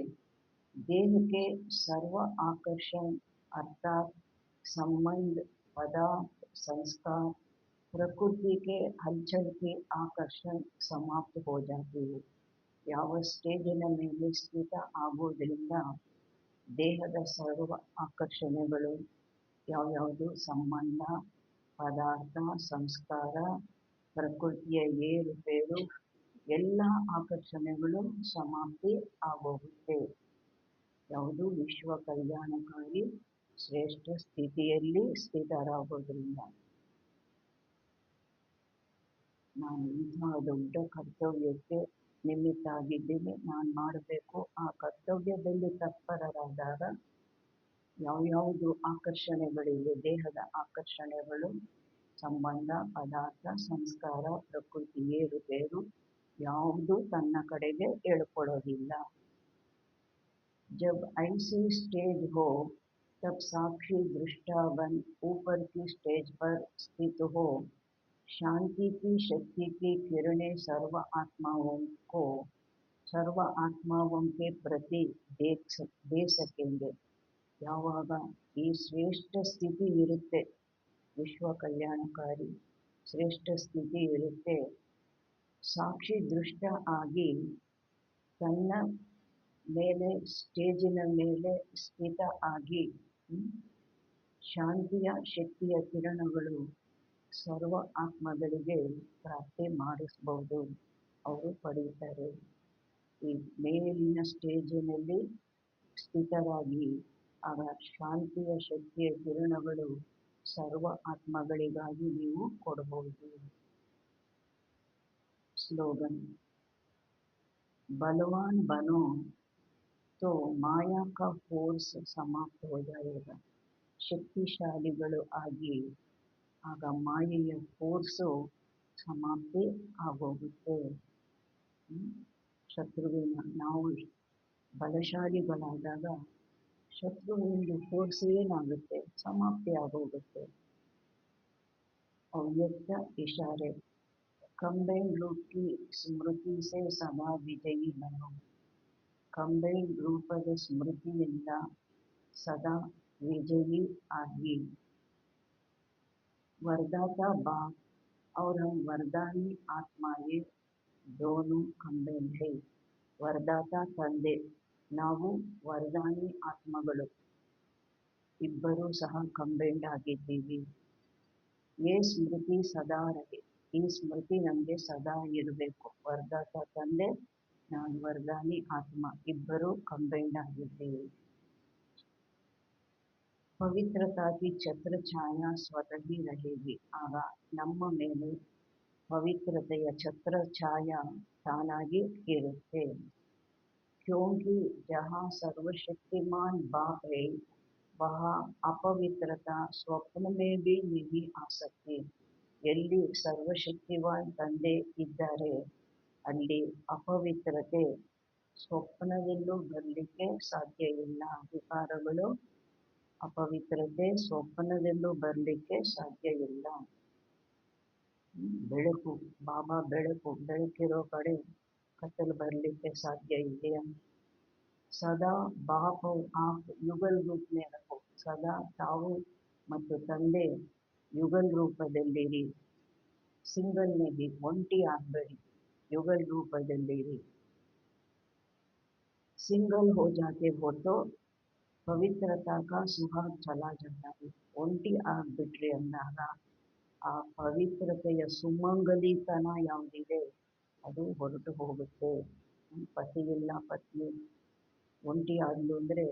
देह के सर्व आकर्षण अर्थात संबंध, पदार्थ, संस्कार, प्रकृति के हलचल के आकर्षण समाप्त हो जाती है. ಯಾವ ಸ್ಟೇಜಿನ ಮೇಲೆ ಸ್ಥಿತ ಆಗೋದ್ರಿಂದ ದೇಹದ ಸರ್ವ ಆಕರ್ಷಣೆಗಳು ಯಾವ್ಯಾವುದು ಸಂಬಂಧ, ಪದಾರ್ಥ, ಸಂಸ್ಕಾರ, ಪ್ರಕೃತಿಯ ಏರುಪೇರು ಎಲ್ಲ ಆಕರ್ಷಣೆಗಳು ಸಮಾಪ್ತಿ ಆಗೋಗುತ್ತೆ. ಯಾವುದು ವಿಶ್ವ ಕಲ್ಯಾಣಕಾರಿ ಶ್ರೇಷ್ಠ ಸ್ಥಿತಿಯಲ್ಲಿ ಸ್ಥಿತರಾಗೋದ್ರಿಂದ. ನಾನು ಇಂತಹ ದೊಡ್ಡ ಕರ್ತವ್ಯಕ್ಕೆ ನಿಮಿತ್ತ ಆಗಿದ್ದೀನಿ, ನಾನು ಮಾಡಬೇಕು. ಆ ಕರ್ತವ್ಯದಲ್ಲಿ ತತ್ಪರರಾದಾಗ ಯಾವ್ಯಾವುದು ಆಕರ್ಷಣೆಗಳಿವೆ, ದೇಹದ ಆಕರ್ಷಣೆಗಳು, ಸಂಬಂಧ, ಪದಾರ್ಥ, ಸಂಸ್ಕಾರ, ಪ್ರಕೃತಿ ಏರುಪೇರು ಯಾವುದು ತನ್ನ ಕಡೆಗೆ ಎಳ್ಕೊಳ್ಳೋದಿಲ್ಲ. जब ऐसी स्टेज हो तब साक्षी दृष्टा बन ऊपर की स्टेज पर स्थित हो शांति की शक्ति की किरणें सर्व आत्माओं के प्रति दे सकेंगे. ಯಾವಾಗ ಈ ಶ್ರೇಷ್ಠ ಸ್ಥಿತಿ ಇರುತ್ತೆ, ವಿಶ್ವ ಕಲ್ಯಾಣಕಾರಿ ಶ್ರೇಷ್ಠ ಸ್ಥಿತಿ ಇರುತ್ತೆ, ಸಾಕ್ಷಿ ದೃಷ್ಟ ಆಗಿ ತನ್ನ ಮೇಲೆ ಸ್ಟೇಜಿನ ಮೇಲೆ ಸ್ಥಿತ ಆಗಿ ಶಾಂತಿಯ ಶಕ್ತಿಯ ಕಿರಣಗಳು ಸರ್ವ ಆತ್ಮಗಳಿಗೆ ಪ್ರಾಪ್ತಿ ಮಾಡಿಸಬಹುದು, ಅವರು ಪಡೆಯುತ್ತಾರೆ. ಈ ಮೇಲಿನ ಸ್ಟೇಜಿನಲ್ಲಿ ಸ್ಥಿತರಾಗಿ ಆಗ ಶಾಂತಿಯ ಶಕ್ತಿಯ ಕಿರಣಗಳು ಸರ್ವ ಆತ್ಮಗಳಿಗಾಗಿ ನೀವು ಕೊಡಬಹುದು. स्लोगन बलवान बनो तो माया का फोर्स समाप्त हो जाएगा. ಶಕ್ತಿಶಾಲಿಗಳು ಆಗಿ ಆಗ ಮಾಯೆಯ ಫೋರ್ಸು ಸಮಾಪ್ತಿ ಆಗೋಗುತ್ತೆ. ಶತ್ರುವಿನ ನಾವು ಬಲಶಾಲಿಗಳಾದಾಗ ಶತ್ರುವಿನ ಫೋರ್ಸ್ ಏನಾಗುತ್ತೆ, ಸಮಾಪ್ತಿ ಆಗೋಗುತ್ತೆ. ಅವ್ಯಕ್ತ ಇಶಾರೆ ಕಂಬೈನ್ ರೂಪ್ की स्मृति से सदा विजयी बनो. ಕಂಬೈನ್ ರೂಪದ ಸ್ಮೃತಿಯಿಂದ ಸದಾ विजयी आगी. वरदाता बाप और हम वरदानी आत्माएं दोनों ಕಂಬೈನ್ है. ವರದಾತ ತಂದೆ, ನಾವು ವರದಾನಿ ಆತ್ಮಗಳು ಇಬ್ಬರೂ ಸಹ ಕಂಬೈಂಡ್ ಆಗಿದ್ದೀವಿ. ಏ ಸ್ಮೃತಿ ಸದಾ ರಹೆ, ಈ ಸ್ಮೃತಿ ನಮಗೆ ಸದಾ ಇರಬೇಕು. ವರದಾತ ತಂದೆ, ನಾನು ವರದಾನಿ ಆತ್ಮ, ಇಬ್ಬರೂ ಕಂಬೈಂಡ್ ಆಗಿದ್ದೀವಿ. ಪವಿತ್ರತಾ ಕಿ ಛತ್ರ ಛಾಯಾ ಸ್ವತಃ ಹಿ रहेगी. ಆಗ ನಮ್ಮ ಮೇಲೆ ಪವಿತ್ರತೆಯ ಛತ್ರ ಛಾಯಾ ತಾನಾಗಿ ಇರುತ್ತೆ. क्योंकि जहाँ सर्वशक्तिमान बाप है वहाँ अपवित्रता स्वप्न में भी नहीं आ सकती. ಎಲ್ಲಿ ಸರ್ವಶಕ್ತಿವಾನ್ ತಂದೆ ಇದ್ದಾರೆ ಅಲ್ಲಿ ಅಪವಿತ್ರತೆ ಸ್ವಪ್ನದಲ್ಲೂ ಬರಲಿಕ್ಕೆ ಸಾಧ್ಯ ಇಲ್ಲ. ವಿಕಾರಗಳು ಅಪವಿತ್ರತೆ ಸ್ವಪ್ನದಲ್ಲೂ ಬರಲಿಕ್ಕೆ ಸಾಧ್ಯ ಇಲ್ಲ. ಬೆಳಕು, ಬಾಬಾ ಬೆಳಕು, ಬೆಳಕಿರೋ ಕಡೆ ಕತ್ತಲು ಬರಲಿಕ್ಕೆ ಸಾಧ್ಯ ಇದೆಯಾ? ಸದಾ ಬಾಪ್ ಆಪ್ ಯುಗಲ್ ರೂಪ में रहो. ಸದಾ ತಾವು ಮತ್ತು ತಂದೆ ಯುಗಲ್ ರೂಪದಲ್ಲಿರಿ. ಸಿಂಗಲ್ ನಲ್ಲಿ ಒಂಟಿ ಆಗಬೇಡಿ, ಯುಗಲ್ ರೂಪದಲ್ಲಿರಿ. सिंगल हो जाते हो तो ಪವಿತ್ರತಾ ಕಾ ಸುಹಾಗ ಚಲಾ ಜಾತಾ ಹೈ. ಒಂಟಿ ಆಗ್ಬಿಟ್ರಿ ಅಂದಾಗ ಆ ಪವಿತ್ರತೆಯ ಸುಮಂಗಲಿತನ ಯಾವುದಿದೆ ಅದು ಹೊರಟು ಹೋಗುತ್ತೆ. ಪತಿ ಇಲ್ಲ, ಪತ್ನಿ ಒಂಟಿ ಆದ್ಲು ಅಂದ್ರೆ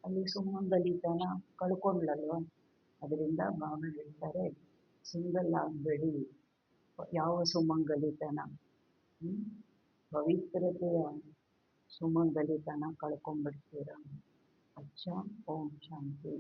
ಅಲ್ಲಿ ಸುಮಂಗಲಿತನ ಕಳ್ಕೊಂಡ್ಲಲ್ವ. ಅದರಿಂದ ಬಾಬಾ ಹೇಳ್ತಾರೆ ಸಿಂಗಲ್ ಆಗಬೇಡಿ. ಯಾವ ಸುಮಂಗಲಿತನ? ಪವಿತ್ರತೆಯ ಸುಮಂಗಲಿತನ ಕಳ್ಕೊಂಡ್ಬಿಡ್ತೀರ. ಅಚ್ಚಾ, ಓಂ ಶಾಂತಿ.